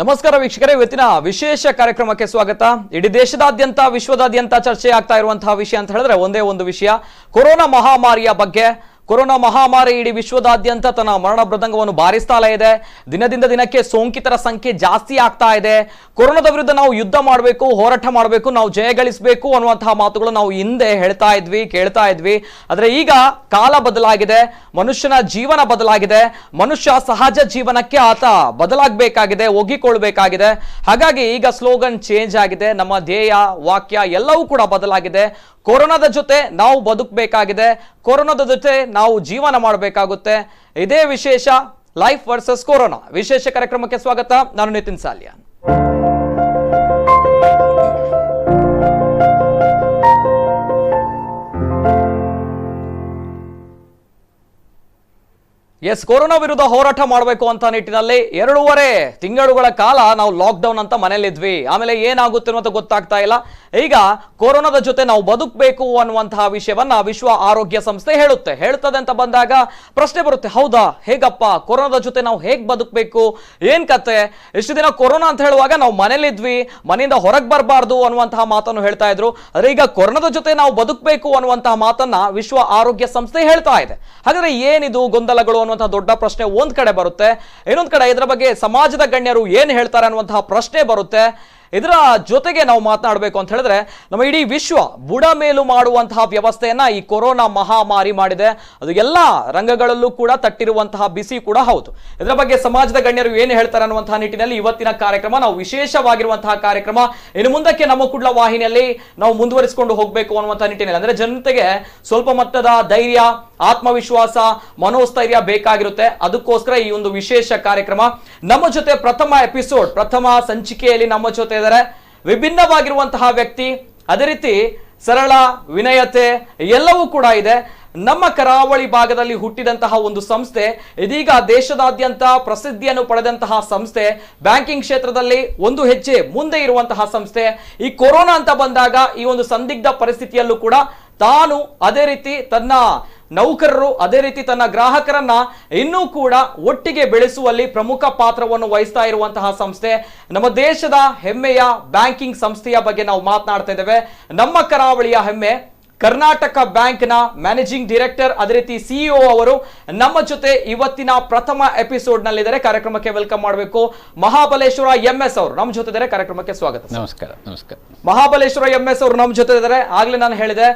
ನಮಸ್ಕಾರ ವೀಕ್ಷಕರೇ, ಇವತ್ತಿನ ವಿಶೇಷ ಕಾರ್ಯಕ್ರಮಕ್ಕೆ ಸ್ವಾಗತ. ಇಡೀ ದೇಶದಾದ್ಯಂತ ವಿಶ್ವದಾದ್ಯಂತ ಚರ್ಚೆ ಆಗ್ತಾ ಇರುವಂತಹ ವಿಷಯ ಅಂತ ಹೇಳಿದ್ರೆ ಒಂದೇ ಒಂದು ವಿಷಯ, ಕೊರೋನಾ ಮಹಾಮಾರಿಯ ಬಗ್ಗೆ. ಕೊರೋನಾ ಮಹಾಮಾರಿ ಇಡೀ ವಿಶ್ವದಾದ್ಯಂತ ತನ್ನ ಮರಣ ಮೃದಂಗವನ್ನು ಬಾರಿಸ್ತಾಲೇ ಇದೆ. ದಿನದಿಂದ ದಿನಕ್ಕೆ ಸೋಂಕಿತರ ಸಂಖ್ಯೆ ಜಾಸ್ತಿ ಆಗ್ತಾ ಇದೆ. ಕೊರೋನಾದ ವಿರುದ್ಧ ನಾವು ಯುದ್ಧ ಮಾಡಬೇಕು, ಹೋರಾಟ ಮಾಡಬೇಕು, ನಾವು ಜಯಗಳಿಸಬೇಕು ಅನ್ನುವಂತಹ ಮಾತುಗಳು ನಾವು ಹಿಂದೆ ಹೇಳ್ತಾ ಇದ್ವಿ, ಕೇಳ್ತಾ ಇದ್ವಿ. ಆದರೆ ಈಗ ಕಾಲ ಬದಲಾಗಿದೆ, ಮನುಷ್ಯನ ಜೀವನ ಬದಲಾಗಿದೆ, ಮನುಷ್ಯ ಸಹಜ ಜೀವನಕ್ಕೆ ಆತ ಬದಲಾಗಬೇಕಾಗಿದೆ, ಒಗ್ಗಿಕೊಳ್ಬೇಕಾಗಿದೆ. ಹಾಗಾಗಿ ಈಗ ಸ್ಲೋಗನ್ ಚೇಂಜ್ ಆಗಿದೆ, ನಮ್ಮ ಧ್ಯೇಯ ವಾಕ್ಯ ಎಲ್ಲವೂ ಕೂಡ ಬದಲಾಗಿದೆ. ಕೊರೋನಾದ ಜೊತೆ ನಾವು ಬದುಕಬೇಕಾಗಿದೆ, ಕೊರೋನಾದ ಜೊತೆ ನಾವು ಜೀವನ ಮಾಡಬೇಕಾಗುತ್ತೆ. ಇದೇ ವಿಶೇಷ ಲೈಫ್ ವರ್ಸಸ್ ಕೊರೋನಾ ವಿಶೇಷ ಕಾರ್ಯಕ್ರಮಕ್ಕೆ ಸ್ವಾಗತ. ನಾನು ನಿತಿನ್ ಸಾಲಿಯಾನ್. ಎಸ್, ಕೊರೋನಾ ವಿರುದ್ಧ ಹೋರಾಟ ಮಾಡಬೇಕು ಅಂತ ನಿಟ್ಟಿನಲ್ಲಿ 2.5 ತಿಂಗಳುಗಳ ಕಾಲ ನಾವು ಲಾಕ್ಡೌನ್ ಅಂತ ಮನೇಲಿದ್ವಿ. ಆಮೇಲೆ ಏನಾಗುತ್ತೆ ಅನ್ನೋದು ಗೊತ್ತಾಗ್ತಾ ಇಲ್ಲ. ಈಗ ಕೊರೋನಾದ ಜೊತೆ ನಾವು ಬದುಕಬೇಕು ಅನ್ನುವಂತಹ ವಿಷಯವನ್ನ ವಿಶ್ವ ಆರೋಗ್ಯ ಸಂಸ್ಥೆ ಹೇಳ್ತದೆ ಅಂತ ಬಂದಾಗ ಪ್ರಶ್ನೆ ಬರುತ್ತೆ, ಹೌದಾ, ಹೇಗಪ್ಪ, ಕೊರೋನಾದ ಜೊತೆ ನಾವು ಹೇಗ್ ಬದುಕಬೇಕು, ಏನ್ ಕತೆ? ಇಷ್ಟು ದಿನ ಕೊರೋನಾ ಅಂತ ಹೇಳುವಾಗ ನಾವು ಮನೇಲಿದ್ವಿ, ಮನೆಯಿಂದ ಹೊರಗೆ ಬರಬಾರ್ದು ಅನ್ನುವಂತಹ ಮಾತನ್ನು ಹೇಳ್ತಾ ಇದ್ರು. ಆದ್ರೆ ಈಗ ಕೊರೋನಾದ ಜೊತೆ ನಾವು ಬದುಕಬೇಕು ಅನ್ನುವಂತಹ ಮಾತನ್ನ ವಿಶ್ವ ಆರೋಗ್ಯ ಸಂಸ್ಥೆ ಹೇಳ್ತಾ ಇದೆ. ಹಾಗಾದ್ರೆ ಏನಿದು ಗೊಂದಲಗಳು ಅನ್ನುವಂತಹ ದೊಡ್ಡ ಪ್ರಶ್ನೆ ಒಂದ್ ಕಡೆ ಬರುತ್ತೆ. ಇನ್ನೊಂದ್ ಕಡೆ ಇದರ ಬಗ್ಗೆ ಸಮಾಜದ ಗಣ್ಯರು ಏನ್ ಹೇಳ್ತಾರೆ ಅನ್ನುವಂತಹ ಪ್ರಶ್ನೆ ಬರುತ್ತೆ. ಇದರ ಜೊತೆಗೆ ನಾವು ಮಾತನಾಡಬೇಕು ಅಂತ ಹೇಳಿದ್ರೆ, ನಮ್ಮ ಇಡೀ ವಿಶ್ವ ಬುಡಮೇಲು ಮಾಡುವಂತಹ ವ್ಯವಸ್ಥೆಯನ್ನ ಈ ಕೊರೋನಾ ಮಹಾಮಾರಿ ಮಾಡಿದೆ. ಅದು ಎಲ್ಲ ರಂಗಗಳಲ್ಲೂ ಕೂಡ ತಟ್ಟಿರುವಂತಹ ಬಿಸಿ ಕೂಡ ಹೌದು. ಇದರ ಬಗ್ಗೆ ಸಮಾಜದ ಗಣ್ಯರು ಏನು ಹೇಳ್ತಾರೆ ಅನ್ನುವಂತಹ ನಿಟ್ಟಿನಲ್ಲಿ ಇವತ್ತಿನ ಕಾರ್ಯಕ್ರಮ ನಾವು ವಿಶೇಷವಾಗಿರುವಂತಹ ಕಾರ್ಯಕ್ರಮ. ಇನ್ನು ಮುಂದಕ್ಕೆ ನಮ್ಮ ಕುಡ್ಲ ವಾಹಿನಿಯಲ್ಲಿ ನಾವು ಮುಂದುವರಿಸಿಕೊಂಡು ಹೋಗಬೇಕು ಅನ್ನುವಂತಹ ನಿಟ್ಟಿನಲ್ಲಿ, ಅಂದ್ರೆ ಜನತೆಗೆ ಸ್ವಲ್ಪ ಮಟ್ಟದ ಧೈರ್ಯ, ಆತ್ಮವಿಶ್ವಾಸ, ಮನೋಸ್ಥೈರ್ಯ ಬೇಕಾಗಿರುತ್ತೆ. ಅದಕ್ಕೋಸ್ಕರ ಈ ಒಂದು ವಿಶೇಷ ಕಾರ್ಯಕ್ರಮ. ನಮ್ಮ ಜೊತೆ ಪ್ರಥಮ ಸಂಚಿಕೆಯಲ್ಲಿ ನಮ್ಮ ಜೊತೆ ಇದ್ದಾರೆ ವಿಭಿನ್ನವಾಗಿರುವಂತಹ ವ್ಯಕ್ತಿ, ಅದೇ ರೀತಿ ಸರಳ ವಿನಯತೆ ಎಲ್ಲವೂ ಕೂಡ ಇದೆ. ನಮ್ಮ ಕರಾವಳಿ ಭಾಗದಲ್ಲಿ ಹುಟ್ಟಿದಂತಹ ಒಂದು ಸಂಸ್ಥೆ, ಇದೀಗ ದೇಶದಾದ್ಯಂತ ಪ್ರಸಿದ್ಧಿಯನ್ನು ಪಡೆದಂತಹ ಸಂಸ್ಥೆ, ಬ್ಯಾಂಕಿಂಗ್ ಕ್ಷೇತ್ರದಲ್ಲಿ ಒಂದು ಹೆಜ್ಜೆ ಮುಂದೆ ಇರುವಂತಹ ಸಂಸ್ಥೆ. ಈ ಕೊರೋನಾ ಅಂತ ಬಂದಾಗ ಈ ಒಂದು ಸಂದಿಗ್ಧ ಪರಿಸ್ಥಿತಿಯಲ್ಲೂ ಕೂಡ ತಾನು, ಅದೇ ರೀತಿ ತನ್ನ ನೌಕರರು, ಅದೇ ರೀತಿ ತನ್ನ ಗ್ರಾಹಕರನ್ನ ಇನ್ನೂ ಕೂಡ ಒಟ್ಟಿಗೆ ಬೆಳೆಸುವಲ್ಲಿ ಪ್ರಮುಖ ಪಾತ್ರವನ್ನು ವಹಿಸ್ತಾ ಇರುವಂತಹ ಸಂಸ್ಥೆ. ನಮ್ಮ ದೇಶದ ಹೆಮ್ಮೆಯ ಬ್ಯಾಂಕಿಂಗ್ ಸಂಸ್ಥೆಯ ಬಗ್ಗೆ ನಾವು ಮಾತನಾಡ್ತಾ ಇದ್ದೇವೆ. ನಮ್ಮ ಕರಾವಳಿಯ ಹೆಮ್ಮೆ ಕರ್ನಾಟಕ ಬ್ಯಾಂಕ್ನ ಮ್ಯಾನೇಜಿಂಗ್ ಡೈರೆಕ್ಟರ್, ಅದೇ ರೀತಿ ಸಿಇಒ ಅವರು ನಮ್ಮ ಜೊತೆ ಇವತ್ತಿನ ಪ್ರಥಮ ಎಪಿಸೋಡ್ ನಲ್ಲಿದ್ದಾರೆ. ಕಾರ್ಯಕ್ರಮಕ್ಕೆ ವೆಲ್ಕಮ್ ಮಾಡಬೇಕು. ಮಹಾಬಲೇಶ್ವರ MS ಅವರು ನಮ್ಮ ಜೊತೆ ಇದ್ದಾರೆ. ಕಾರ್ಯಕ್ರಮಕ್ಕೆ ಸ್ವಾಗತ. ನಮಸ್ಕಾರ. ನಮಸ್ಕಾರ. ಮಹಾಬಲೇಶ್ವರ MS ಅವರು ನಮ್ಮ ಜೊತೆ ಇದ್ದಾರೆ. ಆಗ್ಲೇ ನಾನು ಹೇಳಿದೆ,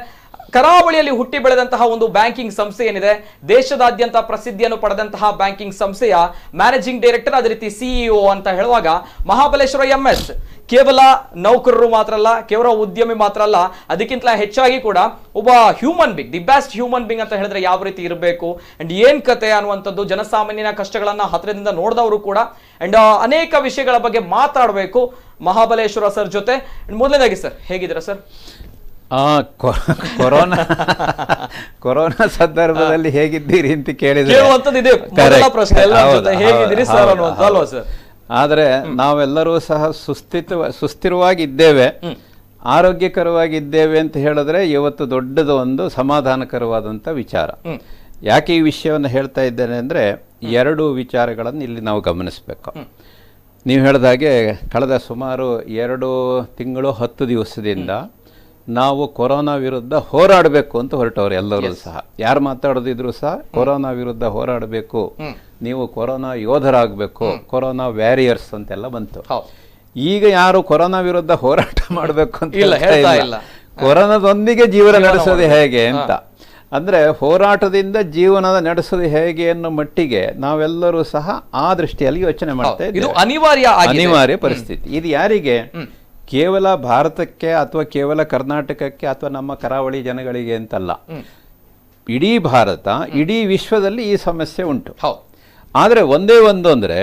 ಕರಾವಳಿಯಲ್ಲಿ ಹುಟ್ಟಿ ಬೆಳೆದಂತಹ ಒಂದು ಬ್ಯಾಂಕಿಂಗ್ ಸಂಸ್ಥೆ ಏನಿದೆ, ದೇಶದಾದ್ಯಂತ ಪ್ರಸಿದ್ಧಿಯನ್ನು ಪಡೆದಂತಹ ಬ್ಯಾಂಕಿಂಗ್ ಸಂಸ್ಥೆಯ ಮ್ಯಾನೇಜಿಂಗ್ ಡೈರೆಕ್ಟರ್, ಅದೇ ರೀತಿ ಸಿಇಒ ಅಂತ ಹೇಳುವಾಗ ಮಹಾಬಲೇಶ್ವರ MS ಕೇವಲ ನೌಕರರು ಮಾತ್ರ ಅಲ್ಲ, ಕೇವಲ ಉದ್ಯಮಿ ಮಾತ್ರ ಅಲ್ಲ, ಅದಕ್ಕಿಂತ ಹೆಚ್ಚಾಗಿ ಕೂಡ ಒಬ್ಬ human being, the best human being ಅಂತ ಹೇಳಿದ್ರೆ ಯಾವ ರೀತಿ ಇರಬೇಕು ಅಂಡ್ ಏನ್ ಕತೆ ಅನ್ನುವಂಥದ್ದು, ಜನಸಾಮಾನ್ಯನ ಕಷ್ಟಗಳನ್ನ ಹತ್ತಿರದಿಂದ ನೋಡಿದವರು ಕೂಡ ಅಂಡ್ ಅನೇಕ ವಿಷಯಗಳ ಬಗ್ಗೆ ಮಾತಾಡಬೇಕು ಮಹಾಬಲೇಶ್ವರ ಸರ್ ಜೊತೆ. ಮೊದಲನೇದಾಗಿ ಸರ್, ಹೇಗಿದ್ದೀರಾ ಸರ್? ಕೊರೋನಾ ಸಂದರ್ಭದಲ್ಲಿ ಹೇಗಿದ್ದೀರಿ ಅಂತ ಕೇಳಿದ್ರೆ ಆದ್ರೆ ನಾವೆಲ್ಲರೂ ಸಹ ಸುಸ್ಥಿರವಾಗಿದ್ದೇವೆ, ಆರೋಗ್ಯಕರವಾಗಿದ್ದೇವೆ ಅಂತ ಹೇಳಿದ್ರೆ ಇವತ್ತು ದೊಡ್ಡದು ಒಂದು ಸಮಾಧಾನಕರವಾದಂತ ವಿಚಾರ. ಯಾಕೆ ಈ ವಿಷಯವನ್ನು ಹೇಳ್ತಾ ಇದ್ದೇನೆ ಅಂದ್ರೆ, 2 ವಿಚಾರಗಳನ್ನು ಇಲ್ಲಿ ನಾವು ಗಮನಿಸಬೇಕು. ನೀವು ಹೇಳಿದ ಹಾಗೆ ಕಳೆದ ಸುಮಾರು 2 ತಿಂಗಳು 10 ದಿವಸದಿಂದ ನಾವು ಕೊರೋನಾ ವಿರುದ್ಧ ಹೋರಾಡಬೇಕು ಅಂತ ಹೊರಟವ್ರು ಎಲ್ಲರೂ ಸಹ. ಯಾರು ಮಾತಾಡೋದಿದ್ರು ಸಹ ಕೊರೋನಾ ವಿರುದ್ಧ ಹೋರಾಡಬೇಕು, ನೀವು ಕೊರೋನಾ ಯೋಧರಾಗಬೇಕು, ಕೊರೋನಾ ವ್ಯಾರಿಯರ್ಸ್ ಅಂತೆಲ್ಲ ಬಂತು. ಈಗ ಯಾರು ಕೊರೋನಾ ವಿರುದ್ಧ ಹೋರಾಟ ಮಾಡಬೇಕು ಅಂತ ಇಲ್ಲ, ಕೊರೋನಾದೊಂದಿಗೆ ಜೀವನ ನಡೆಸೋದು ಹೇಗೆ ಅಂತ. ಅಂದ್ರೆ ಹೋರಾಟದಿಂದ ಜೀವನದ ನಡೆಸೋದು ಹೇಗೆ ಅನ್ನೋ ಮಟ್ಟಿಗೆ ನಾವೆಲ್ಲರೂ ಸಹ ಆ ದೃಷ್ಟಿಯಲ್ಲಿ ಯೋಚನೆ ಮಾಡ್ತಾ ಇದ್ದೀವಿ. ಅನಿವಾರ್ಯ ಪರಿಸ್ಥಿತಿ. ಇದು ಯಾರಿಗೆ? ಕೇವಲ ಭಾರತಕ್ಕೆ ಅಥವಾ ಕೇವಲ ಕರ್ನಾಟಕಕ್ಕೆ ಅಥವಾ ನಮ್ಮ ಕರಾವಳಿ ಜನಗಳಿಗೆ ಅಂತಲ್ಲ, ಇಡೀ ಭಾರತ, ಇಡೀ ವಿಶ್ವದಲ್ಲಿ ಈ ಸಮಸ್ಯೆ ಉಂಟು. ಆದರೆ ಒಂದೇ ಒಂದು ಅಂದ್ರೆ,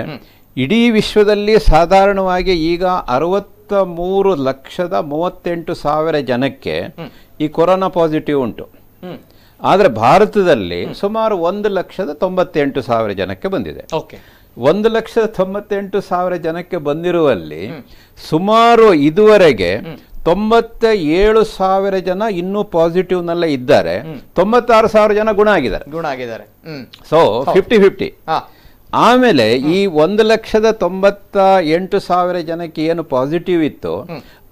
ಇಡೀ ವಿಶ್ವದಲ್ಲಿ ಸಾಧಾರಣವಾಗಿ ಈಗ 63,38,000 ಜನಕ್ಕೆ ಈ ಕೊರೋನಾ ಪಾಸಿಟಿವ್ ಉಂಟು. ಆದರೆ ಭಾರತದಲ್ಲಿ ಸುಮಾರು 1,98,000 ಜನಕ್ಕೆ ಬಂದಿದೆ. 1,98,000 ಜನಕ್ಕೆ ಬಂದಿರುವಲ್ಲಿ ಸುಮಾರು ಇದುವರೆಗೆ 97,000 ಜನ ಇನ್ನೂ ಪಾಸಿಟಿವ್ ನಲ್ಲೇ ಇದ್ದಾರೆ. 96,000 ಜನ ಗುಣ ಆಗಿದ್ದಾರೆ. ಗುಣ ಆಗಿದ್ದಾರೆ. ಸೊ 50-50. ಆಮೇಲೆ ಈ 1,98,000 ಜನಕ್ಕೆ ಏನು ಪಾಸಿಟಿವ್ ಇತ್ತು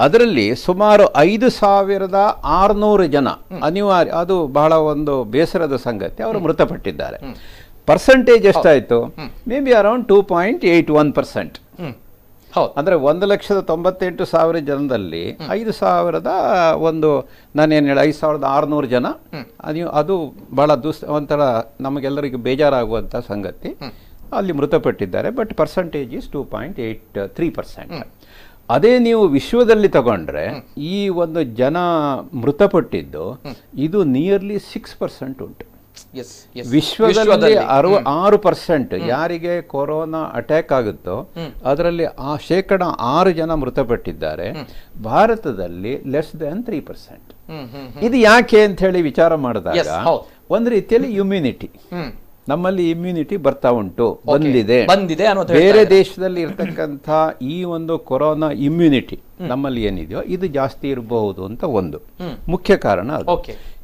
ಅದರಲ್ಲಿ ಸುಮಾರು 5,600 ಜನ ಅನಿವಾರ್ಯ, ಅದು ಬಹಳ ಒಂದು ಬೇಸರದ ಸಂಗತಿ, ಅವರು ಮೃತಪಟ್ಟಿದ್ದಾರೆ. ಪರ್ಸೆಂಟೇಜ್ ಎಷ್ಟಾಯ್ತು? May be around 2.81%. ಅಂದ್ರೆ 1,98,000 ಜನದಲ್ಲಿ 5,000 ನಾನೇನು ಹೇಳಿ 5,600 ಜನ, ಅದು ಬಹಳ ಒಂಥರ ನಮಗೆಲ್ಲರಿಗೂ ಬೇಜಾರಾಗುವಂಥ ಸಂಗತಿ, ಅಲ್ಲಿ ಮೃತಪಟ್ಟಿದ್ದಾರೆ. But percentage is 2.83%. ಅದೇ ನೀವು ವಿಶ್ವದಲ್ಲಿ ತಗೊಂಡ್ರೆ ಈ ಒಂದು ಜನ ಮೃತಪಟ್ಟಿದ್ದು ಇದು ನಿಯರ್ಲಿ 6% ಉಂಟು. ವಿಶ್ವದಲ್ಲಿ 6% ಯಾರಿಗೆ ಕೊರೋನಾ ಅಟ್ಯಾಕ್ ಆಗುತ್ತೋ ಅದರಲ್ಲಿ 6% ಜನ ಮೃತಪಟ್ಟಿದ್ದಾರೆ. ಭಾರತದಲ್ಲಿ ಲೆಸ್ ದನ್ 3%. ಇದು ಯಾಕೆ ಅಂತ ಹೇಳಿ ವಿಚಾರ ಮಾಡಿದಾಗ ಒಂದು ರೀತಿಯಲ್ಲಿ ಇಮ್ಯುನಿಟಿ, ನಮ್ಮಲ್ಲಿ ಇಮ್ಯುನಿಟಿ ಬರ್ತಾ ಉಂಟು, ಬಂದಿದೆ. ಬೇರೆ ದೇಶದಲ್ಲಿ ಇರ್ತಕ್ಕಂಥ ಈ ಒಂದು ಕೊರೋನಾ ಇಮ್ಯುನಿಟಿ ನಮ್ಮಲ್ಲಿ ಏನಿದೆಯೋ ಇದು ಜಾಸ್ತಿ ಇರಬಹುದು ಅಂತ ಒಂದು ಮುಖ್ಯ ಕಾರಣ ಅದು.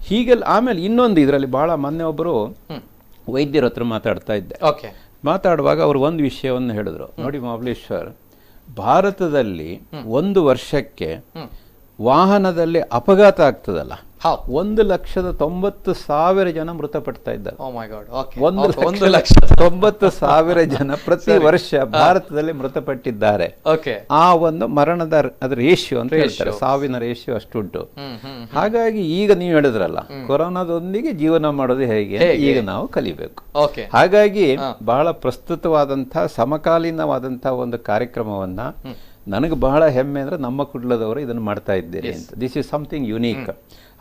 ಹೀಗೆಲ್ಲ ಆಮೇಲೆ ಇನ್ನೊಂದು ಇದರಲ್ಲಿ ಬಹಳ ಮೊನ್ನೆ ಒಬ್ಬರು ವೈದ್ಯರ ಹತ್ರ ಮಾತಾಡ್ತಾ ಇದ್ದೆ. ಮಾತಾಡುವಾಗ ಅವರು ಒಂದು ವಿಷಯವನ್ನು ಹೇಳಿದ್ರು, ನೋಡಿ ಮಹಾಬಲೇಶ್ವರ್, ಭಾರತದಲ್ಲಿ 1 ವರ್ಷಕ್ಕೆ ವಾಹನದಲ್ಲಿ ಅಪಘಾತ ಆಗ್ತದಲ್ಲ, 1,90,000 ಜನ ಮೃತಪಡ್ತಾ ಇದ್ದಾರೆ. 1,90,000 ಜನ ಪ್ರತಿ ವರ್ಷ ಭಾರತದಲ್ಲಿ ಮೃತಪಟ್ಟಿದ್ದಾರೆ. ಆ ಒಂದು ಮರಣದ ರೇಷಿಯೋ ಅಂದ್ರೆ ಹೇಳ್ತಾರೆ, ಸಾವಿನ ರೇಷಿಯೋ ಅಷ್ಟುಂಟು. ಹಾಗಾಗಿ ಈಗ ನೀವು ಹೇಳಿದ್ರಲ್ಲ, ಕೊರೋನಾದೊಂದಿಗೆ ಜೀವನ ಮಾಡೋದು ಹೇಗೆ ಈಗ ನಾವು ಕಲಿಬೇಕು. ಹಾಗಾಗಿ ಬಹಳ ಪ್ರಸ್ತುತವಾದಂತಹ ಸಮಕಾಲೀನವಾದಂತಹ ಒಂದು ಕಾರ್ಯಕ್ರಮವನ್ನ, ನನಗೆ ಬಹಳ ಹೆಮ್ಮೆ ಅಂದ್ರೆ ನಮ್ಮ ಕುಡ್ಲದವರು ಇದನ್ನು ಮಾಡ್ತಾ ಇದ್ದೇನೆ ಅಂತ. This is something unique.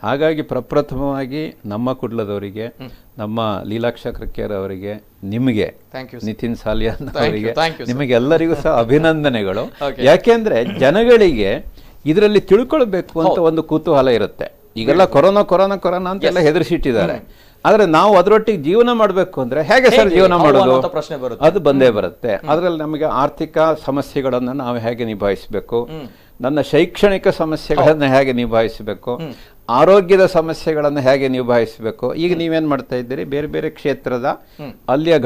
ಹಾಗಾಗಿ ಪ್ರಪ್ರಥಮವಾಗಿ ನಮ್ಮ ಕುಡ್ಲದವರಿಗೆ, ನಮ್ಮ ಲೀಲಾಕ್ಷ ಕರ್ಕೇರ್ ಅವರಿಗೆ, ನಿಮಗೆ ನಿತಿನ್ ಸಾಲಿಯಾನ್ ಅವರಿಗೆ, ನಿಮಗೆಲ್ಲರಿಗೂ ಸಹ ಅಭಿನಂದನೆಗಳು. ಯಾಕೆಂದ್ರೆ ಜನಗಳಿಗೆ ಇದರಲ್ಲಿ ತಿಳ್ಕೊಳ್ಬೇಕು ಅಂತ ಒಂದು ಕುತೂಹಲ ಇರುತ್ತೆ. ಈಗೆಲ್ಲ ಕೊರೋನಾ ಕೊರೋನಾ ಕೊರೋನಾ ಅಂತೆಲ್ಲ ಹೆದರಿಸಿಟ್ಟಿದ್ದಾರೆ. ಆದ್ರೆ ನಾವು ಅದರೊಟ್ಟಿಗೆ ಜೀವನ ಮಾಡಬೇಕು ಅಂದ್ರೆ ಹೇಗೆ ಸರ್ ಜೀವನ ಮಾಡೋದು, ಅದು ಬಂದೇ ಬರುತ್ತೆ. ಅದರಲ್ಲಿ ನಮಗೆ ಆರ್ಥಿಕ ಸಮಸ್ಯೆಗಳನ್ನು ನಾವು ಹೇಗೆ ನಿಭಾಯಿಸಬೇಕು, ನನ್ನ ಶೈಕ್ಷಣಿಕ ಸಮಸ್ಯೆಗಳನ್ನು ಹೇಗೆ ನಿಭಾಯಿಸಬೇಕು, ಆರೋಗ್ಯದ ಸಮಸ್ಯೆಗಳನ್ನು ಹೇಗೆ ನಿಭಾಯಿಸಬೇಕು. ಈಗ ನೀವೇನ್ ಮಾಡ್ತಾ ಇದ್ದೀರಿ, ಬೇರೆ ಬೇರೆ ಕ್ಷೇತ್ರದ ಅಲ್ಲಿಯ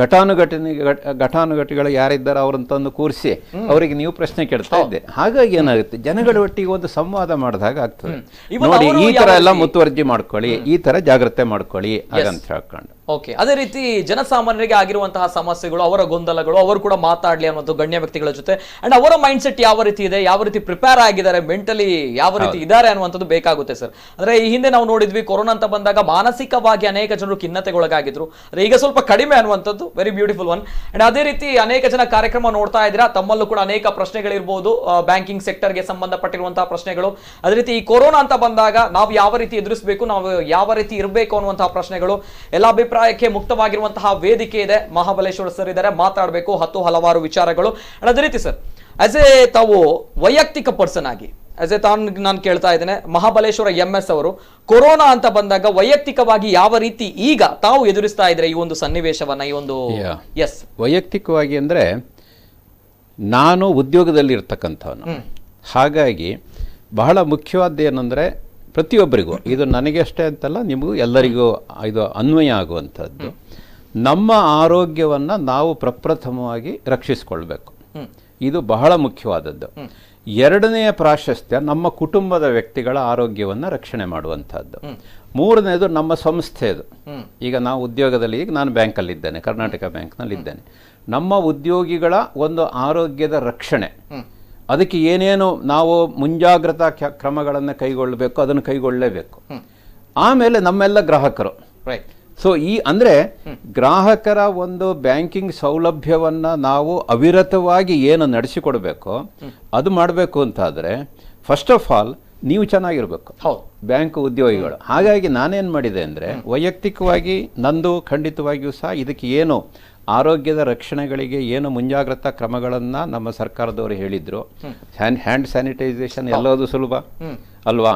ಘಟಾನುಘಟಿಗಳು ಯಾರಿದ್ದಾರೆ ಅವರನ್ನು ತಂದು ಕೂರಿಸಿ ಅವರಿಗೆ ನೀವು ಪ್ರಶ್ನೆ ಕೇಳ್ತಾ ಇದ್ದೆ. ಹಾಗಾಗಿ ಏನಾಗುತ್ತೆ, ಜನಗಳ ಒಟ್ಟಿಗೆ ಒಂದು ಸಂವಾದ ಮಾಡಿದಾಗ ಆಗ್ತದೆ. ನೋಡಿ, ಈ ತರ ಎಲ್ಲ ಮುತುವರ್ಜಿ ಮಾಡ್ಕೊಳ್ಳಿ, ಈ ತರ ಜಾಗ್ರತೆ ಮಾಡ್ಕೊಳ್ಳಿ ಹಾಗಂತ ಹೇಳ್ಕೊಂಡು. ಅದೇ ರೀತಿ ಜನಸಾಮಾನ್ಯರಿಗೆ ಆಗಿರುವಂತಹ ಸಮಸ್ಯೆಗಳು, ಅವರ ಗೊಂದಲಗಳು, ಅವರು ಕೂಡ ಮಾತಾಡ್ಲಿ ಅನ್ನೋದು ಗಣ್ಯ ವ್ಯಕ್ತಿಗಳ ಜೊತೆ. ಅಂಡ್ ಅವರ ಮೈಂಡ್ ಸೆಟ್ ಯಾವ ರೀತಿ ಇದೆ, ಯಾವ ರೀತಿ ಪ್ರಿಪೇರ್ ಆಗಿದ್ದಾರೆ, ಮೆಂಟಲಿ ಯಾವ ರೀತಿ ಇದ್ದಾರೆ ಅನ್ನುವಂಥದ್ದು ಬೇಕಾಗುತ್ತೆ ಸರ್. ಅಂದ್ರೆ ಈ ಹಿಂದೆ ನಾವು ನೋಡಿದ್ವಿ, ಕೊರೋನಾ ಅಂತ ಬಂದಾಗ ಮಾನಸಿಕವಾಗಿ ಅನೇಕ ಜನರು ಖಿನ್ನತೆಗೊಳಗಾಗಿದ್ರು. ಈಗ ಸ್ವಲ್ಪ ಕಡಿಮೆ ಅನ್ನುವಂಥದ್ದು ವೆರಿ ಬ್ಯೂಟಿಫುಲ್ ಒನ್. ಅಂಡ್ ಅದೇ ರೀತಿ ಅನೇಕ ಜನ ಕಾರ್ಯಕ್ರಮ ನೋಡ್ತಾ ಇದ್ದೀರಾ, ತಮ್ಮಲ್ಲೂ ಕೂಡ ಅನೇಕ ಪ್ರಶ್ನೆಗಳಿರ್ಬೋದು, ಬ್ಯಾಂಕಿಂಗ್ ಸೆಕ್ಟರ್ಗೆ ಸಂಬಂಧಪಟ್ಟಿರುವಂತಹ ಪ್ರಶ್ನೆಗಳು. ಅದೇ ರೀತಿ ಈ ಕೊರೋನಾ ಅಂತ ಬಂದಾಗ ನಾವು ಯಾವ ರೀತಿ ಎದುರಿಸಬೇಕು, ನಾವು ಯಾವ ರೀತಿ ಇರಬೇಕು ಅನ್ನುವಂತಹ ಪ್ರಶ್ನೆಗಳು, ಎಲ್ಲ ಅಭಿಪ್ರಾಯಕ್ಕೆ ಮುಕ್ತವಾಗಿರುವಂತಹ ವೇದಿಕೆ ಇದೆ. ಮಹಾಬಲೇಶ್ವರ ಸರ್ ಇದ್ದಾರೆ, ಮಾತಾಡಬೇಕು ಹಲವಾರು ವಿಚಾರಗಳು. ಅದೇ ರೀತಿ ಸರ್, ಆಸ್ ಎ ತಾವು ವೈಯಕ್ತಿಕ ಪರ್ಸನ್ ಆಗಿ, ಆಸ್ ಎ ನಾನು ಕೇಳ್ತಾ ಇದ್ದೇನೆ, ಮಹಾಬಲೇಶ್ವರ MS ಅವರು ಕೊರೋನಾ ಅಂತ ಬಂದಾಗ ವೈಯಕ್ತಿಕವಾಗಿ ಯಾವ ರೀತಿ ಈಗ ತಾವು ಎದುರಿಸ್ತಾ ಇದ್ರೆ ಈ ಒಂದು ಸನ್ನಿವೇಶವನ್ನ, ಈ ಒಂದು ವೈಯಕ್ತಿಕವಾಗಿ ಅಂದ್ರೆ ನಾನು ಉದ್ಯೋಗದಲ್ಲಿ ಇರ್ತಕ್ಕಂಥವನು. ಹಾಗಾಗಿ ಬಹಳ ಮುಖ್ಯವಾದ ಏನಂದ್ರೆ, ಪ್ರತಿಯೊಬ್ಬರಿಗೂ ಇದು ನನಗೆ ಅಷ್ಟೇ ಅಂತಲ್ಲ, ನಿಮಗೂ ಎಲ್ಲರಿಗೂ ಇದು ಅನ್ವಯ ಆಗುವಂಥದ್ದು. ನಮ್ಮ ಆರೋಗ್ಯವನ್ನು ನಾವು ಪ್ರಪ್ರಥಮವಾಗಿ ರಕ್ಷಿಸಿಕೊಳ್ಬೇಕು, ಇದು ಬಹಳ ಮುಖ್ಯವಾದದ್ದು. ಎರಡನೆಯ ಪ್ರಾಶಸ್ತ್ಯ ನಮ್ಮ ಕುಟುಂಬದ ವ್ಯಕ್ತಿಗಳ ಆರೋಗ್ಯವನ್ನು ರಕ್ಷಣೆ ಮಾಡುವಂಥದ್ದು. ಮೂರನೇದು ನಮ್ಮ ಸಂಸ್ಥೆದು. ಈಗ ನಾವು ಉದ್ಯೋಗದಲ್ಲಿ, ಈಗ ನಾನು ಬ್ಯಾಂಕಲ್ಲಿದ್ದೇನೆ, ಕರ್ನಾಟಕ ಬ್ಯಾಂಕ್ನಲ್ಲಿದ್ದೇನೆ. ನಮ್ಮ ಉದ್ಯೋಗಿಗಳ ಒಂದು ಆರೋಗ್ಯದ ರಕ್ಷಣೆ, ಅದಕ್ಕೆ ಏನೇನು ನಾವು ಮುಂಜಾಗ್ರತಾ ಕ್ರಮಗಳನ್ನು ಕೈಗೊಳ್ಳಬೇಕು ಅದನ್ನು ಕೈಗೊಳ್ಳಲೇಬೇಕು. ಆಮೇಲೆ ನಮ್ಮೆಲ್ಲ ಗ್ರಾಹಕರು, ಸೊ ಅಂದರೆ ಗ್ರಾಹಕರ ಒಂದು ಬ್ಯಾಂಕಿಂಗ್ ಸೌಲಭ್ಯವನ್ನ ನಾವು ಅವಿರತವಾಗಿ ಏನು ನಡೆಸಿಕೊಡ್ಬೇಕು ಅದು ಮಾಡಬೇಕು ಅಂತಾದರೆ ಫಸ್ಟ್ ಆಫ್ ಆಲ್ ನೀವು ಚೆನ್ನಾಗಿರ್ಬೇಕು, ಬ್ಯಾಂಕ್ ಉದ್ಯೋಗಿಗಳು. ಹಾಗಾಗಿ ನಾನೇನು ಮಾಡಿದೆ ಅಂದರೆ, ವೈಯಕ್ತಿಕವಾಗಿ ನಂದು ಖಂಡಿತವಾಗಿಯೂ ಸಹ ಇದಕ್ಕೆ ಏನು ಆರೋಗ್ಯದ ರಕ್ಷಣೆಗಳಿಗೆ ಏನು ಮುಂಜಾಗ್ರತಾ ಕ್ರಮಗಳನ್ನು ನಮ್ಮ ಸರ್ಕಾರದವರು ಹೇಳಿದ್ರು. ಹ್ಯಾಂಡ್ ಸ್ಯಾನಿಟೈಸೇಷನ್ ಎಲ್ಲೋದು ಸುಲಭ ಅಲ್ವಾ,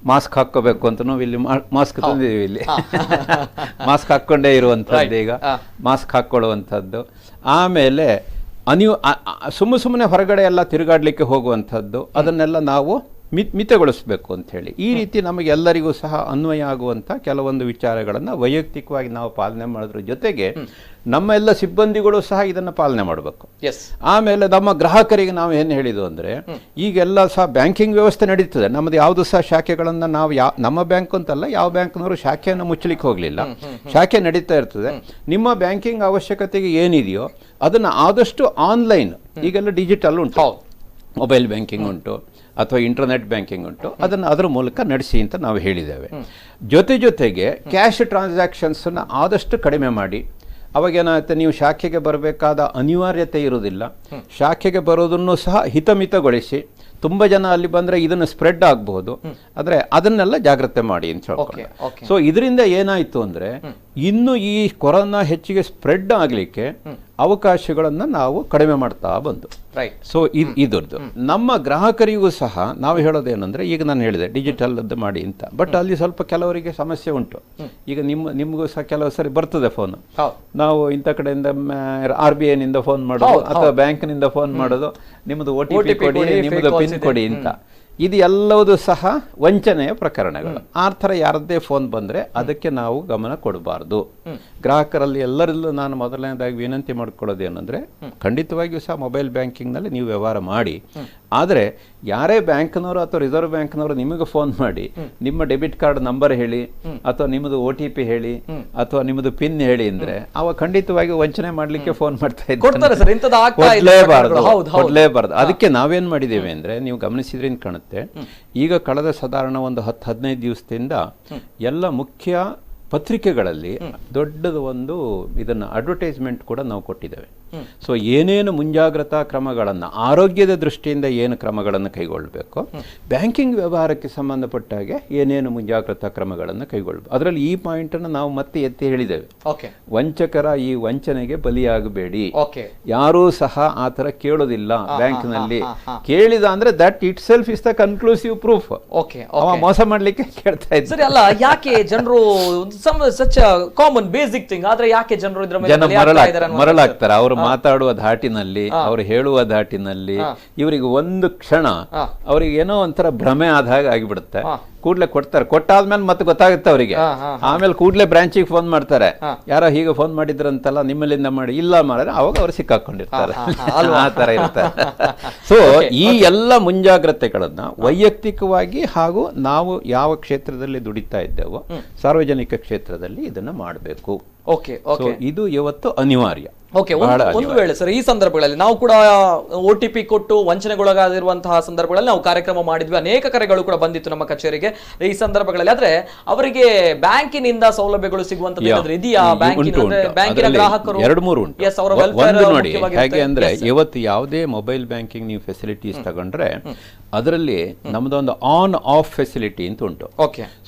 ಮಾಸ್ಕ್ ಹಾಕೋಬೇಕು ಅಂತ ನಾವು ಇಲ್ಲಿ ಮಾಸ್ಕ್ ತಂದಿದ್ದೀವಿ, ಇಲ್ಲಿ ಮಾಸ್ಕ್ ಹಾಕ್ಕೊಂಡೇ ಇರುವಂಥದ್ದು, ಈಗ ಮಾಸ್ಕ್ ಹಾಕ್ಕೊಳ್ಳುವಂಥದ್ದು. ಆಮೇಲೆ ನೀವು ಸುಮ್ಮನೆ ಹೊರಗಡೆ ಎಲ್ಲ ತಿರುಗಾಡಲಿಕ್ಕೆ ಹೋಗುವಂಥದ್ದು, ಅದನ್ನೆಲ್ಲ ನಾವು ಮಿತಗೊಳಿಸಬೇಕು ಅಂತ ಹೇಳಿ. ಈ ರೀತಿ ನಮಗೆಲ್ಲರಿಗೂ ಸಹ ಅನ್ವಯ ಆಗುವಂಥ ಕೆಲವೊಂದು ವಿಚಾರಗಳನ್ನು ವೈಯಕ್ತಿಕವಾಗಿ ನಾವು ಪಾಲನೆ ಮಾಡೋದ್ರ ಜೊತೆಗೆ ನಮ್ಮ ಎಲ್ಲ ಸಿಬ್ಬಂದಿಗಳು ಸಹ ಇದನ್ನು ಪಾಲನೆ ಮಾಡಬೇಕು. ಆಮೇಲೆ ನಮ್ಮ ಗ್ರಾಹಕರಿಗೆ ನಾವು ಏನು ಹೇಳಿದ್ವು ಅಂದರೆ, ಈಗೆಲ್ಲ ಸಹ ಬ್ಯಾಂಕಿಂಗ್ ವ್ಯವಸ್ಥೆ ನಡೀತದೆ, ನಮ್ಮದು ಯಾವುದು ಸಹ ಶಾಖೆಗಳನ್ನು ನಾವು ನಮ್ಮ ಬ್ಯಾಂಕ್ ಅಂತಲ್ಲ, ಯಾವ ಬ್ಯಾಂಕ್ನವರು ಶಾಖೆಯನ್ನು ಮುಚ್ಚಲಿಕ್ಕೆ ಹೋಗಲಿಲ್ಲ, ಶಾಖೆ ನಡೀತಾ ಇರ್ತದೆ. ನಿಮ್ಮ ಬ್ಯಾಂಕಿಂಗ್ ಅವಶ್ಯಕತೆಗೆ ಏನಿದೆಯೋ ಅದನ್ನು ಆದಷ್ಟು ಆನ್ಲೈನ್, ಈಗೆಲ್ಲ ಡಿಜಿಟಲ್ ಉಂಟು, ಮೊಬೈಲ್ ಬ್ಯಾಂಕಿಂಗ್ ಉಂಟು ಅಥವಾ ಇಂಟರ್ನೆಟ್ ಬ್ಯಾಂಕಿಂಗ್ ಉಂಟು, ಅದನ್ನು ಅದರ ಮೂಲಕ ನಡೆಸಿ ಅಂತ ನಾವು ಹೇಳಿದ್ದೇವೆ. ಜೊತೆಗೆ ಕ್ಯಾಶ್ ಟ್ರಾನ್ಸಾಕ್ಷನ್ಸನ್ನು ಆದಷ್ಟು ಕಡಿಮೆ ಮಾಡಿ. ಅವಾಗೇನಾಗುತ್ತೆ, ನೀವು ಶಾಖೆಗೆ ಬರಬೇಕಾದ ಅನಿವಾರ್ಯತೆ ಇರುವುದಿಲ್ಲ. ಶಾಖೆಗೆ ಬರೋದನ್ನು ಸಹ ಹಿತಮಿತಗೊಳಿಸಿ. ತುಂಬ ಜನ ಅಲ್ಲಿ ಬಂದರೆ ಇದನ್ನು ಸ್ಪ್ರೆಡ್ ಆಗಬಹುದು, ಆದರೆ ಅದನ್ನೆಲ್ಲ ಜಾಗ್ರತೆ ಮಾಡಿ ಅಂತ ಹೇಳ್ಕೊಂಡು. ಸೊ ಇದರಿಂದ ಏನಾಯಿತು ಅಂದರೆ, ಇನ್ನು ಈ ಕೊರೋನಾ ಹೆಚ್ಚಿಗೆ ಸ್ಪ್ರೆಡ್ ಆಗಲಿಕ್ಕೆ ಅವಕಾಶಗಳನ್ನು ನಾವು ಕಡಿಮೆ ಮಾಡ್ತಾ ಬಂದು. ಸೊ ಇದ್ರದ್ದು ನಮ್ಮ ಗ್ರಾಹಕರಿಗೂ ಸಹ ನಾವು ಹೇಳೋದೇನೆಂದರೆ, ಈಗ ನಾನು ಹೇಳಿದೆ ಡಿಜಿಟಲ್ ಮಾಡಿ ಅಂತ, ಬಟ್ ಅಲ್ಲಿ ಸ್ವಲ್ಪ ಕೆಲವರಿಗೆ ಸಮಸ್ಯೆ ಉಂಟು. ಈಗ ನಿಮಗೂ ಸಹ ಕೆಲವು ಸರಿ ಬರ್ತದೆ ಫೋನ್, ನಾವು ಇಂಥ ಕಡೆಯಿಂದ RBI ನಿಂದ ಫೋನ್ ಮಾಡೋದು ಅಥವಾ ಬ್ಯಾಂಕ್ನಿಂದ ಫೋನ್ ಮಾಡೋದು, ನಿಮ್ಮದು OTP ಕೊಡಿ, ನಿಮ್ಮದು ಪಿನ್ ಕೊಡಿ ಅಂತ. ಇದು ಎಲ್ಲವೂ ಸಹ ವಂಚನೆಯ ಪ್ರಕರಣಗಳು. ಆ ಥರ ಯಾರದ್ದೇ ಫೋನ್ ಬಂದರೆ ಅದಕ್ಕೆ ನಾವು ಗಮನ ಕೊಡಬಾರ್ದು. ಗ್ರಾಹಕರಲ್ಲಿ ಎಲ್ಲರಲ್ಲೂ ನಾನು ಮೊದಲನೇದಾಗಿ ವಿನಂತಿ ಮಾಡ್ಕೊಳ್ಳೋದು ಏನಂದರೆ, ಖಂಡಿತವಾಗಿಯೂ ಸಹ ಮೊಬೈಲ್ ಬ್ಯಾಂಕಿಂಗ್ನಲ್ಲಿ ನೀವು ವ್ಯವಹಾರ ಮಾಡಿ. ಆದರೆ ಯಾರೇ ಬ್ಯಾಂಕ್ನವರು ಅಥವಾ ರಿಸರ್ವ್ ಬ್ಯಾಂಕ್ನವರು ನಿಮಗೆ ಫೋನ್ ಮಾಡಿ ನಿಮ್ಮ ಡೆಬಿಟ್ ಕಾರ್ಡ್ ನಂಬರ್ ಹೇಳಿ ಅಥವಾ ನಿಮ್ಮದು OTP ಹೇಳಿ ಅಥವಾ ನಿಮ್ಮದು ಪಿನ್ ಹೇಳಿ ಅಂದರೆ, ಅವ ಖಂಡಿತವಾಗಿ ವಂಚನೆ ಮಾಡಲಿಕ್ಕೆ ಫೋನ್ ಮಾಡ್ತಾ ಕೊಡಲೇಬಾರ್ದು. ಅದಕ್ಕೆ ನಾವೇನು ಮಾಡಿದ್ದೇವೆ ಅಂದರೆ, ನೀವು ಗಮನಿಸಿದ್ರಿಂದ ಕಾಣುತ್ತೆ, ಈಗ ಕಳೆದ ಸಾಧಾರಣ ಒಂದು 10-15 ದಿವಸದಿಂದ ಎಲ್ಲ ಮುಖ್ಯ ಪತ್ರಿಕೆಗಳಲ್ಲಿ ದೊಡ್ಡದು ಒಂದು ಇದನ್ನು ಅಡ್ವರ್ಟೈಸ್ಮೆಂಟ್ ಕೂಡ ನಾವು ಕೊಟ್ಟಿದ್ದೇವೆ. ಸೊ ಏನೇನು ಮುಂಜಾಗ್ರತಾ ಕ್ರಮಗಳನ್ನು, ಆರೋಗ್ಯದ ದೃಷ್ಟಿಯಿಂದ ಏನು ಕ್ರಮಗಳನ್ನು ಕೈಗೊಳ್ಳಬೇಕು, ಬ್ಯಾಂಕಿಂಗ್ ವ್ಯವಹಾರಕ್ಕೆ ಸಂಬಂಧಪಟ್ಟ ಹಾಗೆ ಏನೇನು ಮುಂಜಾಗ್ರತಾ ಕ್ರಮಗಳನ್ನು ಕೈಗೊಳ್ಳಬೇಕು, ಅದರಲ್ಲಿ ಈ ಪಾಯಿಂಟನ್ನು ನಾವು ಮತ್ತೆ ಎತ್ತಿ ಹೇಳಿದ್ದೇವೆ. ವಂಚಕರ ಈ ವಂಚನೆಗೆ ಬಲಿಯಾಗಬೇಡಿ. ಯಾರೂ ಸಹ ಆ ಥರ ಕೇಳೋದಿಲ್ಲ. ಬ್ಯಾಂಕ್ನಲ್ಲಿ ಕೇಳಿದ ಅಂದ್ರೆ that it self is the conclusive proof. ಅವ ಮೋಸ ಮಾಡ್ಲಿಕ್ಕೆ ಕೇಳ್ತಾ ಇದ್ದಾರೆ. ಅಲ್ಲ, ಯಾಕೆ ಜನರು ಕಾಮನ್ ಬೇಸಿಕ್ ಥಿಂಗ್, ಆದ್ರೆ ಯಾಕೆ ಜನರು ಇದ್ರ ಮೇಲೆ ಮರಳಾಗ್ತಾರೆ? ಅವರು ಮಾತಾಡುವ ಧಾಟಿನಲ್ಲಿ, ಅವರು ಹೇಳುವ ಧಾಟಿನಲ್ಲಿ ಇವರಿಗೆ ಒಂದು ಕ್ಷಣ ಅವರಿಗೆ ಏನೋ ಒಂಥರ ಭ್ರಮೆ ಆದಾಗ ಆಗಿಬಿಡುತ್ತೆ. ಕೂಡ್ಲೆ ಕೊಡ್ತಾರೆ, ಕೊಟ್ಟಾದ್ಮೇಲೆ ಮತ್ತೆ ಗೊತ್ತಾಗುತ್ತೆ ಅವರಿಗೆ. ಆಮೇಲೆ ಕೂಡ್ಲೆ ಬ್ರಾಂಚಿಗೆ ಫೋನ್ ಮಾಡ್ತಾರೆ, ಯಾರೋ ಹೀಗೆ ಫೋನ್ ಮಾಡಿದ್ರಂತಲ್ಲ, ನಿಮ್ಮಲ್ಲಿಂದ ಮಾಡಿ, ಇಲ್ಲ ಮಾಡಿದ್ರೆ ಅವಾಗ ಅವ್ರು ಸಿಕ್ಕಾಕೊಂಡಿರ್ತಾರೆ. ಆ ತರ ಇರ್ತಾರೆ. ಸೊ ಈ ಎಲ್ಲ ಮುಂಜಾಗ್ರತೆಗಳನ್ನ ವೈಯಕ್ತಿಕವಾಗಿ ಹಾಗೂ ನಾವು ಯಾವ ಕ್ಷೇತ್ರದಲ್ಲಿ ದುಡಿತಾ ಇದ್ದೇವೋ ಸಾರ್ವಜನಿಕ ಕ್ಷೇತ್ರದಲ್ಲಿ ಇದನ್ನ ಮಾಡಬೇಕು. ಇದು ಇವತ್ತು ಅನಿವಾರ್ಯ. ಒಂದು ವೇಳೆ ಸರ್ ಈ ಸಂದರ್ಭಗಳಲ್ಲಿ ನಾವು ಕೂಡ OTP ಕೊಟ್ಟು ವಂಚನೆಗೊಳಗಾದಿರುವಂತಹ ಸಂದರ್ಭಗಳಲ್ಲಿ ನಾವು ಕಾರ್ಯಕ್ರಮ ಮಾಡಿದ್ವಿ, ಅನೇಕ ಕರೆಗಳು ಕೂಡ ಬಂದಿತ್ತು ನಮ್ಮ ಕಚೇರಿಗೆ ಈ ಸಂದರ್ಭಗಳಲ್ಲಿ. ಆದ್ರೆ ಅವರಿಗೆ ಬ್ಯಾಂಕಿನಿಂದ ಸೌಲಭ್ಯಗಳು ಸಿಗುವಂತದ್ದು ಇದೆಯಾ? ಬ್ಯಾಂಕಿನ ಗ್ರಾಹಕರು 2-3 ಉಂಟು. ನೋಡಿ ಹೇಗೆ ಅಂದ್ರೆ, ಇವತ್ತು ಯಾವುದೇ ಮೊಬೈಲ್ ಬ್ಯಾಂಕಿಂಗ್ ನೀವು ಫೆಸಿಲಿಟೀಸ್ ತಗೊಂಡ್ರೆ ಅದರಲ್ಲಿ ನಮ್ದೊಂದು ಆನ್ ಆಫ್ ಫೆಸಿಲಿಟಿ ಅಂತ ಉಂಟು.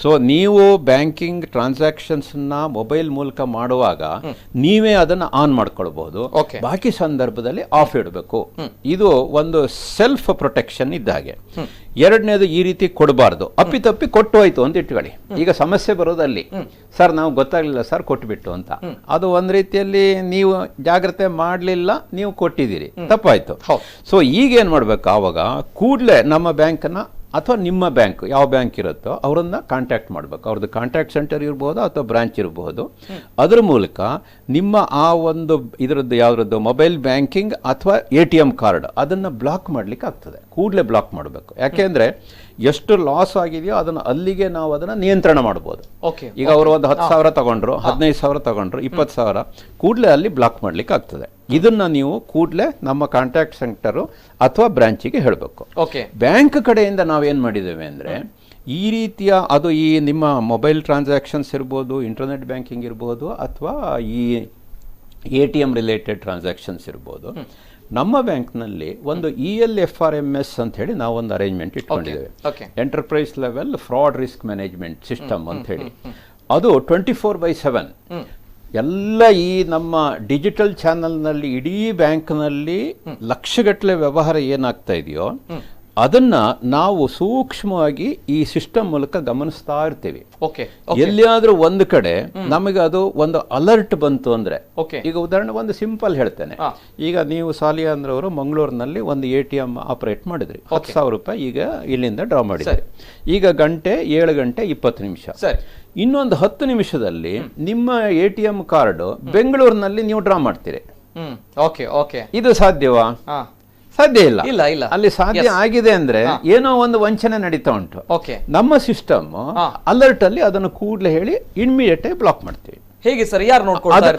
ಸೊ ನೀವು ಬ್ಯಾಂಕಿಂಗ್ ಟ್ರಾನ್ಸಾಕ್ಷನ್ಸ್ ನ ಮೊಬೈಲ್ ಮೂಲಕ ಮಾಡುವಾಗ ನೀವೇ ಅದನ್ನ ಆನ್ ಮಾಡ್ಕೊಳ್ಬಹುದು, ಬಾಕಿ ಸಂದರ್ಭದಲ್ಲಿ ಆಫ್ ಇಡಬೇಕು. ಇದು ಒಂದು ಸೆಲ್ಫ್ ಪ್ರೊಟೆಕ್ಷನ್ ಇದ್ದ ಹಾಗೆ. ಎರಡನೇದು, ಈ ರೀತಿ ಕೊಡಬಾರ್ದು. ಅಪ್ಪಿತಪ್ಪಿ ಕೊಟ್ಟು ಹೋಯ್ತು ಅಂತ ಇಟ್ಕೊಳ್ಳಿ, ಈಗ ಸಮಸ್ಯೆ ಬರೋದಲ್ಲಿ ಸರ್ ನಾವು ಗೊತ್ತಾಗ್ಲಿಲ್ಲ ಸರ್ ಕೊಟ್ಬಿಟ್ಟು ಅಂತ, ಅದು ಒಂದ್ ರೀತಿಯಲ್ಲಿ ನೀವು ಜಾಗ್ರತೆ ಮಾಡಲಿಲ್ಲ, ನೀವು ಕೊಟ್ಟಿದ್ದೀರಿ, ತಪ್ಪಾಯ್ತು. ಸೊ ಈಗ ಏನ್ ಮಾಡ್ಬೇಕು, ಆವಾಗ ಕೂಡಲೇ ನಮ್ಮ ಬ್ಯಾಂಕನ್ನ ಅಥವಾ ನಿಮ್ಮ ಬ್ಯಾಂಕ್ ಯಾವ ಬ್ಯಾಂಕ್ ಇರುತ್ತೋ ಅವರನ್ನ ಕಾಂಟ್ಯಾಕ್ಟ್ ಮಾಡಬೇಕು. ಅವ್ರದ್ದು ಕಾಂಟ್ಯಾಕ್ಟ್ ಸೆಂಟರ್ ಇರ್ಬೋದು ಅಥವಾ ಬ್ರಾಂಚ್ ಇರಬಹುದು. ಅದರ ಮೂಲಕ ನಿಮ್ಮ ಆ ಒಂದು ಇದರದ್ದು ಯಾವ್ದು ಮೊಬೈಲ್ ಬ್ಯಾಂಕಿಂಗ್ ಅಥವಾ ATM ಕಾರ್ಡ್ ಅದನ್ನು ಬ್ಲಾಕ್ ಮಾಡಲಿಕ್ಕೆ ಆಗ್ತದೆ. ಕೂಡಲೇ ಬ್ಲಾಕ್ ಮಾಡಬೇಕು. ಯಾಕೆಂದರೆ ಎಷ್ಟು ಲಾಸ್ ಆಗಿದೆಯೋ ಅದನ್ನು ಅಲ್ಲಿಗೆ ನಾವು ಅದನ್ನು ನಿಯಂತ್ರಣ ಮಾಡ್ಬೋದು. ಈಗ ಅವರು ಒಂದು 10,000 ತಗೊಂಡ್ರು, 15,000 ತಗೊಂಡ್ರು, 20,000 ಕೂಡಲೇ ಅಲ್ಲಿ ಬ್ಲಾಕ್ ಮಾಡ್ಲಿಕ್ಕೆ ಆಗ್ತದೆ. ಇದನ್ನ ನೀವು ಕೂಡಲೇ ನಮ್ಮ ಕಾಂಟ್ಯಾಕ್ಟ್ ಸೆಂಟರು ಅಥವಾ ಬ್ರಾಂಚಿಗೆ ಹೇಳಬೇಕು. ಬ್ಯಾಂಕ್ ಕಡೆಯಿಂದ ನಾವೇನು ಮಾಡಿದ್ದೇವೆ ಅಂದರೆ, ಈ ರೀತಿಯ ಅದು ಈ ನಿಮ್ಮ ಮೊಬೈಲ್ ಟ್ರಾನ್ಸಾಕ್ಷನ್ಸ್ ಇರ್ಬೋದು, ಇಂಟರ್ನೆಟ್ ಬ್ಯಾಂಕಿಂಗ್ ಇರ್ಬೋದು, ಅಥವಾ ಈ ATM ರಿಲೇಟೆಡ್ ಟ್ರಾನ್ಸಾಕ್ಷನ್ಸ್ ಇರ್ಬೋದು, ನಮ್ಮ ಬ್ಯಾಂಕ್ನಲ್ಲಿ ಒಂದು ELFRMS ಅಂತ ಹೇಳಿ ನಾವು ಒಂದು ಅರೇಂಜ್ಮೆಂಟ್ ಇಟ್ಕೊಂಡಿದ್ದೇವೆ. Enterprise level fraud risk management system ಅಂತ ಹೇಳಿ. ಅದು 24/7 ಎಲ್ಲ ಈ ನಮ್ಮ ಡಿಜಿಟಲ್ ಚಾನಲ್ನಲ್ಲಿ ಇಡೀ ಬ್ಯಾಂಕ್ನಲ್ಲಿ ಲಕ್ಷಗಟ್ಟಲೆ ವ್ಯವಹಾರ ಏನಾಗ್ತಾ ಇದೆಯೋ ಅದನ್ನ ನಾವು ಸೂಕ್ಷ್ಮವಾಗಿ ಈ ಸಿಸ್ಟಮ್ ಮೂಲಕ ಗಮನಿಸ್ತಾ ಇರ್ತೀವಿ. ಓಕೆ, ಎಲ್ಲಿಯಾದ್ರೂ ಒಂದು ಕಡೆ ನಮಗೆ ಅದು ಒಂದು ಅಲರ್ಟ್ ಬಂತು ಅಂದ್ರೆ, ಓಕೆ, ಈಗ ಉದಾಹರಣೆ ಒಂದು ಸಿಂಪಲ್ ಹೇಳ್ತೇನೆ. ಈಗ ನೀವು ಸಾಲಿಯಾ ಅಂದ್ರವರು ಮಂಗಳೂರಿನಲ್ಲಿ ಒಂದು ATM ಆಪರೇಟ್ ಮಾಡಿದ್ರಿ, 10,000 ರೂಪಾಯಿ ಈಗ ಇಲ್ಲಿಂದ ಡ್ರಾ ಮಾಡಿದ್ರಿ. ಈಗ 7 ಗಂಟೆ 20 ನಿಮಿಷ. ಇನ್ನೊಂದು 10 ನಿಮಿಷದಲ್ಲಿ ನಿಮ್ಮ ATM ಕಾರ್ಡ್ ಬೆಂಗಳೂರಿನಲ್ಲಿ ನೀವು ಡ್ರಾ ಮಾಡ್ತೀರಿ. ಇದು ಸಾಧ್ಯವಾ? ಸಾಧ್ಯ ಇಲ್ಲ. ಅಲ್ಲಿ ಸಾಧ್ಯ ಆಗಿದೆ ಅಂದ್ರೆ ಏನೋ ಒಂದು ವಂಚನೆ ನಡೀತಾ ಉಂಟು. ನಮ್ಮ ಸಿಸ್ಟಮ್ ಅಲರ್ಟ್ ಅಲ್ಲಿ ಅದನ್ನು ಕೂಡಲೇ ಹೇಳಿ ಇಮಿಡಿಯೇಟ್ ಆಗಿ ಬ್ಲಾಕ್ ಮಾಡ್ತೀವಿ. ಹೇಗೆ ಸರ್, ಯಾರು ನೋಡ್ಕೊಳ್ತಾರೆ?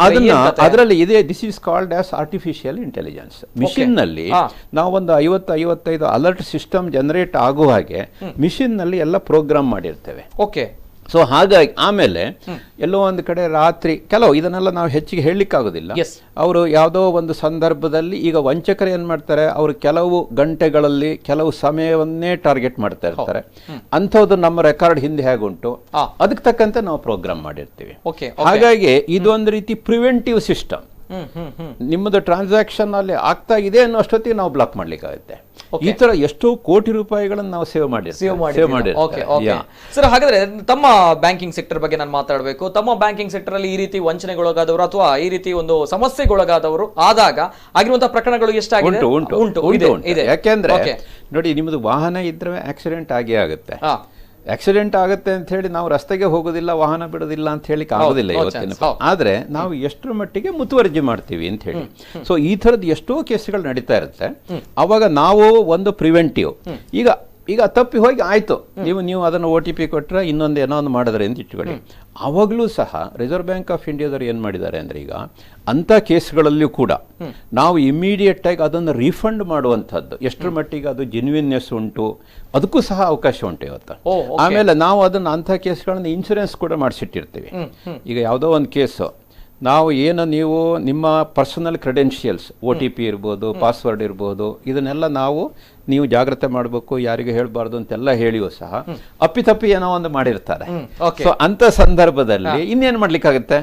ಅದರಲ್ಲಿ ಇದೆ, this is called as artificial intelligence. Machine ನಲ್ಲಿ ನಾವೊಂದು 50-55 ಅಲರ್ಟ್ ಸಿಸ್ಟಮ್ ಜನರೇಟ್ ಆಗುವ ಹಾಗೆ ಮಿಷಿನ್ ನಲ್ಲಿ ಎಲ್ಲ ಪ್ರೋಗ್ರಾಮ್ ಮಾಡಿರ್ತೇವೆ. ಸೊ ಹಾಗಾಗಿ ಆಮೇಲೆ ಎಲ್ಲೋ ಒಂದು ಕಡೆ ರಾತ್ರಿ ಕೆಲವು ಇದನ್ನೆಲ್ಲ ನಾವು ಹೆಚ್ಚಿಗೆ ಹೇಳಲಿಕ್ಕಾಗೋದಿಲ್ಲ. ಅವರು ಯಾವುದೋ ಒಂದು ಸಂದರ್ಭದಲ್ಲಿ ಈಗ ವಂಚಕರು ಏನ್ ಮಾಡ್ತಾರೆ, ಅವರು ಕೆಲವು ಗಂಟೆಗಳಲ್ಲಿ ಕೆಲವು ಸಮಯವನ್ನೇ ಟಾರ್ಗೆಟ್ ಮಾಡ್ತಾ ಇರ್ತಾರೆ. ಅಂಥದ್ದು ನಮ್ಮ ರೆಕಾರ್ಡ್ ಹಿಂದೆ ಹೇಗುಂಟು ಅದಕ್ಕೆ ತಕ್ಕಂತೆ ನಾವು ಪ್ರೋಗ್ರಾಮ್ ಮಾಡಿರ್ತೀವಿ. ಹಾಗಾಗಿ ಇದೊಂದು ರೀತಿ ಪ್ರಿವೆಂಟಿವ್ ಸಿಸ್ಟಮ್. ನಿಮ್ಮದು ಟ್ರಾನ್ಸಾಕ್ಷನ್ ಅಲ್ಲಿ ಆಗ್ತಾ ಇದೆ ಅನ್ನೋಷ್ಟೊತ್ತಿಗೆ ನಾವು ಬ್ಲಾಕ್ ಮಾಡ್ಲಿಕ್ಕಾಗುತ್ತೆ. ಈ ತರ ಎಷ್ಟೋ ಕೋಟಿ ರೂಪಾಯಿಗಳನ್ನು ನಾವು ಸೇವ್ ಮಾಡಿರ್ತೀವಿ. ಸರ್, ಹಾಗಾದ್ರೆ ತಮ್ಮ ಬ್ಯಾಂಕಿಂಗ್ ಸೆಕ್ಟರ್ ಬಗ್ಗೆ ನಾನು ಮಾತಾಡಬೇಕು. ತಮ್ಮ ಬ್ಯಾಂಕಿಂಗ್ ಸೆಕ್ಟರ್ ಅಲ್ಲಿ ಈ ರೀತಿ ವಂಚನೆಗೊಳಗಾದವರು ಅಥವಾ ಈ ರೀತಿ ಒಂದು ಸಮಸ್ಯೆಗೊಳಗಾದವರು ಆದಾಗ ಆಗಿರುವಂತಹ ಪ್ರಕರಣಗಳು ಎಷ್ಟಾಗಿದೆ? ಯಾಕೆಂದ್ರೆ ನೋಡಿ, ನಿಮ್ಮದು ವಾಹನ ಇದ್ರೆ ಆಕ್ಸಿಡೆಂಟ್ ಆಗೇ ಆಗುತ್ತೆ. ಆಕ್ಸಿಡೆಂಟ್ ಆಗುತ್ತೆ ಅಂತ ಹೇಳಿ ನಾವು ರಸ್ತೆಗೆ ಹೋಗೋದಿಲ್ಲ, ವಾಹನ ಬಿಡೋದಿಲ್ಲ ಅಂತ ಹೇಳಿಕ್ಕೆ ಆಗೋದಿಲ್ಲ ಇವತ್ತಿನ. ಆದ್ರೆ ನಾವು ಎಷ್ಟರ ಮಟ್ಟಿಗೆ ಮುತುವರ್ಜಿ ಮಾಡ್ತೀವಿ ಅಂತ ಹೇಳಿ. ಸೊ ಈ ತರದ್ದು ಎಷ್ಟೋ ಕೇಸ್ಗಳು ನಡೀತಾ ಇರುತ್ತೆ. ಅವಾಗ ನಾವು ಒಂದು ಪ್ರಿವೆಂಟಿವ್, ಈಗ ತಪ್ಪಿ ಹೋಗಿ ಆಯ್ತು, ನೀವು ಅದನ್ನು OTP ಕೊಟ್ಟರೆ ಇನ್ನೊಂದು ಏನೋ ಒಂದು ಮಾಡಿದ್ರೆ ಅಂತ ಇಟ್ಕೊಳ್ಳಿ. ಅವಾಗಲೂ ಸಹ ರಿಸರ್ವ್ ಬ್ಯಾಂಕ್ ಆಫ್ ಇಂಡಿಯಾದವರು ಏನು ಮಾಡಿದ್ದಾರೆ ಅಂದರೆ, ಈಗ ಅಂಥ ಕೇಸ್ಗಳಲ್ಲಿಯೂ ಕೂಡ ನಾವು ಇಮಿಡಿಯೇಟ್ ಆಗಿ ಅದನ್ನು ರೀಫಂಡ್ ಮಾಡುವಂಥದ್ದು, ಎಷ್ಟರ ಮಟ್ಟಿಗೆ ಅದು ಜೆನ್ಯೂನ್ನೆಸ್ ಉಂಟು ಅದಕ್ಕೂ ಸಹ ಅವಕಾಶ ಉಂಟು ಇವತ್ತು. ಆಮೇಲೆ ನಾವು ಅದನ್ನು ಅಂಥ ಕೇಸ್ಗಳನ್ನು ಇನ್ಶೂರೆನ್ಸ್ ಕೂಡ ಮಾಡಿಸಿಟ್ಟಿರ್ತೀವಿ. ಈಗ ಯಾವುದೋ ಒಂದು ಕೇಸು ನಾವು ನೀವು ನಿಮ್ಮ ಪರ್ಸನಲ್ ಕ್ರೆಡೆನ್ಷಿಯಲ್ಸ್, OTP ಇರ್ಬೋದು, ಪಾಸ್ವರ್ಡ್ ಇರ್ಬೋದು, ಇದನ್ನೆಲ್ಲ ನೀವು ಜಾಗ್ರತೆ ಮಾಡಬೇಕು, ಯಾರಿಗೂ ಹೇಳಬಾರ್ದು ಅಂತೆಲ್ಲ ಹೇಳಿಯೂ ಸಹ ಅಪ್ಪಿತಪ್ಪಿ ಏನೋ ಒಂದು ಮಾಡಿರ್ತಾರೆ. ಸೊ ಅಂತ ಸಂದರ್ಭದಲ್ಲಿ ಇನ್ನೇನು ಮಾಡ್ಲಿಕ್ಕಾಗುತ್ತೆ,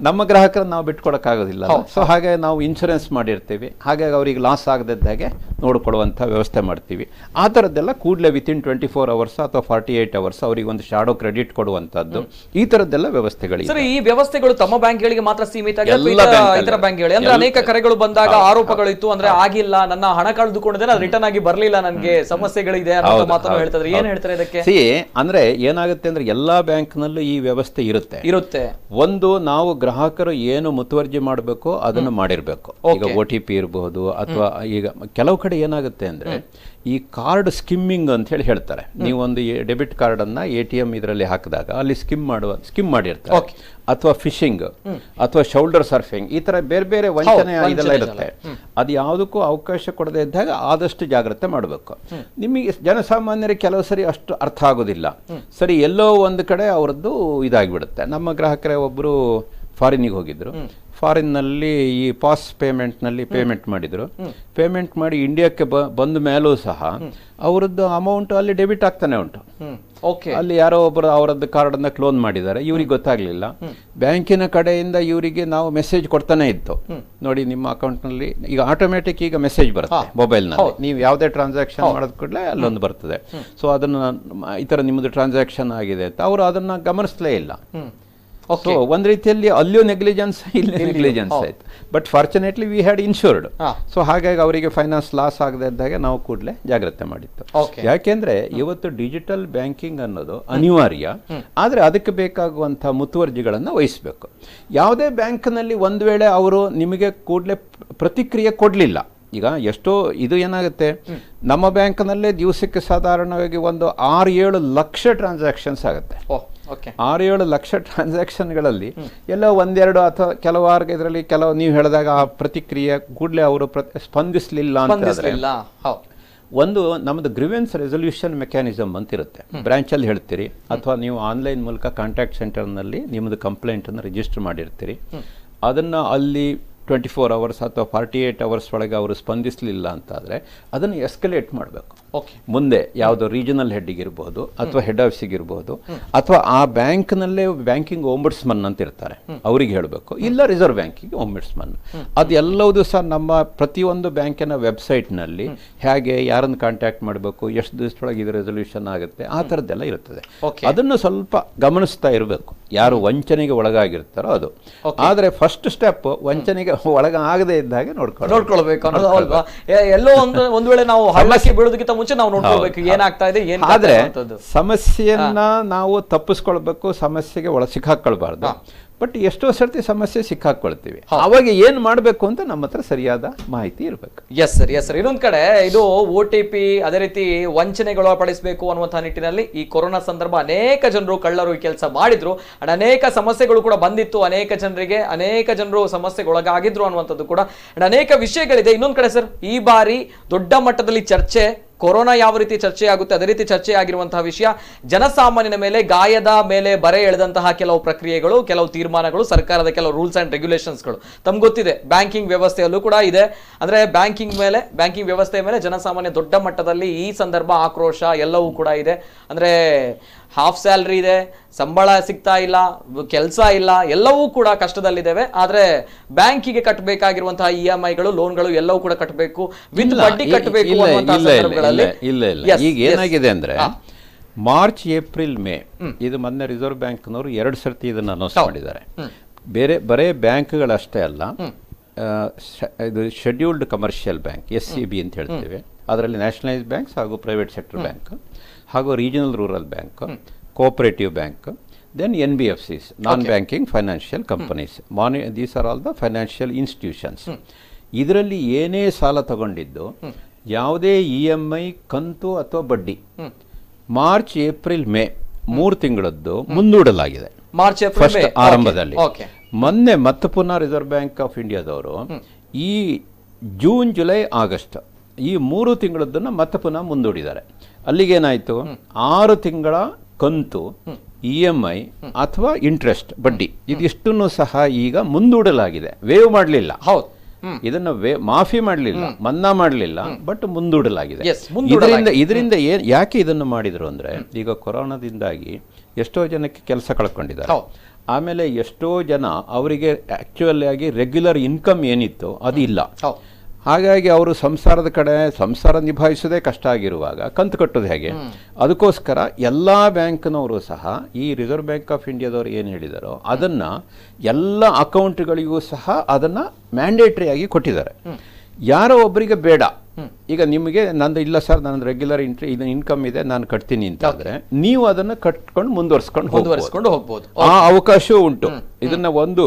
ನಮ್ಮ ಗ್ರಾಹಕರನ್ನ ನಾವು ಬಿಟ್ಕೊಡಕ್ಕಾಗೋದಿಲ್ಲ. ಸೊ ಹಾಗೆ ನಾವು ಇನ್ಶೂರೆನ್ಸ್ ಮಾಡಿರ್ತೀವಿ, ಹಾಗಾಗಿ ಅವ್ರಿಗೆ ಲಾಸ್ ಆಗದಿದ್ದಾಗೆ ನೋಡ್ಕೊಳ್ಳುವಂಥ ವ್ಯವಸ್ಥೆ ಮಾಡ್ತೀವಿ. ಆ ಥರದ್ದೆಲ್ಲ ಕೂಡಲೇ ವಿತಿನ್ 24 ಅವರ್ಸ್ ಅಥವಾ 48 ಅವರ್ಸ್ ಅವರಿಗೆ ಒಂದು ಶಾಡೋ ಕ್ರೆಡಿಟ್ ಕೊಡುವಂಥದ್ದು, ಈ ಥರದ್ದೆಲ್ಲ ವ್ಯವಸ್ಥೆಗಳು. ಈ ವ್ಯವಸ್ಥೆಗಳು ತಮ್ಮ ಬ್ಯಾಂಕ್ಗಳಿಗೆ ಮಾತ್ರ ಸೀಮಿತ ಆಗಿದೆ, ಇತರ ಬ್ಯಾಂಕ್ಗಳಿಗೆ ಅಂದ್ರೆ ಅನೇಕ ಕರೆಗಳು ಬಂದಾಗ ಆರೋಪಗಳು ಇತ್ತು, ಅಂದ್ರೆ ಆಗಿಲ್ಲ, ನನ್ನ ಹಣ ಕಳೆದುಕೊಂಡಿದ್ದೇನೆ, ಅದು ರಿಟರ್ನ್ ಆಗಿ ಬರಲಿಲ್ಲ, ನನಗೆ ಸಮಸ್ಯೆಗಳಿದೆ ಅನ್ನೋ ಮಾತನ್ನು ಹೇಳ್ತಾರೆ. ಏನ್ ಹೇಳ್ತಾರೆ ಇದಕ್ಕೆ? ಅಂದ್ರೆ ಏನಾಗುತ್ತೆ ಅಂದ್ರೆ ಎಲ್ಲಾ ಬ್ಯಾಂಕ್ ನಲ್ಲೂ ಈ ವ್ಯವಸ್ಥೆ ಇರುತ್ತೆ. ಒಂದು ನಾವು ಗ್ರಾಹಕರು ಏನು ಮುತುವರ್ಜಿ ಮಾಡಬೇಕು ಅದನ್ನು ಮಾಡಿರ್ಬೇಕು. ಈಗ OTP ಇರಬಹುದು, ಅಥವಾ ಈಗ ಕೆಲವು ಕಡೆ ಏನಾಗುತ್ತೆ ಅಂದ್ರೆ ಈ ಕಾರ್ಡ್ ಸ್ಕಿಮ್ಮಿಂಗ್ ಅಂತ ಹೇಳ್ತಾರೆ. ನೀವೊಂದು ಡೆಬಿಟ್ ಕಾರ್ಡ್ ಅನ್ನ ATM ಇದರಲ್ಲಿ ಹಾಕಿದಾಗ ಅಲ್ಲಿ ಸ್ಕಿಮ್ ಮಾಡಿರ್ತಾರೆ, ಅಥವಾ ಫಿಶಿಂಗ್ ಅಥವಾ ಶೋಲ್ಡರ್ ಸರ್ಫಿಂಗ್, ಈ ತರ ಬೇರೆ ಬೇರೆ ವಂಚನೆ ಇದೆಲ್ಲ ಇರುತ್ತೆ. ಅದು ಯಾವುದಕ್ಕೂ ಅವಕಾಶ ಕೊಡದೇ ಇದ್ದಾಗ ಆದಷ್ಟು ಜಾಗ್ರತೆ ಮಾಡಬೇಕು. ನಿಮಗೆ ಜನಸಾಮಾನ್ಯರಿಗೆ ಕೆಲವು ಸರಿ ಅಷ್ಟು ಅರ್ಥ ಆಗೋದಿಲ್ಲ. ಸರಿ, ಎಲ್ಲೋ ಒಂದು ಕಡೆ ಅವರದ್ದು ಇದಾಗಿಬಿಡುತ್ತೆ. ನಮ್ಮ ಗ್ರಾಹಕರೇ ಒಬ್ಬರು ಫಾರಿನಿಗೆ ಹೋಗಿದ್ರು. ಫಾರಿನ್ನಲ್ಲಿ ಈ ಪಾಸ್ ಪೇಮೆಂಟ್ನಲ್ಲಿ ಪೇಮೆಂಟ್ ಮಾಡಿದ್ರು. ಪೇಮೆಂಟ್ ಮಾಡಿ ಇಂಡಿಯಾಕ್ಕೆ ಬಂದ ಮೇಲೂ ಸಹ ಅವರದ್ದು ಅಮೌಂಟ್ ಅಲ್ಲಿ ಡೆಬಿಟ್ ಆಗ್ತಾನೆ ಉಂಟು. ಅಲ್ಲಿ ಯಾರೋ ಒಬ್ಬರು ಅವರದ್ದು ಕಾರ್ಡನ್ನ ಕ್ಲೋನ್ ಮಾಡಿದ್ದಾರೆ, ಇವ್ರಿಗೆ ಗೊತ್ತಾಗ್ಲಿಲ್ಲ. ಬ್ಯಾಂಕಿನ ಕಡೆಯಿಂದ ಇವರಿಗೆ ನಾವು ಮೆಸೇಜ್ ಕೊಡ್ತಾನೆ ಇತ್ತು, ನೋಡಿ ನಿಮ್ಮ ಅಕೌಂಟ್ನಲ್ಲಿ ಈಗ ಆಟೋಮೆಟಿಕ್ ಈಗ ಮೆಸೇಜ್ ಬರುತ್ತೆ ಮೊಬೈಲ್ನಲ್ಲಿ. ನೀವು ಯಾವುದೇ ಟ್ರಾನ್ಸಾಕ್ಷನ್ ಮಾಡೋದ್ ಕೂಡಲೇ ಅಲ್ಲೊಂದು ಬರ್ತದೆ. ಸೊ ಅದನ್ನು ಈ ಥರ ನಿಮ್ಮದು ಟ್ರಾನ್ಸಾಕ್ಷನ್ ಆಗಿದೆ ಅಂತ ಅವರು ಅದನ್ನ ಗಮನಿಸಲೇ ಇಲ್ಲ. ಸೊ ಒಂದ್ ರೀತಿಯಲ್ಲಿ ಅಲ್ಲಿಯೂ ನೆಗ್ಲಿಜೆನ್ಸ್, ಇಲ್ಲಿ ನೆಗ್ಲಿಜೆನ್ಸ್ ಆಯ್ತು. But fortunately we had insured. So ಹಾಗಾಗಿ ಅವರಿಗೆ ಫೈನಾನ್ಸ್ ಲಾಸ್ ಆಗದೆ ಇದ್ದಾಗ ನಾವು ಕೂಡಲೇ ಜಾಗ್ರತೆ ಮಾಡಿತ್ತು. ಯಾಕೆಂದ್ರೆ ಇವತ್ತು ಡಿಜಿಟಲ್ ಬ್ಯಾಂಕಿಂಗ್ ಅನ್ನೋದು ಅನಿವಾರ್ಯ, ಆದ್ರೆ ಅದಕ್ಕೆ ಬೇಕಾಗುವಂತಹ ಮುತುವರ್ಜಿಗಳನ್ನ ವಹಿಸಬೇಕು. ಯಾವುದೇ ಬ್ಯಾಂಕ್ನಲ್ಲಿ ಒಂದ್ ವೇಳೆ ಅವರು ನಿಮಗೆ ಕೂಡಲೇ ಪ್ರತಿಕ್ರಿಯೆ ಕೊಡ್ಲಿಲ್ಲ, ಈಗ ಎಷ್ಟೋ ಇದು ಏನಾಗುತ್ತೆ, ನಮ್ಮ ಬ್ಯಾಂಕ್ನಲ್ಲೇ ದಿವಸಕ್ಕೆ ಸಾಧಾರಣವಾಗಿ ಒಂದು 6-7 ಲಕ್ಷ ಟ್ರಾನ್ಸಾಕ್ಷನ್ಸ್ ಆಗುತ್ತೆ. 6-7 ಲಕ್ಷ ಟ್ರಾನ್ಸಾಕ್ಷನ್ಗಳಲ್ಲಿ ಎಲ್ಲೋ ಒಂದೆರಡು ಅಥವಾ ಕೆಲವಾರು ಇದರಲ್ಲಿ ಕೆಲವು ನೀವು ಹೇಳಿದಾಗ ಆ ಪ್ರತಿಕ್ರಿಯೆ ಕೂಡಲೇ ಅವರು ಸ್ಪಂದಿಸಲಿಲ್ಲ ಅಂತಂದ್ರೆ, ಒಂದು ನಮ್ಮದು ಗ್ರೀವೆನ್ಸ್ ರೆಸೊಲ್ಯೂಷನ್ ಮೆಕ್ಯಾನಿಸಮ್ ಅಂತ ಇರುತ್ತೆ. ಬ್ರಾಂಚಲ್ಲಿ ಹೇಳ್ತೀರಿ ಅಥವಾ ನೀವು ಆನ್ಲೈನ್ ಮೂಲಕ ಕಾಂಟ್ಯಾಕ್ಟ್ ಸೆಂಟರ್ನಲ್ಲಿ ನಿಮ್ಮದು ಕಂಪ್ಲೇಂಟನ್ನು ರಿಜಿಸ್ಟರ್ ಮಾಡಿರ್ತೀರಿ. ಅದನ್ನು ಅಲ್ಲಿ 24 ಅವರ್ಸ್ ಅಥವಾ 48 ಅವರ್ಸ್ ಒಳಗೆ ಅವರು ಸ್ಪಂದಿಸಲಿಲ್ಲ ಅಂತಾದರೆ ಅದನ್ನು ಎಸ್ಕಲೇಟ್ ಮಾಡಬೇಕು. ಮುಂದೆ ಯಾವುದೋ ರೀಜನಲ್ ಹೆಡ್ಗೆ ಇರಬಹುದು ಅಥವಾ ಹೆಡ್ ಆಫೀಸಿಗೆ ಇರಬಹುದು ಅಥವಾ ಆ ಬ್ಯಾಂಕ್ನಲ್ಲೇ ಬ್ಯಾಂಕಿಂಗ್ ಓಂಬುಡ್ಸ್ಮನ್ ಅಂತ ಇರ್ತಾರೆ, ಅವರಿಗೆ ಹೇಳಬೇಕು, ಇಲ್ಲ ರಿಸರ್ವ್ ಬ್ಯಾಂಕಿಗೆ ಓಂಬುಡ್ಸ್ಮನ್. ಅದೆಲ್ಲವೂ ಸಹ ನಮ್ಮ ಪ್ರತಿಯೊಂದು ಬ್ಯಾಂಕಿನ ವೆಬ್ಸೈಟ್ನಲ್ಲಿ ಹೇಗೆ ಯಾರನ್ನು ಕಾಂಟ್ಯಾಕ್ಟ್ ಮಾಡಬೇಕು, ಎಷ್ಟು ದಿವಸದೊಳಗೆ ಇದು ರೆಸೊಲ್ಯೂಷನ್ ಆಗುತ್ತೆ, ಆ ಥರದ್ದೆಲ್ಲ ಇರ್ತದೆ. ಅದನ್ನು ಸ್ವಲ್ಪ ಗಮನಿಸ್ತಾ ಇರಬೇಕು, ಯಾರು ವಂಚನೆಗೆ ಒಳಗಾಗಿರ್ತಾರೋ ಅದು. ಆದರೆ ಫಸ್ಟ್ ಸ್ಟೆಪ್ ವಂಚನೆಗೆ ಒಳಗಾಗದೇ ಇದ್ದಾಗೆ ನೋಡ್ಕೊಳ್ಬೇಕು ಅನ್ನೋದು ಅಲ್ವಾ. ಎಲ್ಲೋ ಒಂದು ವೇಳೆ ನಾವು ಹಳ್ಳಕ್ಕೆ ಬೀಳೋದಕ್ಕಿಂತ ಮುಂಚೆ ನಾವು ನೋಡ್ಕೊಳ್ಬೇಕು ಏನಾಗ್ತಾ ಇದೆ, ಏನ್ ಆದ್ರೆ ಸಮಸ್ಯೆಯನ್ನ ನಾವು ತಪ್ಪಿಸ್ಕೊಳ್ಬೇಕು, ಸಮಸ್ಯೆಗೆ ಸಿಕ್ಕಾಕೊಳ್ಬಾರ್ದು. ಬಟ್ ಎಷ್ಟೋ ಸರ್ತಿ ಸಮಸ್ಯೆ ಸಿಕ್ಕಾಕೊಳ್ತೀವಿ, ಅವಾಗ ಏನ್ ಮಾಡ್ಬೇಕು ಅಂತ ನಮ್ಮ ಹತ್ರ ಸರಿಯಾದ ಮಾಹಿತಿ ಇರಬೇಕು. Yes sir. ಇನ್ನೊಂದ್ ಕಡೆ ಇದು OTP ಅದೇ ರೀತಿ ವಂಚನೆಗಳು ಒಳಪಡಿಸಬೇಕು ಅನ್ನುವಂತಹ ನಿಟ್ಟಿನಲ್ಲಿ ಈ ಕೊರೋನಾ ಸಂದರ್ಭ ಅನೇಕ ಜನರು ಕಳ್ಳರು ಈ ಕೆಲಸ ಮಾಡಿದ್ರು, ಅಂಡ್ ಅನೇಕ ಸಮಸ್ಯೆಗಳು ಕೂಡ ಬಂದಿತ್ತು, ಅನೇಕ ಜನರು ಸಮಸ್ಯೆಗೆ ಒಳಗಾಗಿದ್ರು ಅನ್ನುವಂಥದ್ದು ಕೂಡ ಅಂಡ್ ಅನೇಕ ವಿಷಯಗಳಿದೆ. ಇನ್ನೊಂದ್ ಕಡೆ ಸರ್, ಈ ಬಾರಿ ದೊಡ್ಡ ಮಟ್ಟದಲ್ಲಿ ಚರ್ಚೆ, ಕೊರೋನಾ ಯಾವ ರೀತಿ ಚರ್ಚೆ ಆಗುತ್ತೆ ಅದೇ ರೀತಿ ಚರ್ಚೆ ಆಗಿರುವಂತಹ ವಿಷಯ, ಜನಸಾಮಾನ್ಯನ ಮೇಲೆ ಗಾಯದ ಮೇಲೆ ಬರೆ ಎಳೆದಂತಹ ಕೆಲವು ಪ್ರಕ್ರಿಯೆಗಳು, ಕೆಲವು ತೀರ್ಮಾನಗಳು, ಸರ್ಕಾರದ ಕೆಲವು ರೂಲ್ಸ್ ಅಂಡ್ ರೆಗ್ಯುಲೇಷನ್ಸ್ಗಳು ತಮ್ಗೆ ಗೊತ್ತಿದೆ. ಬ್ಯಾಂಕಿಂಗ್ ವ್ಯವಸ್ಥೆಯಲ್ಲೂ ಕೂಡ ಇದೆ. ಅಂದ್ರೆ ಬ್ಯಾಂಕಿಂಗ್ ವ್ಯವಸ್ಥೆಯ ಮೇಲೆ ಜನಸಾಮಾನ್ಯ ದೊಡ್ಡ ಮಟ್ಟದಲ್ಲಿ ಈ ಸಂದರ್ಭ ಆಕ್ರೋಶ ಎಲ್ಲವೂ ಕೂಡ ಇದೆ. ಅಂದ್ರೆ ಹಾಫ್ ಸ್ಯಾಲ್ರಿ ಇದೆ, ಸಂಬಳ ಸಿಗ್ತಾ ಇಲ್ಲ, ಕೆಲಸ ಇಲ್ಲ, ಎಲ್ಲವೂ ಕೂಡ ಕಷ್ಟದಲ್ಲಿದ್ದೇವೆ. ಆದ್ರೆ ಬ್ಯಾಂಕಿಗೆ ಕಟ್ಟಬೇಕಾಗಿರುವಂತಹ EMIಗಳು, ಲೋನ್ಗಳು ಎಲ್ಲವೂ ಕೂಡ ಕಟ್ಟಬೇಕು, ವಿತ್ ಬಡ್ಡಿ ಕಟ್ಟಬೇಕು ಅನ್ನುವಂತಹ ಸಂದರ್ಭಗಳಲ್ಲಿ ಇಲ್ಲ. ಈಗ ಏನಾಗಿದೆ ಅಂದ್ರೆ ಮಾರ್ಚ್, ಏಪ್ರಿಲ್, ಮೇ ಇದು ಮೊನ್ನೆ ರಿಸರ್ವ್ ಬ್ಯಾಂಕ್ನವರು 2 ಸರ್ತಿ ಇದನ್ನು ಅನೌನ್ಸ್ ಮಾಡಿದ್ದಾರೆ. ಬರೇ ಬ್ಯಾಂಕ್ಗಳಷ್ಟೇ ಅಲ್ಲ, ಇದು ಶೆಡ್ಯೂಲ್ಡ್ ಕಮರ್ಷಿಯಲ್ ಬ್ಯಾಂಕ್ SCB ಅಂತ ಹೇಳ್ತೇವೆ, ಅದರಲ್ಲಿ ನ್ಯಾಷನಲೈಸ್ ಬ್ಯಾಂಕ್ಸ್ ಹಾಗೂ ಪ್ರೈವೇಟ್ ಸೆಕ್ಟರ್ ಬ್ಯಾಂಕ್ ಹಾಗೂ regional rural bank, cooperative bank, then NBFCs, non banking financial companies, these are all the financial institutions. ಇದರಲ್ಲಿ ಏನೇ ಸಾಲ ತಗೊಂಡಿದ್ದು, ಯಾವುದೇ EMI ಕಂತು ಅಥವಾ ಬಡ್ಡಿ ಮಾರ್ಚ್, ಏಪ್ರಿಲ್, ಮೇ 3 ತಿಂಗಳದ್ದು ಮುಂದೂಡಲಾಗಿದೆ. ಮಾರ್ಚ್, ಫಸ್ಟ್ ಆರಂಭದಲ್ಲಿ ಮೊನ್ನೆ ಮತ್ತೆ ಪುನಃ ರಿಸರ್ವ್ ಬ್ಯಾಂಕ್ ಆಫ್ ಇಂಡಿಯಾದವರು ಈ ಜೂನ್, ಜುಲೈ, ಆಗಸ್ಟ್ ಈ 3 ತಿಂಗಳದ್ದನ್ನು ಮತ್ತೆ ಪುನಃ ಮುಂದೂಡಿದ್ದಾರೆ. ಅಲ್ಲಿಗೇನಾಯ್ತು, 6 ತಿಂಗಳ ಕಂತು, EMI ಅಥವಾ ಇಂಟ್ರೆಸ್ಟ್, ಬಡ್ಡಿ ಇದಿಷ್ಟನ್ನು ಸಹ ಈಗ ಮುಂದೂಡಲಾಗಿದೆ. ವೇವ್ ಮಾಡಲಿಲ್ಲ, ಇದನ್ನ ಮಾಫಿ ಮಾಡಲಿಲ್ಲ, ಮನ್ನಾ ಮಾಡಲಿಲ್ಲ, ಬಟ್ ಮುಂದೂಡಲಾಗಿದೆ. ಇದರಿಂದ ಯಾಕೆ ಇದನ್ನು ಮಾಡಿದ್ರು ಅಂದ್ರೆ, ಈಗ ಕೊರೋನಾದಿಂದಾಗಿ ಎಷ್ಟೋ ಜನಕ್ಕೆ ಕೆಲಸ ಕಳ್ಕೊಂಡಿದ್ದಾರೆ. ಆಮೇಲೆ ಎಷ್ಟೋ ಜನ ಅವರಿಗೆ ಆಕ್ಚುಯಲ್ ಆಗಿ ರೆಗ್ಯುಲರ್ ಇನ್ಕಮ್ ಏನಿತ್ತು ಅದು ಇಲ್ಲ. ಹಾಗಾಗಿ ಅವರು ಸಂಸಾರ ನಿಭಾಯಿಸೋದೇ ಕಷ್ಟ ಆಗಿರುವಾಗ ಕಂತು ಕಟ್ಟೋದು ಹೇಗೆ? ಅದಕ್ಕೋಸ್ಕರ ಎಲ್ಲ ಬ್ಯಾಂಕ್ನವರು ಸಹ ಈ ರಿಸರ್ವ್ ಬ್ಯಾಂಕ್ ಆಫ್ ಇಂಡಿಯಾದವರು ಏನು ಹೇಳಿದಾರೋ ಅದನ್ನ ಎಲ್ಲ ಅಕೌಂಟ್ಗಳಿಗೂ ಸಹ ಅದನ್ನ ಮ್ಯಾಂಡೇಟರಿ ಆಗಿ ಕೊಟ್ಟಿದ್ದಾರೆ. ಯಾರೋ ಒಬ್ಬರಿಗೆ ಬೇಡ, ಈಗ ನಿಮಗೆ ನಂದು ಇಲ್ಲ ಸರ್, ನನ್ನ ರೆಗ್ಯುಲರ್ ಇನ್ಕಮ್ ಇದೆ, ನಾನು ಕಟ್ತೀನಿ ಅಂತ ಆದ್ರೆ ನೀವು ಅದನ್ನ ಕಟ್ಕೊಂಡು ಮುಂದುವರಿಸ್ಕೊಂಡು ಹೋಗ್ಬೋದು. ಆ ಅವಕಾಶವೂ ಉಂಟು. ಇದನ್ನ ಒಂದು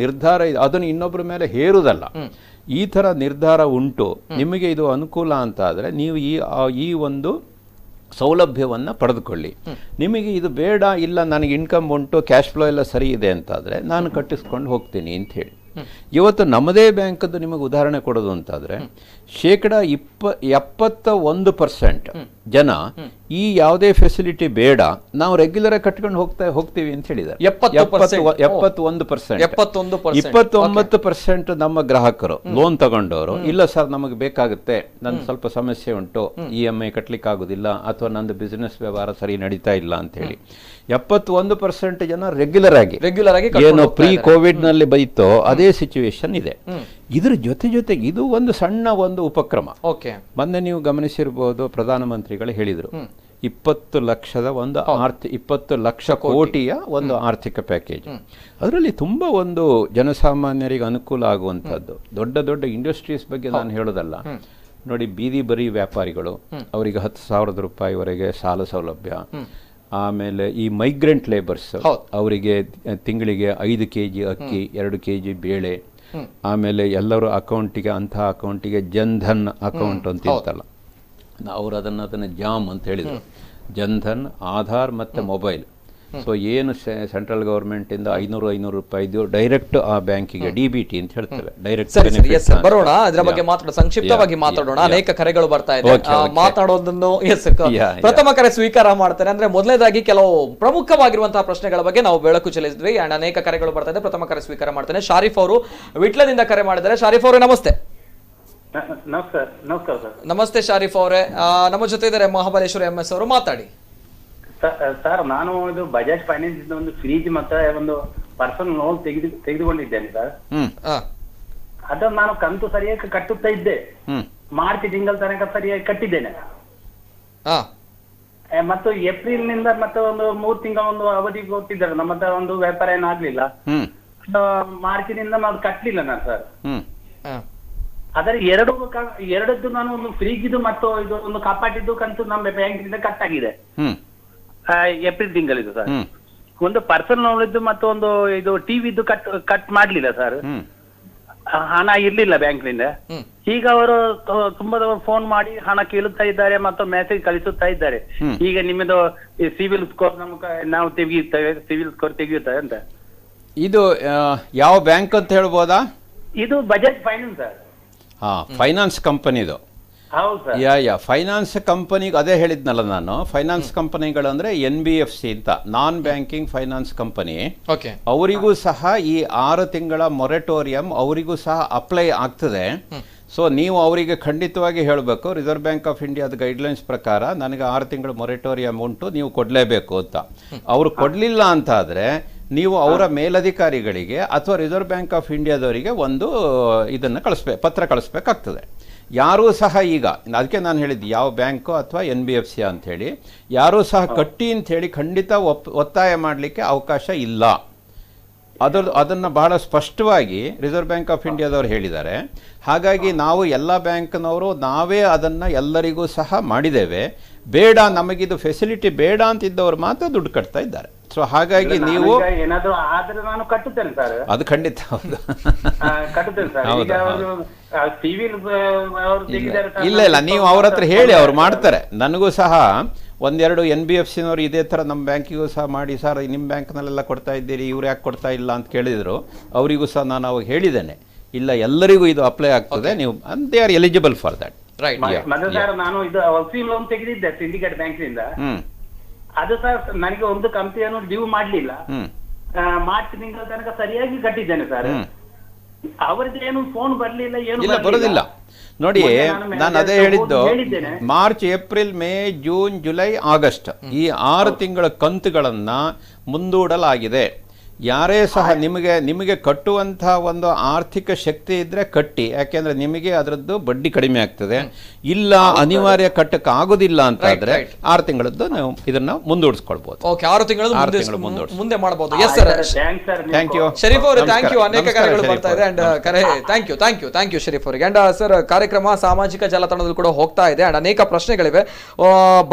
ನಿರ್ಧಾರ ಇದೆ, ಅದನ್ನು ಇನ್ನೊಬ್ಬರ ಮೇಲೆ ಹೇರುವುದಲ್ಲ. ಈ ತರ ನಿರ್ಧಾರ ಉಂಟು, ನಿಮಗೆ ಇದು ಅನುಕೂಲ ಅಂತ ಆದ್ರೆ ನೀವು ಈ ಒಂದು ಸೌಲಭ್ಯವನ್ನ ಪಡೆದುಕೊಳ್ಳಿ. ನಿಮಗೆ ಇದು ಬೇಡ, ಇಲ್ಲ ನನಗೆ ಇನ್ಕಮ್ ಉಂಟು, ಕ್ಯಾಶ್ ಫ್ಲೋ ಎಲ್ಲ ಸರಿ ಇದೆ ಅಂತಾದ್ರೆ ನಾನು ಕಟ್ಟಿಸ್ಕೊಂಡು ಹೋಗ್ತೀನಿ ಅಂತ ಹೇಳಿ. ಇವತ್ತು ನಮ್ಮದೇ ಬ್ಯಾಂಕದ್ದು ನಿಮಗೆ ಉದಾಹರಣೆ ಕೊಡೋದು ಅಂತಾದ್ರೆ 71% ಜನ ಈ ಯಾವುದೇ ಫೆಸಿಲಿಟಿ ಬೇಡ, ನಾವು ರೆಗ್ಯುಲರ್ ಆಗಿ ಕಟ್ಕೊಂಡು ಹೋಗ್ತೀವಿ ಅಂತ ಹೇಳಿದ್ದಾರೆ. 29% ನಮ್ಮ ಗ್ರಾಹಕರು ಲೋನ್ ತಗೊಂಡವರು, ಇಲ್ಲ ಸರ್ ನಮಗೆ ಬೇಕಾಗುತ್ತೆ, ನನ್ ಸ್ವಲ್ಪ ಸಮಸ್ಯೆ ಉಂಟು, EMI ಕಟ್ಲಿಕ್ಕೆ ಆಗುದಿಲ್ಲ, ಅಥವಾ ನಂದು ಬಿಸಿನೆಸ್ ವ್ಯವಹಾರ ಸರಿ ನಡೀತಾ ಇಲ್ಲ ಅಂತ ಹೇಳಿ 71% ಜನ ರೆಗ್ಯುಲರ್ ಆಗಿ ಏನು ಪ್ರೀ ಕೋವಿಡ್ ನಲ್ಲಿ ಬೈತೋ ಅದೇ ಸಿಚುವೇಶನ್ ಇದೆ. ಇದ್ರ ಜೊತೆಗೆ ಇದು ಒಂದು ಸಣ್ಣ ಉಪಕ್ರಮ. ಮೊನ್ನೆ ನೀವು ಗಮನಿಸಿರಬಹುದು, ಪ್ರಧಾನಮಂತ್ರಿಗಳು ಹೇಳಿದ್ರು 20 ಲಕ್ಷ ಕೋಟಿಯ ಒಂದು ಆರ್ಥಿಕ ಪ್ಯಾಕೇಜ್. ಅದರಲ್ಲಿ ತುಂಬಾ ಒಂದು ಜನಸಾಮಾನ್ಯರಿಗೆ ಅನುಕೂಲ ಆಗುವಂತದ್ದು. ದೊಡ್ಡ ಇಂಡಸ್ಟ್ರೀಸ್ ಬಗ್ಗೆ ನಾನು ಹೇಳೋದಲ್ಲ. ನೋಡಿ, ಬೀದಿ ಬರಿ ವ್ಯಾಪಾರಿಗಳು, ಅವರಿಗೆ 10,000 ರೂಪಾಯಿವರೆಗೆ ಸಾಲ ಸೌಲಭ್ಯ. ಆಮೇಲೆ ಈ ಮೈಗ್ರೆಂಟ್ ಲೇಬರ್ಸ್, ಅವರಿಗೆ ತಿಂಗಳಿಗೆ 5 kg ಅಕ್ಕಿ, 2 kg ಬೇಳೆ. ಆಮೇಲೆ ಎಲ್ಲರೂ ಅಂತಹ ಅಕೌಂಟಿಗೆ ಜನ್ಧನ್ ಅಕೌಂಟ್ ಅಂತ ಇರ್ತಲ್ಲ, ಅವರು ಅದನ್ನ ಜಾಮ್ ಅಂತ ಹೇಳಿದ್ರು. ಜನ್ಧನ್, ಆಧಾರ್ ಮತ್ತೆ ಮೊಬೈಲ್. ಸೊ ಏನು ಸೆಂಟ್ರಲ್ ಗವರ್ಮೆಂಟ್ ಇಂದ 500 ರೂಪಾಯಿ ಡೈರೆಕ್ಟ್ ಆ ಬ್ಯಾಂಕಿಗೆ DBT ಅಂತ ಹೇಳ್ತೇವೆ, ಡೈರೆಕ್ಟ್. ಬರೋಣ ಅದರ ಬಗ್ಗೆ ಸಂಕ್ಷಿಪ್ತವಾಗಿ ಮಾತಾಡೋಣ. ಅನೇಕ ಕರೆಗಳು ಬರ್ತಾ ಇದೆ, ಮಾತಾಡೋದನ್ನು ಪ್ರಥಮ ಕರೆ ಸ್ವೀಕಾರ ಮಾಡ್ತಾರೆ. ಅಂದ್ರೆ ಮೊದಲನೇದಾಗಿ ಕೆಲವು ಪ್ರಮುಖವಾಗಿರುವಂತಹ ಪ್ರಶ್ನೆಗಳ ಬಗ್ಗೆ ನಾವು ಬೆಳಕು ಚೆಲ್ಲಿಸಿದ್ವಿ ಅಂಡ್ ಅನೇಕ ಕರೆಗಳು ಬರ್ತಾ ಇದೆ. ಪ್ರಥಮ ಕರೆ ಸ್ವೀಕಾರ ಮಾಡ್ತೇನೆ. ಶಾರಿಫ್ ಅವರು ವಿಟ್ಲದಿಂದ ಕರೆ ಮಾಡಿದ್ದಾರೆ. ಶಾರಿಫ್ ಅವರೇ ನಮಸ್ತೆ. ನಮಸ್ಕಾರ ನಮಸ್ಕಾರ ಸರ್. ನಮಸ್ತೆ ಶಾರಿಫ್ ಅವರೇ, ನಮ್ಮ ಜೊತೆ ಇದ್ದಾರೆ ಮಹಾಬಲೇಶ್ವರ MS ಅವರು, ಮಾತಾಡಿ. ಸರ್ ನಾನು ಇದು ಬಜಾಜ್ ಫೈನಾನ್ಸ್ ಇಂದ ಒಂದು ಫ್ರಿಜ್ ಮತ್ತೆ ಒಂದು ಪರ್ಸನಲ್ ಲೋನ್ ತೆಗೆದುಕೊಂಡಿದ್ದೇನೆ ಸರ್. ಅದನ್ನು ನಾನು ಕಂತು ಸರಿಯಾಗಿ ಕಟ್ಟುತ್ತಾ ಇದ್ದೆ. ಮಾರ್ಚ್ ತಿಂಗಳ ತನಕ ಸರಿಯಾಗಿ ಕಟ್ಟಿದ್ದೇನೆ. ಮತ್ತು ಏಪ್ರಿಲ್ ನಿಂದ ಮತ್ತೆ ಒಂದು 3 ತಿಂಗಳ ಒಂದು ಅವಧಿ ಕೊಟ್ಟಿದ್ದಾರೆ. ನಮ್ಮ ಹತ್ರ ಒಂದು ವ್ಯಾಪಾರ ಏನಾಗ್ಲಿಲ್ಲ. ಮಾರ್ಚಿನಿಂದ ನಾವು ಕಟ್ಲಿಲ್ಲ ನಾನು ಸರ್. ಅದರ ಎರಡದ್ದು ನಾನು ಒಂದು ಫ್ರಿಜ್ ಇದು ಮತ್ತು ಇದು ಒಂದು ಕಪಾಟಿದ್ದು ಕಂತು ನಮ್ಮ ಬ್ಯಾಂಕಿನಿಂದ ಕಟ್ ಆಗಿದೆ ಏಪ್ರಿಲ್ ತಿಂಗಳಿದ್ದು ಸರ್. ಒಂದು ಪರ್ಸನಲ್ ನೋಡಿದ್ದು ಮತ್ತು ಒಂದು ಇದು ಟಿವಿದ್ದು ಕಟ್ ಮಾಡ್ಲಿಲ್ಲ ಸರ್. ಹಣ ಇರ್ಲಿಲ್ಲ ಬ್ಯಾಂಕ್ನಿಂದ. ಈಗ ಅವರು ತುಂಬಾ ಫೋನ್ ಮಾಡಿ ಹಣ ಕೇಳುತ್ತಾ ಇದ್ದಾರೆ ಮತ್ತು ಮೆಸೇಜ್ ಕಳಿಸುತ್ತಾ ಇದ್ದಾರೆ. ಈಗ ನಿಮ್ಮದು ಸಿವಿಲ್ ಸ್ಕೋರ್ ನಾವು ತೆಗೆಯುತ್ತೇವೆ, ಸಿವಿಲ್ ಸ್ಕೋರ್ ತೆಗೆಯುತ್ತೇವೆ ಅಂತ. ಇದು ಯಾವ ಬ್ಯಾಂಕ್ ಅಂತ ಹೇಳ್ಬೋದಾ? ಇದು ಬಜಾಜ್ ಫೈನಾನ್ಸ್ ಸರ್. ಫೈನಾನ್ಸ್ ಕಂಪನಿದು. ಹೌದು ಸರ್. ಯಾ ಫೈನಾನ್ಸ್ ಕಂಪನಿಗೆ ಅದೇ ಹೇಳಿದ್ನಲ್ಲ ನಾನು. ಫೈನಾನ್ಸ್ ಕಂಪನಿಗಳು ಅಂದ್ರೆ NBFC ಅಂತ, ನಾನ್ ಬ್ಯಾಂಕಿಂಗ್ ಫೈನಾನ್ಸ್ ಕಂಪನಿ. ಅವರಿಗೂ ಸಹ ಈ 6 ತಿಂಗಳ ಮೊರೆಟೋರಿಯಂ ಅವರಿಗೂ ಸಹ ಅಪ್ಲೈ ಆಗ್ತದೆ. ಸೊ ನೀವು ಅವರಿಗೆ ಖಂಡಿತವಾಗಿ ಹೇಳಬೇಕು, ರಿಸರ್ವ್ ಬ್ಯಾಂಕ್ ಆಫ್ ಇಂಡಿಯಾದ ಗೈಡ್ಲೈನ್ಸ್ ಪ್ರಕಾರ ನನಗೆ 6 ತಿಂಗಳ ಮೊರೆಟೋರಿಯಂ ಉಂಟು, ನೀವು ಕೊಡಲೇಬೇಕು ಅಂತ. ಅವರು ಕೊಡಲಿಲ್ಲ ಅಂತ ಆದರೆ ನೀವು ಅವರ ಮೇಲಧಿಕಾರಿಗಳಿಗೆ ಅಥವಾ ರಿಸರ್ವ್ ಬ್ಯಾಂಕ್ ಆಫ್ ಇಂಡಿಯಾದವರಿಗೆ ಒಂದು ಇದನ್ನು ಪತ್ರ ಕಳಿಸ್ಬೇಕಾಗ್ತದೆ. ಯಾರೂ ಸಹ ಈಗ ಅದಕ್ಕೆ ನಾನು ಹೇಳಿದ್ದು ಯಾವ ಬ್ಯಾಂಕು ಅಥವಾ NBFC ಅಂಥೇಳಿ ಯಾರೂ ಸಹ ಕಟ್ಟಿ ಅಂಥೇಳಿ ಖಂಡಿತ ಒತ್ತಾಯ ಮಾಡಲಿಕ್ಕೆ ಅವಕಾಶ ಇಲ್ಲ. ಅದನ್ನು ಬಹಳ ಸ್ಪಷ್ಟವಾಗಿ ರಿಸರ್ವ್ ಬ್ಯಾಂಕ್ ಆಫ್ ಇಂಡಿಯಾದವರು ಹೇಳಿದ್ದಾರೆ. ಹಾಗಾಗಿ ನಾವು ಎಲ್ಲ ಬ್ಯಾಂಕ್ನವರು ನಾವೇ ಅದನ್ನು ಎಲ್ಲರಿಗೂ ಸಹ ಮಾಡಿದ್ದೇವೆ. ಬೇಡ, ನಮಗಿದು ಫೆಸಿಲಿಟಿ ಬೇಡ ಅಂತಿದ್ದವರು ಮಾತ್ರ ದುಡ್ಡು ಕಟ್ತಾ ಇದ್ದಾರೆ. ಸೊ ಹಾಗಾಗಿ ನೀವು ಏನಾದರೂ ಆದ್ರೆ ನಾನು ಕಟ್ಟುತ್ತೇನೆ ಸರ್. ಅದು ಖಂಡಿತ ಹೌದು, ಕಟ್ಟುತ್ತೇನೆ ಸರ್. ಇಲ್ಲ ನೀವು ಅವ್ರ ಹತ್ರ ಹೇಳಿ, ಅವ್ರು ಮಾಡ್ತಾರೆ. ನನಗೂ ಸಹ ಒಂದೆರಡು NBFCನವರು ಇದೇ ಥರ ನಮ್ಮ ಬ್ಯಾಂಕಿಗೂ ಸಹ ಮಾಡಿ, ಸರ್ ನಿಮ್ಮ ಬ್ಯಾಂಕ್ನಲ್ಲೆಲ್ಲ ಕೊಡ್ತಾ ಇದ್ದೀರಿ, ಇವ್ರು ಯಾಕೆ ಕೊಡ್ತಾ ಇಲ್ಲ ಅಂತ ಕೇಳಿದರು. ಅವರಿಗೂ ಸಹ ನಾನು ಅವಾಗ ಹೇಳಿದ್ದೇನೆ, ಇಲ್ಲ ಎಲ್ಲರಿಗೂ ಇದು ಅಪ್ಲೈ ಆಗ್ತದೆ, ನೀವು they are eligible for that. ನಾನು ಇದು ಹೌಸಿಂಗ್ ಲೋನ್ ತೆಗೆದಿದ್ದೆ ಸಿಂಡಿಕೇಟ್ ಬ್ಯಾಂಕ್ನಿಂದ. ಅದು ಸರ್ ನನಗೆ ಒಂದು ಕಂಪನಿಯನ್ನು ಡ್ಯೂ ಮಾಡ್ಲಿಲ್ಲ. ಮಾರ್ಚ್ ತಿಂಗಳ ತನಕ ಸರಿಯಾಗಿ ಕಟ್ಟಿದ್ದೇನೆ ಸರ್. ಅವರಿಗೇನು ಫೋನ್ ಬರ್ಲಿಲ್ಲ, ಏನು ಬರೋದಿಲ್ಲ. ನೋಡಿ, ನಾನು ಅದೇ ಹೇಳಿದ್ದು, March April May June July August ಈ 6 ತಿಂಗಳ ಕಂತುಗಳನ್ನ ಮುಂದೂಡಲಾಗಿದೆ. ಯಾರೇ ಸಹ ನಿಮಗೆ ಕಟ್ಟುವಂತಹ ಒಂದು ಆರ್ಥಿಕ ಶಕ್ತಿ ಇದ್ರೆ ಕಟ್ಟಿ, ಯಾಕೆಂದ್ರೆ ನಿಮಗೆ ಅದರದ್ದು ಬಡ್ಡಿ ಕಡಿಮೆ ಆಗ್ತದೆ. ಇಲ್ಲ ಅನಿವಾರ್ಯ ಕಟ್ಟಕ್ಕೆ ಆಗೋದಿಲ್ಲ ಅಂತ ಆದ್ರೆ 6 ತಿಂಗಳದ್ದು ನಾವು ಇದನ್ನ ಮುಂದೂಡಿಸ್ಕೊಳ್ಬಹುದು. 6 ತಿಂಗಳು ಮುಂದೆ ಮಾಡಬಹುದು. Yes sir, thank you Sharif ಅವರು, ಥ್ಯಾಂಕ್ ಯು. ಅನೇಕ ಕರೆಗಳು ಬರ್ತಾ ಇದೆ ಅಂಡ್ ಥ್ಯಾಂಕ್ ಯು ಶರೀಫ್ ಅವರಿಗೆ. ಅಂಡ್ ಸರ್, ಕಾರ್ಯಕ್ರಮ ಸಾಮಾಜಿಕ ಜಾಲತಾಣದಲ್ಲಿ ಕೂಡ ಹೋಗ್ತಾ ಇದೆ ಅಂಡ್ ಅನೇಕ ಪ್ರಶ್ನೆಗಳಿವೆ.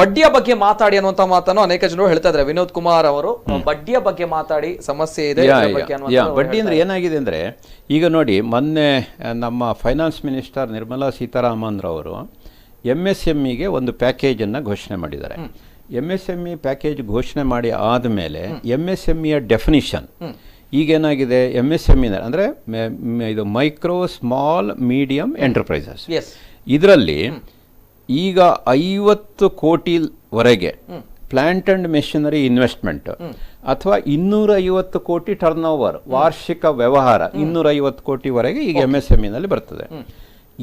ಬಡ್ಡಿಯ ಬಗ್ಗೆ ಮಾತಾಡಿ ಅನ್ನುವಂತ ಮಾತನ್ನು ಅನೇಕ ಜನರು ಹೇಳ್ತಾ ಇದ್ದಾರೆ. ವಿನೋದ್ ಕುಮಾರ್ ಅವರು ಬಡ್ಡಿಯ ಬಗ್ಗೆ ಮಾತಾಡಿ, ಸಮಸ್ಯೆ ಇದೆ. ಬಡ್ಡಿ ಅಂದ್ರೆ ಏನಾಗಿದೆ ಅಂದ್ರೆ, ಈಗ ನೋಡಿ, ಮೊನ್ನೆ ನಮ್ಮ ಫೈನಾನ್ಸ್ ಮಿನಿಸ್ಟರ್ ನಿರ್ಮಲಾ ಸೀತಾರಾಮನ್ ರವರು MSMEಗೆ ಒಂದು ಪ್ಯಾಕೇಜನ್ನು ಘೋಷಣೆ ಮಾಡಿದ್ದಾರೆ. MSME ಪ್ಯಾಕೇಜ್ ಘೋಷಣೆ ಮಾಡಿ ಆದಮೇಲೆ MSMEಯ ಡೆಫಿನಿಷನ್ ಈಗೇನಾಗಿದೆ, MSME ಅಂದರೆ ಇದು ಮೈಕ್ರೋ ಸ್ಮಾಲ್ ಮೀಡಿಯಂ ಎಂಟರ್ಪ್ರೈಸಸ್. ಇದರಲ್ಲಿ ಈಗ 50 ಕೋಟಿವರೆಗೆ ಪ್ಲಾಂಟ್ ಅಂಡ್ ಮೆಷಿನರಿ ಇನ್ವೆಸ್ಟ್ಮೆಂಟ್ ಅಥವಾ 250 ಕೋಟಿ ಟರ್ನ್ ಓವರ್ ವಾರ್ಷಿಕ ವ್ಯವಹಾರ 250 ಕೋಟಿವರೆಗೆ ಈಗ MSMEನಲ್ಲಿ ಬರ್ತದೆ.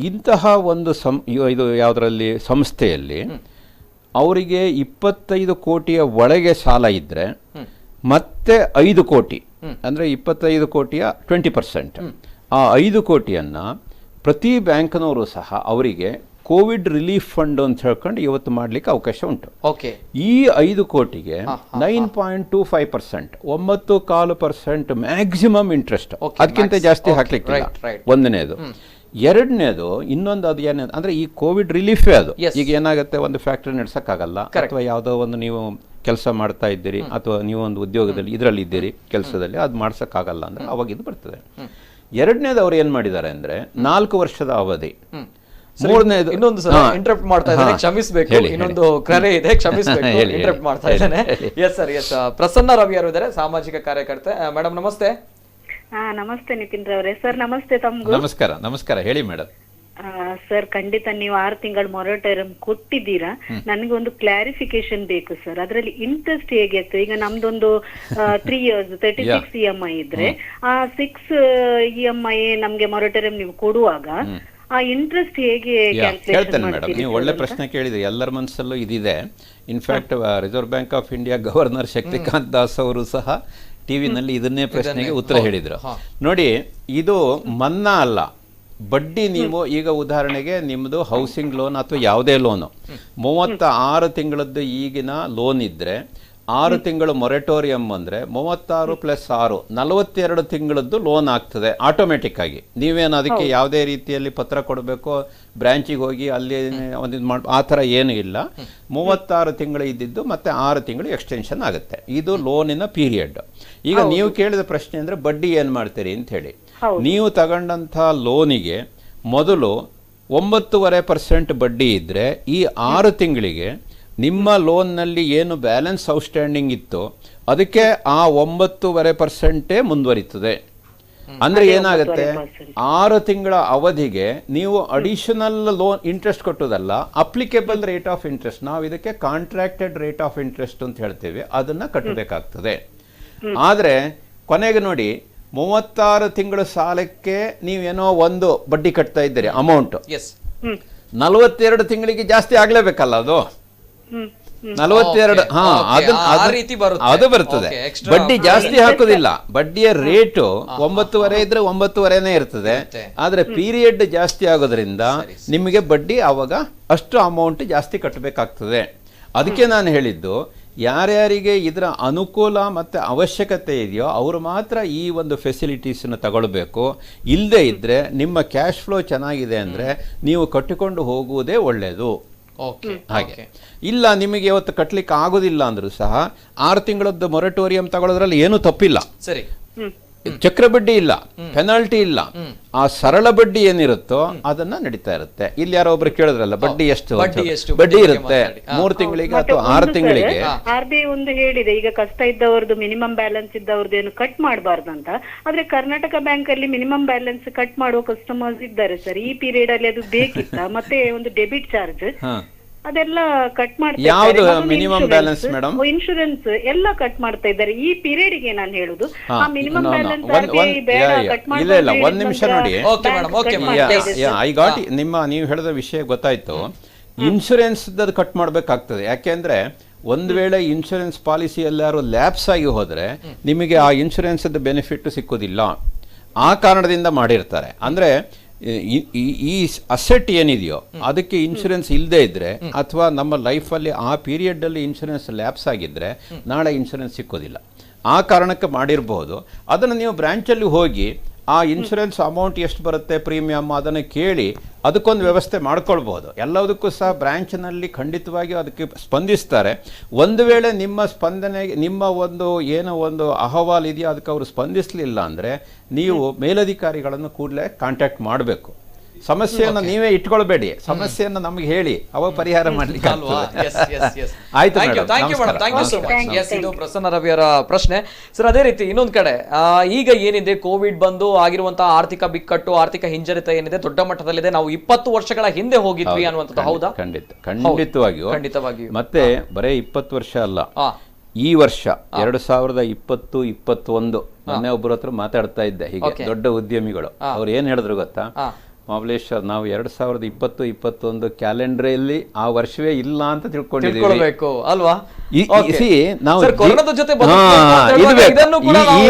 ಇಂತಹ ಒಂದು ಇದು ಯಾವುದರಲ್ಲಿ ಸಂಸ್ಥೆಯಲ್ಲಿ ಅವರಿಗೆ 25 ಕೋಟಿಯ ಒಳಗೆ ಸಾಲ ಇದ್ದರೆ ಮತ್ತೆ 5 ಕೋಟಿ ಅಂದರೆ 25 ಕೋಟಿಯ 20%, ಆ 5 ಕೋಟಿಯನ್ನು ಪ್ರತಿ ಬ್ಯಾಂಕ್ನವರು ಸಹ ಅವರಿಗೆ ಕೋವಿಡ್ ರಿಲೀಫ್ ಫಂಡ್ ಅಂತ ಹೇಳ್ಕೊಂಡು ಇವತ್ತು ಮಾಡಲಿಕ್ಕೆ ಅವಕಾಶ ಉಂಟು. ಈ 5 ಕೋಟಿಗೆ 9.25%, 9.25% ಮ್ಯಾಕ್ಸಿಮಮ್ ಇಂಟ್ರೆಸ್ಟ್, ಅದಕ್ಕಿಂತ ಜಾಸ್ತಿ ಹಾಕ್ಲಿಕ್ಕಿಲ್ಲ. ಒಂದನೇದು. ಎರಡನೇದು ಇನ್ನೊಂದು, ಅದು ಏನ ಅಂದ್ರೆ ಈ ಕೋವಿಡ್ ರಿಲೀಫೇ ಅದು. ಈಗ ಏನಾಗುತ್ತೆ, ಒಂದು ಫ್ಯಾಕ್ಟ್ರಿ ನಡೆಸಕ್ಕಾಗಲ್ಲ ಅಥವಾ ಯಾವುದೋ ಒಂದು ನೀವು ಕೆಲಸ ಮಾಡ್ತಾ ಇದ್ದೀರಿ ಅಥವಾ ನೀವು ಒಂದು ಉದ್ಯೋಗದಲ್ಲಿ ಇದರಲ್ಲಿ ಇದ್ದೀರಿ ಕೆಲಸದಲ್ಲಿ, ಅದು ಮಾಡ್ಸಕ್ಕಾಗಲ್ಲ ಅಂದ್ರೆ ಅವಾಗ ಇದು ಬರ್ತದೆ. ಎರಡನೇದು ಅವ್ರು ಏನ್ ಮಾಡಿದ್ದಾರೆ ಅಂದ್ರೆ 4 ವರ್ಷದ ಅವಧಿ. ಮೂರನೇದು, ಇನ್ನೊಂದು ಸಲ ಇಂಟರಪ್ಟ್ ಮಾಡ್ತಾ ಇದ್ದೇನೆ, ಕ್ಷಮಿಸಬೇಕು, ಇನ್ನೊಂದು ಕರೆ ಇದೆ, ಕ್ಷಮಿಸಬೇಕು, ಇಂಟರಪ್ಟ್ ಮಾಡ್ತಾ ಇದ್ದೇನೆ. Yes sir, yes. Prasanna Ravi ಅವರು ಇದ್ದಾರೆ, ಸಾಮಾಜಿಕ ಕಾರ್ಯಕರ್ತೆ. ಮೇಡಮ್ ನಮಸ್ತೆ. ನಮಸ್ತೆ ನಿತಿನ್ ರವರೇ. ಸರ್ ನಮಸ್ತೆ ತಮ್ಗೂ. ನಮಸ್ಕಾರ. ನಮಸ್ಕಾರ, ಹೇಳಿ ಮೇಡಮ್. ಸರ್, ಖಂಡಿತ ನೀವು 6 ತಿಂಗಳ ಮೊರಟೋರಿಯಂ ಕೊಟ್ಟಿದ್ದೀರಾ. ನನಗೆ ಒಂದು ಕ್ಲಾರಿಫಿಕೇಶನ್ ಬೇಕು ಸರ್. ಅದರಲ್ಲಿ ಇಂಟ್ರೆಸ್ಟ್ ಹೇಗೆ ಆಗ್ತದೆ? ಈಗ ನಮ್ದೊಂದು 3 years 36 EMI ಇದ್ರೆ ಆ 6 EMI ನಮ್ಗೆ ಮೊರಟೋರಿಯಂ ನೀವು ಕೊಡುವಾಗ ಆ ಇಂಟ್ರೆಸ್ಟ್ ಹೇಗೆ ಹೇಳ್ತೇನೆ ಮೇಡಮ್, ನೀವು ಒಳ್ಳೆ ಪ್ರಶ್ನೆ ಕೇಳಿದ್ರಿ. ಎಲ್ಲರ ಮನಸ್ಸಲ್ಲೂ ಇದಿದೆ. In fact reserve bank of India governor Shaktikanta Das ಅವರು ಸಹ ಟಿವಿನಲ್ಲಿ ಇದನ್ನೇ ಪ್ರಶ್ನೆಗೆ ಉತ್ತರ ಹೇಳಿದ್ರು. ನೋಡಿ, ಇದು ಮನ್ನಾ ಅಲ್ಲ, ಬಡ್ಡಿ. ನೀವು ಈಗ ಉದಾಹರಣೆಗೆ ನಿಮ್ಮದು ಹೌಸಿಂಗ್ ಲೋನ್ ಅಥವಾ ಯಾವುದೇ ಲೋನು 36 ತಿಂಗಳದ್ದು ಈಗಿನ ಲೋನ್ ಇದ್ರೆ 6 ತಿಂಗಳು ಮೊರೆಟೋರಿಯಂ ಅಂದರೆ 36 + 6 42 ತಿಂಗಳದ್ದು ಲೋನ್ ಆಗ್ತದೆ ಆಟೋಮೆಟಿಕ್ ಆಗಿ. ನೀವೇನು ಅದಕ್ಕೆ ಯಾವುದೇ ರೀತಿಯಲ್ಲಿ ಪತ್ರ ಕೊಡಬೇಕು, ಬ್ರಾಂಚಿಗೆ ಹೋಗಿ ಅಲ್ಲಿ ಒಂದು ಆ ಥರ ಏನೂ ಇಲ್ಲ. 36 ತಿಂಗಳು ಇದ್ದಿದ್ದು ಮತ್ತೆ 6 ತಿಂಗಳು ಎಕ್ಸ್ಟೆನ್ಷನ್ ಆಗುತ್ತೆ. ಇದು ಲೋನಿನ ಪೀರಿಯಡ್. ಈಗ ನೀವು ಕೇಳಿದ ಪ್ರಶ್ನೆ ಅಂದರೆ ಬಡ್ಡಿ ಏನು ಮಾಡ್ತೀರಿ ಅಂತ ಹೇಳಿ. ನೀವು ತಗೊಂಡಂಥ ಲೋನಿಗೆ ಮೊದಲು 9.5% ಬಡ್ಡಿ ಇದ್ದರೆ ಈ 6 ತಿಂಗಳಿಗೆ ನಿಮ್ಮ ಲೋನ್ನಲ್ಲಿ ಏನು ಬ್ಯಾಲೆನ್ಸ್ ಔಟ್ಸ್ಟ್ಯಾಂಡಿಂಗ್ ಇತ್ತು ಅದಕ್ಕೆ ಆ 9.5% ಮುಂದುವರಿತದೆ. ಅಂದ್ರೆ ಏನಾಗುತ್ತೆ, 6 ತಿಂಗಳ ಅವಧಿಗೆ ನೀವು ಅಡಿಷನಲ್ ಲೋನ್ ಇಂಟ್ರೆಸ್ಟ್ ಕೊಟ್ಟೋದಲ್ಲ, ಅಪ್ಲಿಕೇಬಲ್ ರೇಟ್ ಆಫ್ ಇಂಟ್ರೆಸ್ಟ್, ನಾವು ಇದಕ್ಕೆ ಕಾಂಟ್ರಾಕ್ಟೆಡ್ ರೇಟ್ ಆಫ್ ಇಂಟ್ರೆಸ್ಟ್ ಅಂತ ಹೇಳ್ತೇವೆ, ಅದನ್ನ ಕಟ್ಟಬೇಕಾಗ್ತದೆ. ಆದ್ರೆ ಕೊನೆಗೆ ನೋಡಿ, 36 ತಿಂಗಳ ಸಾಲಕ್ಕೆ ನೀವೇನೋ ಒಂದು ಬಡ್ಡಿ ಕಟ್ತಾ ಇದ್ದೀರಿ ಅಮೌಂಟ್, 42 ತಿಂಗಳಿಗೆ ಜಾಸ್ತಿ ಆಗ್ಲೇಬೇಕಲ್ಲ ಅದು. 42 ಅದು ಬರ್ತದೆ. ಬಡ್ಡಿ ಜಾಸ್ತಿ ಹಾಕೋದಿಲ್ಲ, ಬಡ್ಡಿಯ ರೇಟು 9.5 ಇದ್ರೆ 9.5ನೇ ಇರ್ತದೆ. ಆದ್ರೆ ಪೀರಿಯಡ್ ಜಾಸ್ತಿ ಆಗೋದ್ರಿಂದ ನಿಮಗೆ ಬಡ್ಡಿ ಆವಾಗ ಅಷ್ಟು ಅಮೌಂಟ್ ಜಾಸ್ತಿ ಕಟ್ಟಬೇಕಾಗ್ತದೆ. ಅದಕ್ಕೆ ನಾನು ಹೇಳಿದ್ದು, ಯಾರ್ಯಾರಿಗೆ ಇದರ ಅನುಕೂಲ ಮತ್ತು ಅವಶ್ಯಕತೆ ಇದೆಯೋ ಅವರು ಮಾತ್ರ ಈ ಒಂದು ಫೆಸಿಲಿಟೀಸನ್ನು ತಗೊಳ್ಬೇಕು. ಇಲ್ಲದೆ ಇದ್ದರೆ ನಿಮ್ಮ ಕ್ಯಾಶ್ ಫ್ಲೋ ಚೆನ್ನಾಗಿದೆ ಅಂದರೆ ನೀವು ಕಟ್ಟಿಕೊಂಡು ಹೋಗುವುದೇ ಒಳ್ಳೆಯದು. ಹಾಗೆ ಇಲ್ಲ, ನಿಮಗೆ ಇವತ್ತು ಕಟ್ಟಲಿಕ್ಕೆ ಆಗೋದಿಲ್ಲ ಅಂದರೂ ಸಹ 6 ತಿಂಗಳದ್ದು ಮೊರಟೋರಿಯಂ ತಗೊಳ್ಳೋದ್ರಲ್ಲಿ ಏನೂ ತಪ್ಪಿಲ್ಲ. ಸರಿ, ಚಕ್ರ ಬಡ್ಡಿ ಇಲ್ಲ, ಪೆನಾಲ್ಟಿ ಇಲ್ಲ, ಆ ಸರಳ ಬಡ್ಡಿ ಏನಿರುತ್ತೋ ಅದನ್ನ ನಡೀತಾ ಇರುತ್ತೆ. ಇಲ್ಲಿ ಯಾರೋ ಒಬ್ರು ಕೇಳಿದ್ರಲ್ಲ, ಬಡ್ಡಿ ಎಷ್ಟು ಬಡ್ಡಿ ಇರುತ್ತೆ 3 ತಿಂಗಳಿಗೆ ಅಥವಾ 6 ತಿಂಗಳಿಗೆ. RBI ಒಂದು ಹೇಳಿದೆ, ಈಗ ಕಷ್ಟ ಇದ್ದವ್ರದ್ದು ಮಿನಿಮಮ್ ಬ್ಯಾಲೆನ್ಸ್ ಇದ್ದವ್ರದ್ದು ಏನು ಕಟ್ ಮಾಡಬಾರ್ದಂತ. ಆದ್ರೆ ಕರ್ನಾಟಕ ಬ್ಯಾಂಕ್ ಅಲ್ಲಿ ಮಿನಿಮಮ್ ಬ್ಯಾಲೆನ್ಸ್ ಕಟ್ ಮಾಡುವ ಕಸ್ಟಮರ್ಸ್ ಇದ್ದಾರೆ ಸರ್. ಈ ಪೀರಿಯಡ್ ಅಲ್ಲಿ ಅದು ಬೇಕಿತ್ತ, ಮತ್ತೆ ಒಂದು ಡೆಬಿಟ್ ಚಾರ್ಜ್ ಅದೆಲ್ಲ ಕಟ್ ಮಾಡ್ತಾ ಯಾವುದು ಮಿನಿಮಮ್ ಬ್ಯಾಲೆನ್ಸ್ ಮೇಡಮ್? ಇನ್ಶೂರೆನ್ಸ್ ಎಲ್ಲ ಕಟ್ ಮಾಡ್ತಾ ಇದ್ದಾರೆ ಈ ಪೀರಿಯಡ್ ಗೆ. ನಾನು ಹೇಳುದು ಆ ಮಿನಿಮಮ್ ಬ್ಯಾಲೆನ್ಸ್ ಬೇಡ, ಕಟ್ ಮಾಡಿ. ಇಲ್ಲ, ಒಂದ್ ನಿಮಿಷ ನೋಡಿ. ಐ ಗಾಟ್ ನೀವು ಹೇಳಿದ ವಿಷಯ ಗೊತ್ತಾಯ್ತು. ಇನ್ಶೂರೆನ್ಸ್ ಕಟ್ ಮಾಡ್ಬೇಕಾಗ್ತದೆ. ಯಾಕೆಂದ್ರೆ ಒಂದು ವೇಳೆ ಇನ್ಶೂರೆನ್ಸ್ ಪಾಲಿಸಿ ಎಲ್ಲಾರು ಲ್ಯಾಪ್ಸ್ ಆಗಿ ಹೋದ್ರೆ ನಿಮಗೆ ಆ ಇನ್ಶೂರೆನ್ಸ್ ಬೆನಿಫಿಟ್ ಸಿಕ್ಕೋದಿಲ್ಲ. ಆ ಕಾರಣದಿಂದ ಮಾಡಿರ್ತಾರೆ. ಅಂದ್ರೆ ಈ ಅಸೆಟ್ ಏನಿದೆಯೋ ಅದಕ್ಕೆ ಇನ್ಶೂರೆನ್ಸ್ ಇಲ್ಲದೆ ಇದ್ರೆ ಅಥವಾ ನಮ್ಮ ಲೈಫಲ್ಲಿ ಆ ಪೀರಿಯಡ್ ಅಲ್ಲಿ ಇನ್ಶೂರೆನ್ಸ್ ಲ್ಯಾಪ್ಸ್ ಆಗಿದ್ರೆ ನಾಳೆ ಇನ್ಶೂರೆನ್ಸ್ ಸಿಕ್ಕೋದಿಲ್ಲ. ಆ ಕಾರಣಕ್ಕೆ ಮಾಡಿರಬಹುದು. ಅದನ್ನು ನೀವು ಬ್ರಾಂಚಲ್ಲಿ ಹೋಗಿ ಆ ಇನ್ಶೂರೆನ್ಸ್ ಅಮೌಂಟ್ ಎಷ್ಟು ಬರುತ್ತೆ ಪ್ರೀಮಿಯಮ್ ಅದನ್ನು ಕೇಳಿ ಅದಕ್ಕೊಂದು ವ್ಯವಸ್ಥೆ ಮಾಡ್ಕೊಳ್ಬಹುದು. ಎಲ್ಲದಕ್ಕೂ ಸಹ ಬ್ರಾಂಚ್ನಲ್ಲಿ ಖಂಡಿತವಾಗಿ ಅದಕ್ಕೆ ಸ್ಪಂದಿಸ್ತಾರೆ. ಒಂದು ವೇಳೆ ನಿಮ್ಮ ಸ್ಪಂದನೆಗೆ ನಿಮ್ಮ ಏನೋ ಒಂದು ಅಹವಾಲು ಇದೆಯೋ ಅದಕ್ಕೆ ಅವರು ಸ್ಪಂದಿಸಲಿಲ್ಲ ಅಂದರೆ ನೀವು ಮೇಲಧಿಕಾರಿಗಳನ್ನು ಕೂಡಲೇ ಕಾಂಟ್ಯಾಕ್ಟ್ ಮಾಡಬೇಕು. ಸಮಸ್ಯೆಯನ್ನು ನೀವೇ ಇಟ್ಕೊಳ್ಬೇಡಿ, ಸಮಸ್ಯೆಯನ್ನು ನಮಗೆ ಹೇಳಿ ಅವ ಪರಿಹಾರ ಮಾಡ್ಲಿಕ್ಕೆ ಆಯ್ತು. ಇದು ಪ್ರಸನ್ನ ರವಿಯವರ ಪ್ರಶ್ನೆ ಸರ್. ಅದೇ ರೀತಿ ಇನ್ನೊಂದ್ ಕಡೆ ಈಗ ಏನಿದೆ, ಕೋವಿಡ್ ಬಂದು ಆಗಿರುವಂತಹ ಆರ್ಥಿಕ ಬಿಕ್ಕಟ್ಟು, ಆರ್ಥಿಕ ಹಿಂಜರಿತ ಏನಿದೆ ದೊಡ್ಡ ಮಟ್ಟದಲ್ಲಿದೆ. ನಾವು 20 ವರ್ಷಗಳ ಹಿಂದೆ ಹೋಗಿದ್ವಿ ಅನ್ನುವಂಥದ್ದು ಹೌದಾ? ಖಂಡಿತವಾಗಿಯೂ. ಮತ್ತೆ ಬರೇ 20 ವರ್ಷ ಅಲ್ಲ, ಈ ವರ್ಷ 2020-21 ಮೊನ್ನೆ ಒಬ್ಬರ ಹತ್ರ ಮಾತಾಡ್ತಾ ಇದ್ದೆ ಹೀಗೆ, ದೊಡ್ಡ ಉದ್ಯಮಿಗಳು. ಅವ್ರು ಏನ್ ಹೇಳಿದ್ರು ಗೊತ್ತಾ, ಮಹಾಬಲೇಶ್ವರ್, ನಾವು 2020-21 ಕ್ಯಾಲೆಂಡರಲ್ಲಿ ಆ ವರ್ಷವೇ ಇಲ್ಲ ಅಂತ ತಿಳ್ಕೊಂಡಿದ್ದೀವಿ ಅಲ್ವಾ? ಈ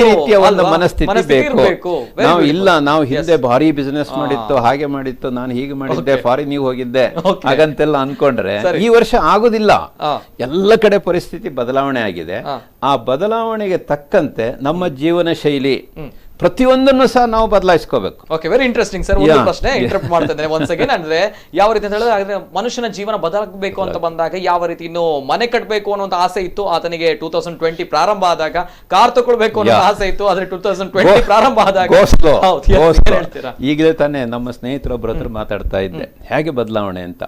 ರೀತಿಯ ಒಂದು ಮನಸ್ಥಿತಿ ಬೇಕು. ನಾವು ಇಲ್ಲ, ನಾವು ಹಿಂದೆ ಭಾರಿ ಬಿಸಿನೆಸ್ ಮಾಡಿತ್ತು, ಹಾಗೆ ಮಾಡಿತ್ತು, ನಾನು ಹೀಗೆ ಮಾಡಿದ್ದೆ, ಫಾರಿನಿಗೆ ಹೋಗಿದ್ದೆ ಹಾಗಂತೆಲ್ಲ ಅನ್ಕೊಂಡ್ರೆ ಈ ವರ್ಷ ಆಗುದಿಲ್ಲ. ಎಲ್ಲ ಕಡೆ ಪರಿಸ್ಥಿತಿ ಬದಲಾವಣೆ ಆಗಿದೆ. ಆ ಬದಲಾವಣೆಗೆ ತಕ್ಕಂತೆ ನಮ್ಮ ಜೀವನ ಶೈಲಿ ಪ್ರತಿಯೊಂದನ್ನು ಸಹ ನಾವು ಬದಲಾಯಿಸ್ಕೋಬೇಕು. Okay, very interesting sir. ಒಂದು ಪ್ರಶ್ನೆ ಇಂಟರಪ್ಟ್ ಮಾಡ್ತಿದ್ದೇನೆ ಒನ್ಸ್ ಅಗೇನ್. ಅಂದ್ರೆ ಯಾವ ರೀತಿ ಅಂತ ಹೇಳಿದ್ರೆ, ಮನುಷ್ಯನ ಜೀವನ ಬದಲಾಗಬೇಕು ಅಂತ ಬಂದಾಗ ಯಾವ ರೀತಿ ಇನ್ನು ಮನೆ ಕಟ್ಟಬೇಕು ಅನ್ನೋ ಆಸೆ ಇತ್ತು ಆತನಿಗೆ 2020 ಪ್ರಾರಂಭ ಆದಾಗ, ಕಾರ್ ತಗೊಳ್ಬೇಕು ಅನ್ನೋ ಆಸೆ ಇತ್ತು ಆದ್ರೆ 2020 ಪ್ರಾರಂಭ ಆದಾಗ. ಈಗಲೇ ತಾನೇ ನಮ್ಮ ಸ್ನೇಹಿತರೊಬ್ಬರ ಹತ್ರ ಮಾತಾಡ್ತಾ ಇದ್ದೆ ಹೇಗೆ ಬದಲಾವಣೆ ಅಂತ.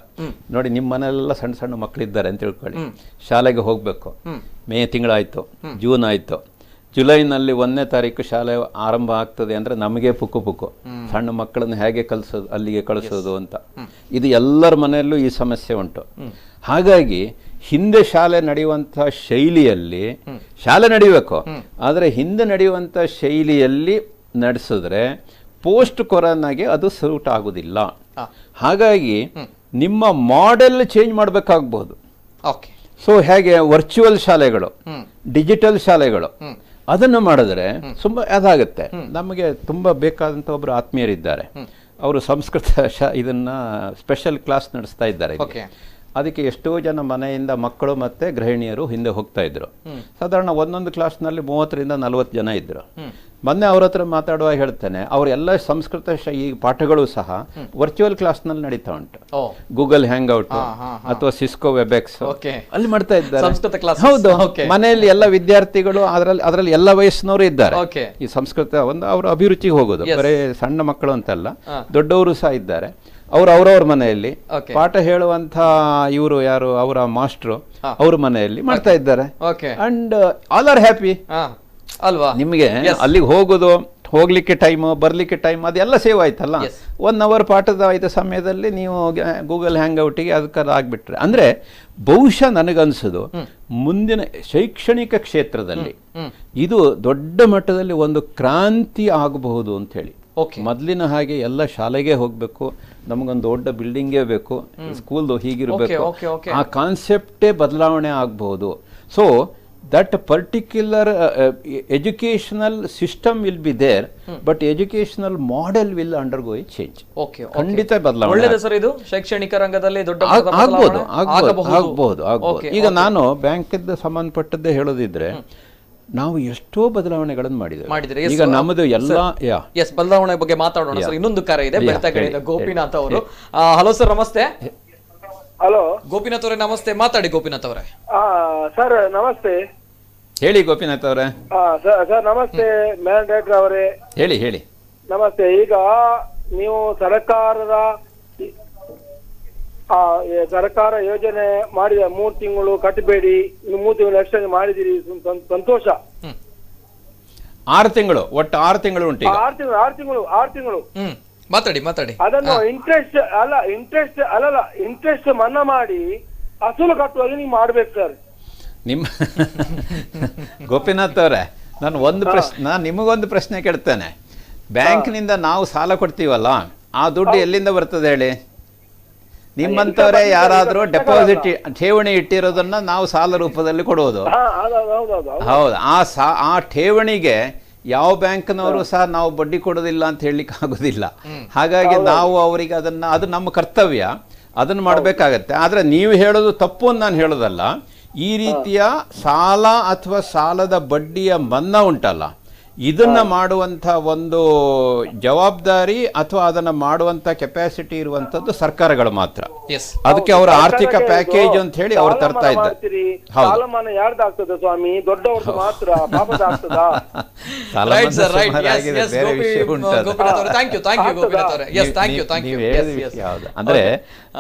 ನೋಡಿ, ನಿಮ್ಮ ಮನೆಯಲ್ಲ ಸಣ್ಣ ಸಣ್ಣ ಮಕ್ಕಳಿದ್ದಾರೆ ಅಂತ ತಿಳ್ಕೊಳ್ಳಿ, ಶಾಲೆಗೆ ಹೋಗ್ಬೇಕು. ಮೇ ತಿಂಗಳಾಯ್ತು, ಜೂನ್ ಆಯ್ತು, ಜುಲೈನಲ್ಲಿ 1ನೇ ತಾರೀಕು ಶಾಲೆ ಆರಂಭ ಆಗ್ತದೆ ಅಂದ್ರೆ ನಮಗೆ ಪುಕ್ಕು ಸಣ್ಣ ಮಕ್ಕಳನ್ನು ಹೇಗೆ ಅಲ್ಲಿಗೆ ಕಳಿಸೋದು ಅಂತ. ಇದು ಎಲ್ಲರ ಮನೆಯಲ್ಲೂ ಈ ಸಮಸ್ಯೆ ಉಂಟು. ಹಾಗಾಗಿ ಹಿಂದೆ ಶಾಲೆ ನಡೆಯುವಂಥ ಶೈಲಿಯಲ್ಲಿ ಶಾಲೆ ನಡೆಯಬೇಕು, ಆದರೆ ಹಿಂದೆ ನಡೆಯುವಂಥ ಶೈಲಿಯಲ್ಲಿ ನಡೆಸಿದ್ರೆ ಪೋಸ್ಟ್ ಕೊರೋನಾಗೆ ಅದು ಸೂಟ್ ಆಗುದಿಲ್ಲ. ಹಾಗಾಗಿ ನಿಮ್ಮ ಮಾಡೆಲ್ ಚೇಂಜ್ ಮಾಡಬೇಕಾಗಬಹುದು. ಓಕೆ. ಸೊ ಹೇಗೆ ವರ್ಚುವಲ್ ಶಾಲೆಗಳು, ಡಿಜಿಟಲ್ ಶಾಲೆಗಳು ಅದನ್ನು ಮಾಡಿದ್ರೆ ತುಂಬ ಅದಾಗುತ್ತೆ. ನಮಗೆ ತುಂಬ ಬೇಕಾದಂಥ ಒಬ್ಬರು ಆತ್ಮೀಯರಿದ್ದಾರೆ, ಅವರು ಸಂಸ್ಕೃತ ಇದನ್ನ ಸ್ಪೆಷಲ್ ಕ್ಲಾಸ್ ನಡೆಸ್ತಾ ಇದ್ದಾರೆ. ಅದಕ್ಕೆ ಎಷ್ಟೋ ಜನ ಮನೆಯಿಂದ ಮಕ್ಕಳು ಮತ್ತು ಗೃಹಿಣಿಯರು ಹಿಂದೆ ಹೋಗ್ತಾ ಇದ್ರು. ಸಾಧಾರಣ ಒಂದೊಂದು ಕ್ಲಾಸ್ನಲ್ಲಿ 30ರಿಂದ 40 ಜನ ಇದ್ರು. ಮೊನ್ನೆ ಅವ್ರ ಹತ್ರ ಮಾತಾಡುವಾಗ ಹೇಳ್ತೇನೆ, ಅವರೆಲ್ಲ ಸಂಸ್ಕೃತ ಈ ಪಾಠಗಳು ಸಹ ವರ್ಚುವಲ್ ಕ್ಲಾಸ್ನಲ್ಲಿ ನಡೀತಾ ಉಂಟು. ಗೂಗಲ್ ಹ್ಯಾಂಗ್ ಔಟ್ ಅಥವಾ ಸಿಸ್ಕೋ ವೆಬೆಕ್ಸ್ ಅಲ್ಲಿ ಮಾಡ್ತಾ ಇದ್ದಾರೆ. ಹೌದು, ಮನೆಯಲ್ಲಿ ಎಲ್ಲ ವಿದ್ಯಾರ್ಥಿಗಳು ಅದರಲ್ಲಿ ಎಲ್ಲ ವಯಸ್ಸಿನವರು ಇದ್ದಾರೆ. ಈ ಸಂಸ್ಕೃತ ಒಂದು ಅವರ ಅಭಿರುಚಿಗೆ ಹೋಗೋದು, ಬರೀ ಸಣ್ಣ ಮಕ್ಕಳು ಅಂತಲ್ಲ, ದೊಡ್ಡವರು ಸಹ ಇದ್ದಾರೆ. ಅವ್ರವ್ರ ಮನೆಯಲ್ಲಿ ಪಾಠ ಹೇಳುವಂತ ಇವರು ಯಾರು ಅವರ ಮಾಸ್ಟ್ರು ಅವ್ರ ಮನೆಯಲ್ಲಿ ಮಾಡ್ತಾ ಇದ್ದಾರೆ. ಅಂಡ್ ಆಲ್ ಆರ್ ಹ್ಯಾಪಿ ಅಲ್ವಾ? ನಿಮಗೆ ಅಲ್ಲಿಗೆ ಹೋಗ್ಲಿಕ್ಕೆ ಟೈಮ್, ಬರ್ಲಿಕ್ಕೆ ಟೈಮ್, ಅದೆಲ್ಲ ಸೇವ್ ಆಯ್ತಲ್ಲ. 1 ಅವರ್ ಪಾಠದ ಸಮಯದಲ್ಲಿ ನೀವು ಗೂಗಲ್ ಹ್ಯಾಂಗ್ ಔಟಿಗೆ ಅದಕ್ಕೆಲ್ಲ ಆಗ್ಬಿಟ್ರೆ, ಅಂದ್ರೆ ಬಹುಶಃ ನನಗನ್ಸೋದು ಮುಂದಿನ ಶೈಕ್ಷಣಿಕ ಕ್ಷೇತ್ರದಲ್ಲಿ ಇದು ದೊಡ್ಡ ಮಟ್ಟದಲ್ಲಿ ಒಂದು ಕ್ರಾಂತಿ ಆಗಬಹುದು ಅಂತ ಹೇಳಿ. ಮೊದಲಿನ ಹಾಗೆ ಎಲ್ಲ ಶಾಲೆಗೆ ಹೋಗಬೇಕು, ನಮಗೊಂದು ದೊಡ್ಡ ಬಿಲ್ಡಿಂಗೇ ಬೇಕು, ಸ್ಕೂಲ್ದು ಹೀಗಿರಬೇಕು, ಆ ಕಾನ್ಸೆಪ್ಟೇ ಬದಲಾವಣೆ ಆಗಬಹುದು. So that particular educational system will be there, but educational model will undergo a change. ಖಂಡಿತ ಬದಲಾವಣೆ. ಒಳ್ಳೆಯದು ಸರ್, ಇದು ಶೈಕ್ಷಣಿಕ ರಂಗದಲ್ಲಿ ದೊಡ್ಡ ಆಗಬಹುದು. ಈಗ ನಾನು ಬ್ಯಾಂಕಿಂದ ಸಂಬಂಧಪಟ್ಟದ್ದೇ ಹೇಳೋದಿದ್ರೆ, ನಾವು ಎಷ್ಟೋ ಬದಲಾವಣೆಗಳನ್ನು ಮಾಡಿದ್ದೇವೆ. ಈಗ ನಮ್ಮದು ಎಲ್ಲ ಬದಲಾವಣೆ ಬಗ್ಗೆ ಮಾತಾಡೋಣ ಸರ್. ಇನ್ನೊಂದು ಕರೆ ಇದೆ, ಬೆಳ್ತಂಗಡಿಯಿಂದ ಗೋಪಿನಾಥ್ ಅವರು. ಹಲೋ ಸರ್, ನಮಸ್ತೆ. ಹಲೋ ಗೋಪಿನಾಥ್ ಅವರೇ, ನಮಸ್ತೆ. ಮಾತಾಡಿ ಗೋಪಿನಾಥ್ ಅವರೇ. ಸರ್ ನಮಸ್ತೆ. ಹೇಳಿ ಗೋಪಿನಾಥ್ ಅವರೇ. ಸರ್ ನಮಸ್ತೆ. ಮೇಡಮ್ ಡೈರೆಕ್ಟರ್ ಅವರೇ ಹೇಳಿ. ನಮಸ್ತೆ. ಈಗ ನೀವು ಸರ್ಕಾರ ಯೋಜನೆ ಮಾಡಿದ 3 ತಿಂಗಳು ಕಟ್ಟಬೇಡಿ, ಇನ್ನು 3 ತಿಂಗಳು ಎಕ್ಸ್ಟೆಂಡ್ ಮಾಡಿದಿರಿ, ಸಂತೋಷ. 6 ತಿಂಗಳು, ಒಟ್ಟು 6 ತಿಂಗಳು ಉಂಟು. 6 ತಿಂಗಳು ಮಾತಾಡಿ. ಅದನ್ನು ಇಂಟ್ರೆಸ್ಟ್ ಮನ್ನಾ ಮಾಡಿ ಅಸಲು ಕಟ್ಟುವಾಗ ನೀವು ಮಾಡ್ಬೇಕು ಸರ್. ನಿಮ್ಮ ಗೋಪಿನಾಥ್ ಅವರೇ, ನಾನು ನಿಮಗೊಂದು ಪ್ರಶ್ನೆ ಕೇಳ್ತೇನೆ. ಬ್ಯಾಂಕ್ನಿಂದ ನಾವು ಸಾಲ ಕೊಡ್ತೀವಲ್ಲ, ಆ ದುಡ್ಡು ಎಲ್ಲಿಂದ ಬರ್ತದೆ ಹೇಳಿ? ನಿಮ್ಮಂತವರೇ ಯಾರಾದ್ರೂ ಡೆಪಾಸಿಟ್ ಠೇವಣಿ ಇಟ್ಟಿರೋದನ್ನ ನಾವು ಸಾಲ ರೂಪದಲ್ಲಿ ಕೊಡುವುದು. ಹೌದು, ಆ ಠೇವಣಿಗೆ ಯಾವ ಬ್ಯಾಂಕ್ನವರು ಸಹ ನಾವು ಬಡ್ಡಿ ಕೊಡೋದಿಲ್ಲ ಅಂತ ಹೇಳಲಿಕ್ಕೆ ಆಗೋದಿಲ್ಲ. ಹಾಗಾಗಿ ನಾವು ಅವರಿಗೆ ಅದು ನಮ್ಮ ಕರ್ತವ್ಯ, ಅದನ್ನು ಮಾಡಬೇಕಾಗತ್ತೆ. ಆದರೆ ನೀವು ಹೇಳೋದು ತಪ್ಪು ಅಂತ ನಾನು ಹೇಳೋದಲ್ಲ. ಈ ರೀತಿಯ ಸಾಲ ಅಥವಾ ಸಾಲದ ಬಡ್ಡಿಯ ಮನ್ನಾ ಉಂಟಲ್ಲ, ಇದನ್ನ ಮಾಡುವಂಥ ಒಂದು ಜವಾಬ್ದಾರಿ ಅಥವಾ ಅದನ್ನ ಮಾಡುವಂಥ ಕೆಪಾಸಿಟಿ ಇರುವಂತದ್ದು ಸರ್ಕಾರಗಳು ಮಾತ್ರ. ಅದಕ್ಕೆ ಅವರ ಆರ್ಥಿಕ ಪ್ಯಾಕೇಜ್ ಅಂತ ಹೇಳಿ ಅವ್ರು ತರ್ತಾ ಇದ್ದಾರೆ. ಸ್ವಾಮಿ, ದೊಡ್ಡವ್ರದ್ದು ಮಾತ್ರ ಅಂದ್ರೆ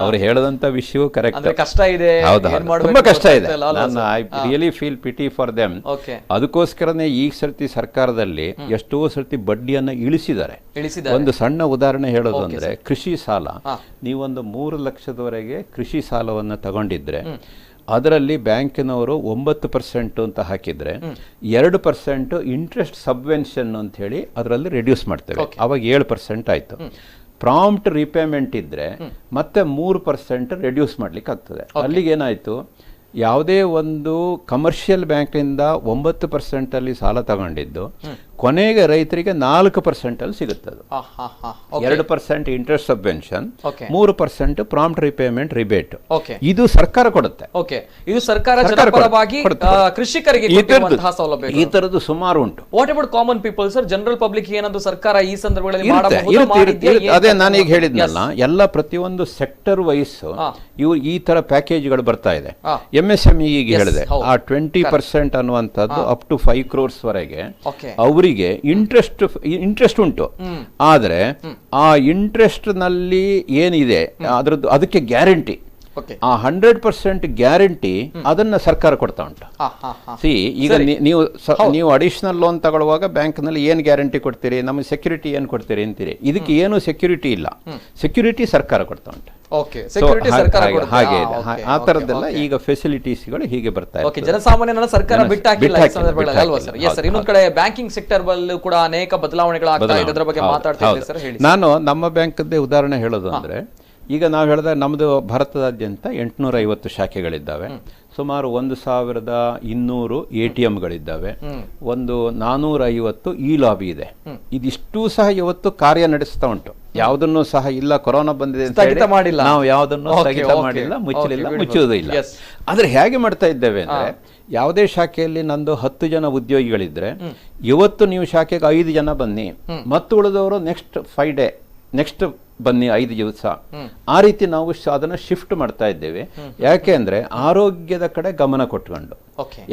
ಅವ್ರು ಹೇಳದಂತ ವಿಷಯವೂ ಕರೆಕ್ಟ್. ಕಷ್ಟ ಇದೆ, ತುಂಬಾ ಕಷ್ಟ ಇದೆ. ನಾನು I really feel pity for them. ಅದಕ್ಕೋಸ್ಕರನೇ ಈ ಸರ್ತಿ ಸರ್ಕಾರದಲ್ಲಿ ಎಷ್ಟೋ ಸರ್ತಿ ಬಡ್ಡಿಯನ್ನ ಇಳಿಸಿದ್ದಾರೆ. ಒಂದು ಸಣ್ಣ ಉದಾಹರಣೆ ಹೇಳೋದು ಅಂದ್ರೆ, ಕೃಷಿ ಸಾಲ, ನೀವೊಂದು 3 ಲಕ್ಷದವರೆಗೆ ಕೃಷಿ ಸಾಲವನ್ನ ತಗೊಂಡಿದ್ರೆ ಅದರಲ್ಲಿ ಬ್ಯಾಂಕಿನವರು 9% ಅಂತ ಹಾಕಿದ್ರೆ 2% ಇಂಟ್ರೆಸ್ಟ್ ಸಬ್ವೆನ್ಷನ್ ಅಂತ ಹೇಳಿ ಅದರಲ್ಲಿ ರಿಡ್ಯೂಸ್ ಮಾಡ್ತೇವೆ. ಅವಾಗ 7% ಆಯ್ತು. ಪ್ರಾಂಪ್ಟ್ ರಿಪೇಮೆಂಟ್ ಇದ್ರೆ ಮತ್ತೆ 3% ರಿಡ್ಯೂಸ್ ಮಾಡ್ಲಿಕ್ಕೆ ಆಗ್ತದೆ. ಅಲ್ಲಿಗೆ ಏನಾಯ್ತು, ಯಾವುದೇ ಒಂದು ಕಮರ್ಷಿಯಲ್ ಬ್ಯಾಂಕ್ನಿಂದ 9% ಅಲ್ಲಿ ಸಾಲ ತಗೊಂಡಿದ್ದು ಕೊನೆಗೆ ರೈತರಿಗೆ 4% ಅಲ್ಲಿ ಸಿಗುತ್ತದೆ. 2% interest subvention, 3% prompt repayment rebate. ಇದು ಸರ್ಕಾರ ಕೊಡುತ್ತೆ. ಇದು ಸರ್ಕಾರ ಕೃಷಿಕರಿಗೆ ಸೌಲಭ್ಯ. ಈ ತರದ್ದು ಸುಮಾರು ಉಂಟು. What about common people sir? General public ಏನಾದ್ರು ಸರ್ಕಾರ ಈ ಸಂದರ್ಭಗಳಲ್ಲಿ ಅದೇ ನಾನೀಗ ಹೇಳಿದ್ನಲ್ಲ, ಎಲ್ಲ ಪ್ರತಿಯೊಂದು ಸೆಕ್ಟರ್ ವೈಸ್ ಇವು ಈ ತರ ಪ್ಯಾಕೇಜ್ಗಳು ಬರ್ತಾ ಇದೆ. MSME ಈಗ ಹೇಳಿದೆ, ಆ 20% ಅನ್ನುವಂಥದ್ದು ಅಪ್ ಟು 5 crores ವರೆಗೆ ಅವರಿಗೆ ಇಂಟ್ರೆಸ್ಟ್ ಉಂಟು. ಆದರೆ ಆ ಇಂಟ್ರೆಸ್ಟ್ ನಲ್ಲಿ ಏನಿದೆ ಅದರದ್ದು ಅದಕ್ಕೆ ಗ್ಯಾರಂಟಿ Okay. ಆ 100% ಗ್ಯಾರಂಟಿ ಅದನ್ನ ಸರ್ಕಾರ ಕೊಡ್ತಾ ಉಂಟು. ಸಿ ಈಗ ನೀವು ಅಡಿಷನಲ್ ಲೋನ್ ತಗೊಳ್ಳುವಾಗ ಬ್ಯಾಂಕ್ ನಲ್ಲಿ ಏನ್ ಗ್ಯಾರಂಟಿ ಕೊಡ್ತೀರಿ, ನಮಗೆ ಸೆಕ್ಯೂರಿಟಿ ಏನ್ ಕೊಡ್ತೀರಿ ಅಂತೀರಿ. ಇದಕ್ಕೆ ಏನು ಸೆಕ್ಯೂರಿಟಿ ಇಲ್ಲ, ಸೆಕ್ಯೂರಿಟಿ ಸರ್ಕಾರ ಕೊಡ್ತಾ ಉಂಟು. ಹಾಗೆ ಆ ತರದ್ದೆಲ್ಲ ಈಗ ಫೆಸಿಲಿಟೀಸ್ಗಳು ಹೀಗೆ ಬರ್ತಾ ಇದೆ. ಜನಸಾಮಾನ್ಯನ ಸರ್ಕಾರ ಬಿಟ್ಟಾಕಿಲ್ಲ ಈ ಸಂದರ್ಭಗಳಲ್ಲಿ ಅಲ್ವಾ ಸರ್? Yes sir. ಇನ್ನೊಂದು ಕಡೆ ಬ್ಯಾಂಕಿಂಗ್ ಸೆಕ್ಟರ್ ಬಲ್ಲೂ ಕೂಡ ಅನೇಕ ಬದಲಾವಣೆಗಳಾಗ್ತಾ ಇದೆ, ಅದರ ಬಗ್ಗೆ ಮಾತಾಡ್ತಾ ಇದ್ದೀವಿ ಸರ್, ಹೇಳಿ. ನಾನು ನಮ್ಮ ಬ್ಯಾಂಕ್ದೇ ಉದಾಹರಣೆ ಹೇಳೋದು ಅಂದ್ರೆ, ಈಗ ನಾವು ಹೇಳಿದ ನಮ್ಮದು ಭಾರತದಾದ್ಯಂತ 850 ಶಾಖೆಗಳಿದ್ದಾವೆ, ಸುಮಾರು 1200 ATMಗಳಿದ್ದಾವೆ, ಒಂದು 450 ಲಾಬಿ ಇದೆ. ಇದಿಷ್ಟು ಸಹ ಇವತ್ತು ಕಾರ್ಯ ನಡೆಸ್ತಾ ಉಂಟು. ಯಾವುದನ್ನು ಸಹ ಇಲ್ಲ ಕೊರೋನಾ ಬಂದಿದೆ ಅಂತ ನಾವು ಯಾವುದನ್ನು ಸ್ಥಗಿತ ಮಾಡಿಲ್ಲ, ಮುಚ್ಚಲಿಲ್ಲ, ಮುಚ್ಚುವುದೂ ಇಲ್ಲ. ಆದ್ರೆ ಹೇಗೆ ಮಾಡ್ತಾ ಇದ್ದೇವೆ ಅಂದ್ರೆ, ಯಾವುದೇ ಶಾಖೆಯಲ್ಲಿ ನಂದು 10 ಜನ ಉದ್ಯೋಗಿಗಳಿದ್ರೆ ಇವತ್ತು ನೀವು ಶಾಖೆಗೆ 5 ಜನ ಬನ್ನಿ, ಮತ್ತು ಉಳಿದವರು ನೆಕ್ಸ್ಟ್ ಬನ್ನಿ 5 ದಿವಸ. ಆ ರೀತಿ ನಾವು ಅದನ್ನ ಶಿಫ್ಟ್ ಮಾಡ್ತಾ ಇದ್ದೇವೆ. ಯಾಕೆ ಅಂದ್ರೆ ಆರೋಗ್ಯದ ಕಡೆ ಗಮನ ಕೊಟ್ಕೊಂಡು,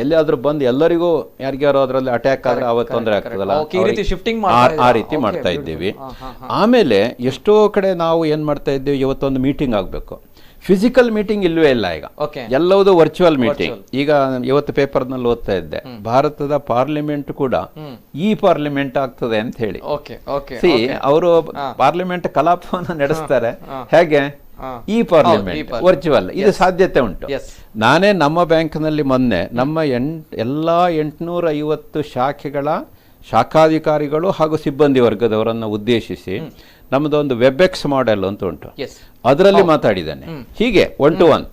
ಎಲ್ಲಿಯಾದ್ರೂ ಬಂದು ಎಲ್ಲರಿಗೂ ಯಾರಿಗಾರು ಅದರಲ್ಲಿ ಅಟ್ಯಾಕ್ ಆದ್ರೆ ಅವತ್ತು ತೊಂದರೆ ಆಗ್ತದಲ್ಲ, ಆ ರೀತಿ ಮಾಡ್ತಾ ಇದ್ದೀವಿ. ಆಮೇಲೆ ಎಷ್ಟೋ ಕಡೆ ನಾವು ಏನ್ ಮಾಡ್ತಾ ಇದ್ದೇವೆ, ಇವತ್ತೊಂದು ಮೀಟಿಂಗ್ ಆಗ್ಬೇಕು, ಫಿಸಿಕಲ್ ಮೀಟಿಂಗ್ ಇಲ್ವೇ ಇಲ್ಲ, ಈಗ ಎಲ್ಲವೂ ವರ್ಚುವಲ್ ಮೀಟಿಂಗ್. ಈಗ ಇವತ್ತು ಪೇಪರ್ ನಲ್ಲಿ ಓದ್ತಾ ಇದ್ದೆ, ಭಾರತದ ಪಾರ್ಲಿಮೆಂಟ್ ಕೂಡ ಈ ಪಾರ್ಲಿಮೆಂಟ್ ಆಗ್ತದೆ ಅಂತ ಹೇಳಿ. ಅವರು ಪಾರ್ಲಿಮೆಂಟ್ ಕಲಾಪವನ್ನು ನಡೆಸ್ತಾರೆ, ಹೇಗೆ ಈ ಪಾರ್ಲಿಮೆಂಟ್ ವರ್ಚುವಲ್. ಇದು ಸಾಧ್ಯತೆ ಉಂಟು. ನಾನೇ ನಮ್ಮ ಬ್ಯಾಂಕ್ ನಲ್ಲಿ ಮೊನ್ನೆ ನಮ್ಮ ಎಲ್ಲಾ 850 ಶಾಖೆಗಳ ಶಾಖಾಧಿಕಾರಿಗಳು ಹಾಗೂ ಸಿಬ್ಬಂದಿ ವರ್ಗದವರನ್ನು ಉದ್ದೇಶಿಸಿ ನಮ್ಮದೊಂದು ವೆಬ್ಎಕ್ಸ್ ಮಾಡೆಲ್ ಅಂತ ಉಂಟು, ಅದರಲ್ಲಿ ಮಾತಾಡಿದ್ದಾನೆ. ಹೀಗೆ 1 to 1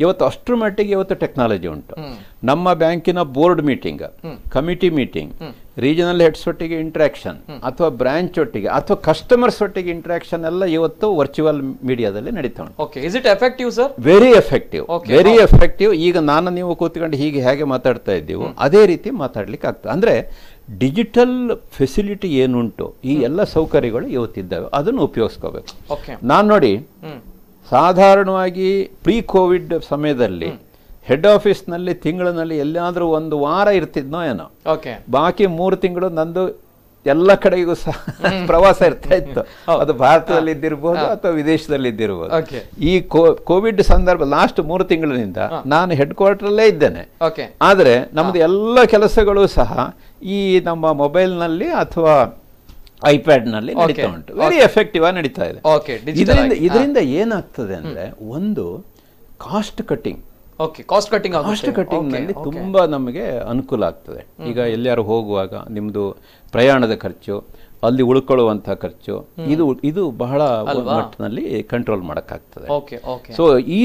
ಇವತ್ತು ಅಷ್ಟರ ಮಟ್ಟಿಗೆ ಇವತ್ತು ಟೆಕ್ನಾಲಜಿ ಉಂಟು. ನಮ್ಮ ಬ್ಯಾಂಕಿನ board meeting, committee meeting, regional heads ಒಟ್ಟಿಗೆ ಇಂಟ್ರಾಕ್ಷನ್, ಅಥವಾ ಬ್ರಾಂಚ್ ಒಟ್ಟಿಗೆ, ಅಥವಾ ಕಸ್ಟಮರ್ಸ್ ಒಟ್ಟಿಗೆ ಇಂಟ್ರಾಕ್ಷನ್ ಎಲ್ಲ ಇವತ್ತು ವರ್ಚುವಲ್ ಮೀಡಿಯಾದಲ್ಲಿ ನಡೀತಾ ಉಂಟು. Very effective. ಈಗ ನಾನು ನೀವು ಕೂತ್ಕೊಂಡು ಹೀಗೆ ಹೇಗೆ ಮಾತಾಡ್ತಾ ಇದ್ದೀವಿ ಅದೇ ರೀತಿ ಮಾತಾಡ್ಲಿಕ್ಕೆ ಆಗ್ತದೆ. ಅಂದ್ರೆ ಡಿಜಿಟಲ್ ಫೆಸಿಲಿಟಿ ಏನುಂಟು, ಈ ಎಲ್ಲ ಸೌಕರ್ಯಗಳು ಇವತ್ತಿದ್ದಾವೆ, ಅದನ್ನು ಉಪಯೋಗಿಸ್ಕೋಬೇಕು. ನಾನು ನೋಡಿ, ಸಾಧಾರಣವಾಗಿ ಪ್ರೀ ಕೋವಿಡ್ ಸಮಯದಲ್ಲಿ ಹೆಡ್ ಆಫೀಸ್ ನಲ್ಲಿ ತಿಂಗಳಿನಲ್ಲಿ ಎಲ್ಲಾದ್ರೂ 1 ವಾರ ಇರ್ತಿದ್ನೋ ಏನೋ, ಬಾಕಿ 3 ತಿಂಗಳು ನಂದು ಎಲ್ಲ ಕಡೆಗೂ ಸಹ ಪ್ರವಾಸ ಇರ್ತಾ ಇತ್ತು. ಅದು ಭಾರತದಲ್ಲಿ ಇದ್ದಿರ್ಬೋದು ಅಥವಾ ವಿದೇಶದಲ್ಲಿ ಇದ್ದಿರ್ಬೋದು. ಈ ಕೋವಿಡ್ ಸಂದರ್ಭ ಲಾಸ್ಟ್ 3 ತಿಂಗಳಿನಿಂದ ನಾನು ಹೆಡ್ ಕ್ವಾರ್ಟರ್ ಅಲ್ಲೇ ಇದ್ದೇನೆ. ಆದ್ರೆ ನಮ್ದು ಎಲ್ಲ ಕೆಲಸಗಳು ಸಹ ಈ ನಮ್ಮ ಮೊಬೈಲ್ ನಲ್ಲಿ ಅಥವಾ ಐಪ್ಯಾಡ್ ನಲ್ಲಿ ನಡೀತಾ ಉಂಟು. ವೆರಿ ಎಫೆಕ್ಟಿವ್ ಆಗಿ ನಡೀತಾ ಇದೆ. ಇದರಿಂದ ಏನಾಗ್ತದೆ ಅಂದ್ರೆ, ಒಂದು ಕಾಸ್ಟ್ ಕಟ್ಟಿಂಗ್ ನಲ್ಲಿ ತುಂಬಾ ನಮಗೆ ಅನುಕೂಲ ಆಗ್ತದೆ. ಈಗ ಎಲ್ಲಾರು ಹೋಗುವಾಗ ನಿಮ್ದು ಪ್ರಯಾಣದ ಖರ್ಚು, ಅಲ್ಲಿ ಉಳ್ಕೊಳ್ಳುವಂತಹ ಖರ್ಚು, ಇದು ಬಹಳ ಮಟ್ಟದಲ್ಲಿ ಕಂಟ್ರೋಲ್ ಮಾಡಕ್ಕಾಗ್ತದೆ. ಸೊ ಈ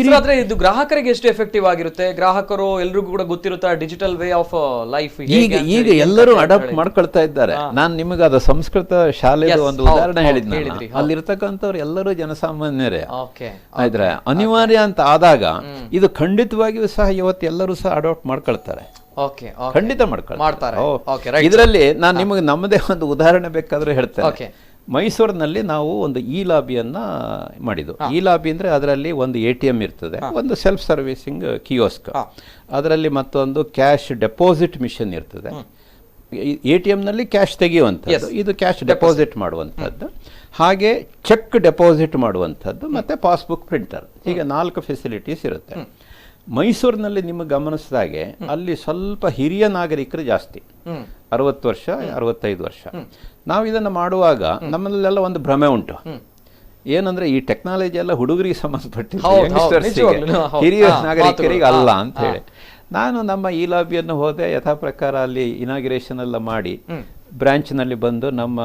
ಇದು ಗ್ರಾಹಕರಿಗೆ ಎಷ್ಟು ಎಫೆಕ್ಟಿವ್ ಆಗಿರುತ್ತೆ? ಗ್ರಾಹಕರು ಎಲ್ರಿಗೂ ಕೂಡ ಗೊತ್ತಿರುತ್ತೆ ಡಿಜಿಟಲ್ ವೇ ಆಫ್ ಲೈಫ್. ಈಗ ಎಲ್ಲರೂ ಅಡಾಪ್ಟ್ ಮಾಡ್ಕೊಳ್ತಾ ಇದ್ದಾರೆ. ನಾನು ನಿಮಗೆ ಅದು ಸಂಸ್ಕೃತ ಶಾಲೆಯ ಒಂದು ಉದಾಹರಣೆ ಹೇಳಿದ್ದೆ. ಅಲ್ಲಿರ್ತಕ್ಕಂಥವ್ರು ಎಲ್ಲರೂ ಜನಸಾಮಾನ್ಯರೇ. ಆಯ್ತಾ, ಅನಿವಾರ್ಯ ಅಂತ ಆದಾಗ ಇದು ಖಂಡಿತವಾಗಿಯೂ ಸಹ ಇವತ್ತು ಎಲ್ಲರೂ ಸಹ ಅಡಾಪ್ಟ್ ಮಾಡ್ಕೊಳ್ತಾರೆ, ಖಂಡಿತ ಮಾಡ್ತಾರೆ. ಇದರಲ್ಲಿ ನಾನು ನಿಮಗೆ ನಮ್ಮದೇ ಒಂದು ಉದಾಹರಣೆ ಬೇಕಾದ್ರೆ ಹೇಳ್ತೇನೆ. ಮೈಸೂರಿನಲ್ಲಿ ನಾವು ಒಂದು ಲಾಬಿಯನ್ನ ಮಾಡಿದ್ದು. ಲಾಬಿ ಅಂದ್ರೆ ಅದರಲ್ಲಿ ಒಂದು ATM ಇರ್ತದೆ, ಒಂದು ಸೆಲ್ಫ್ ಸರ್ವಿಸಿಂಗ್ ಕಿಯೋಸ್ಕ್, ಅದರಲ್ಲಿ ಮತ್ತೊಂದು ಕ್ಯಾಶ್ ಡೆಪಾಸಿಟ್ ಮಿಷನ್ ಇರ್ತದೆ. ATM ನಲ್ಲಿ ಕ್ಯಾಶ್ ತೆಗೆಯುವಂಥದ್ದು, ಇದು ಕ್ಯಾಶ್ ಡೆಪಾಸಿಟ್ ಮಾಡುವಂಥದ್ದು, ಹಾಗೆ ಚೆಕ್ ಡೆಪಾಸಿಟ್ ಮಾಡುವಂಥದ್ದು, ಮತ್ತೆ ಪಾಸ್ಬುಕ್ ಪ್ರಿಂಟರ್. ಹೀಗೆ 4 ಫೆಸಿಲಿಟೀಸ್ ಇರುತ್ತೆ. ಮೈಸೂರಿನಲ್ಲಿ ನಿಮಗೆ ಗಮನಿಸಿದಾಗೆ ಅಲ್ಲಿ ಸ್ವಲ್ಪ ಹಿರಿಯ ನಾಗರಿಕರು ಜಾಸ್ತಿ, 60 ವರ್ಷ 65 ವರ್ಷ. ನಾವು ಇದನ್ನು ಮಾಡುವಾಗ ನಮ್ಮಲ್ಲೆಲ್ಲ ಒಂದು ಭ್ರಮೆ ಉಂಟು, ಏನಂದ್ರೆ ಈ ಟೆಕ್ನಾಲಜಿ ಎಲ್ಲ ಹುಡುಗರಿಗೆ ಸಂಬಂಧಪಟ್ಟಿದ್ದು, ಹಿರಿಯ ನಾಗರಿಕರಿಗೆ ಅಲ್ಲ ಅಂತ ಹೇಳಿ. ನಾನು ನಮ್ಮ ಲಾಬಿಯನ್ನು ಹೋದೆ, ಯಥಾ ಪ್ರಕಾರ ಅಲ್ಲಿ ಇನಾಗ್ರೇಷನ್ ಎಲ್ಲ ಮಾಡಿ ಬ್ರಾಂಚ್ ನಲ್ಲಿ ಬಂದು ನಮ್ಮ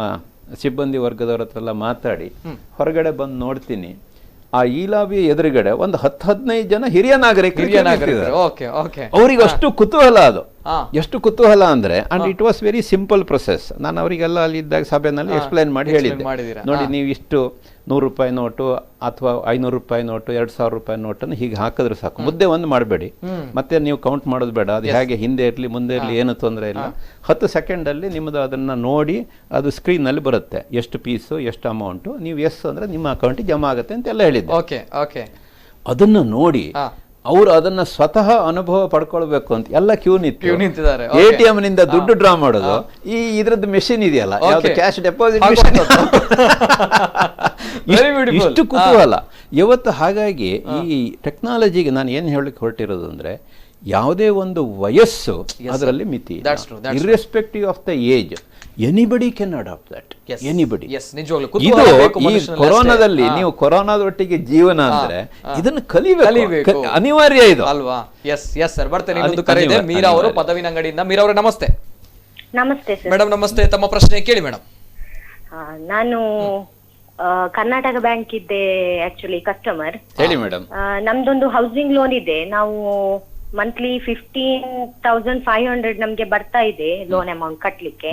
ಸಿಬ್ಬಂದಿ ವರ್ಗದವರ ಹತ್ರ ಎಲ್ಲ ಮಾತಾಡಿ ಹೊರಗಡೆ ಬಂದು ನೋಡ್ತೀನಿ, ಆ ಲಾಬಿ ಎದುರುಗಡೆ ಒಂದು 10-15 ಜನ ಹಿರಿಯ ನಾಗರಿಕರು. ಅವ್ರಿಗೆ ಅಷ್ಟು ಕುತೂಹಲ, ಅದು ಎಷ್ಟು ಕುತೂಹಲ ಅಂದ್ರೆ, and it was very simple process. ನಾನು ಅವರಿಗೆಲ್ಲ ಅಲ್ಲಿ ಇದ್ದಾಗ ಸಭೆಯಲ್ಲಿ ಎಕ್ಸ್ಪ್ಲೈನ್ ಮಾಡಿ ಹೇಳಿದ್ದೆ, ನೋಡಿ ನೀವು ಇಷ್ಟು 100 ರೂಪಾಯಿ ನೋಟು ಅಥವಾ 500 ರೂಪಾಯಿ ನೋಟು 2000 ರೂಪಾಯಿ ನೋಟನ್ನು ಹೀಗೆ ಹಾಕಿದ್ರೆ ಸಾಕು, ಮುದ್ದೆ ಒಂದು ಮಾಡಬೇಡಿ, ಮತ್ತೆ ನೀವು ಕೌಂಟ್ ಮಾಡೋದು ಬೇಡ, ಅದು ಹೇಗೆ ಹಿಂದೆ ಇರಲಿ ಮುಂದೆ ಇರಲಿ ಏನು ತೊಂದರೆ ಇಲ್ಲ. 10 ಸೆಕೆಂಡಲ್ಲಿ ನಿಮ್ಮದು ಅದನ್ನ ನೋಡಿ ಅದು ಸ್ಕ್ರೀನ್ ನಲ್ಲಿ ಬರುತ್ತೆ, ಎಷ್ಟು ಪೀಸು ಎಷ್ಟು ಅಮೌಂಟು, ನೀವು ಎಸ್ ಅಂದ್ರೆ ನಿಮ್ಮ ಅಕೌಂಟಿಗೆ ಜಮಾ ಆಗುತ್ತೆ ಅಂತ ಎಲ್ಲ ಹೇಳಿದ್ದೆ. ಅದನ್ನು ನೋಡಿ ಅವರು ಅದನ್ನ ಸ್ವತಃ ಅನುಭವ ಪಡ್ಕೊಳ್ಬೇಕು ಅಂತ ಎಲ್ಲ ಕ್ಯೂ ನಿಂತಿದ್ದಾರೆ. ATM ನಿಂದ ದುಡ್ಡು ಡ್ರಾ ಮಾಡೋದು, ಈ ಇದ್ರದ್ದು ಮೆಷಿನ್ ಇದೆಯಲ್ಲ, cash deposit machine, Very beautiful. ಇಷ್ಟು ಕುತೂಹಲ ಇವತ್ತು. ಹಾಗಾಗಿ ಈ ಟೆಕ್ನಾಲಜಿಗೆ ನಾನು ಏನು ಹೇಳಲಿಕ್ಕೆ ಹೊರಟಿರೋದು ಅಂದ್ರೆ ಯಾವುದೇ ಒಂದು ವಯಸ್ಸು ಅದರಲ್ಲಿ ಮಿತಿ, irrespective of the age, anybody can adapt that, anybody. ಇದು ಈ ಕೊರೋನಾದಲ್ಲಿ ನೀವು ಕೊರೋನಾದೊಟ್ಟಿಗೆ ಜೀವನ ಅಂದ್ರೆ ಇದನ್ನು ಕಲಿಬೇಕು, ಅನಿವಾರ್ಯ ಇದು ಅಲ್ವಾ? ಎಸ್ ಎಸ್ ಸರ್, ಬರ್ತೇನೆ. ಇನ್ನೊಂದು ಕರೆ ಇದೆ, ಮೀರಾ ಅವರು ಪದವಿನ ಅಂಗಡಿಯಿಂದ. ಮೀರಾ ಅವರೇ ನಮಸ್ತೆ. ನಮಸ್ತೆ ಸರ್. ಮೇಡಮ್ ನಮಸ್ತೆ, ತಮ್ಮ ಪ್ರಶ್ನೆ ಕೇಳಿ ಮೇಡಮ್. ನಾನು ಕರ್ನಾಟಕ ಬ್ಯಾಂಕ್ ಇದ್ದೆ ಆಕ್ಚುಲಿ ಕಸ್ಟಮರ್. ಹೇಳಿ ಮೇಡಮ್. ನಮ್ದೊಂದು ಹೌಸಿಂಗ್ ಲೋನ್ ಇದೆ. ನಾವು ಮಂತ್ಲಿ 15,500 ನಮ್ಗೆ ಬರ್ತಾ ಇದೆ ಲೋನ್ ಅಮೌಂಟ್ ಕಟ್ಲಿಕ್ಕೆ.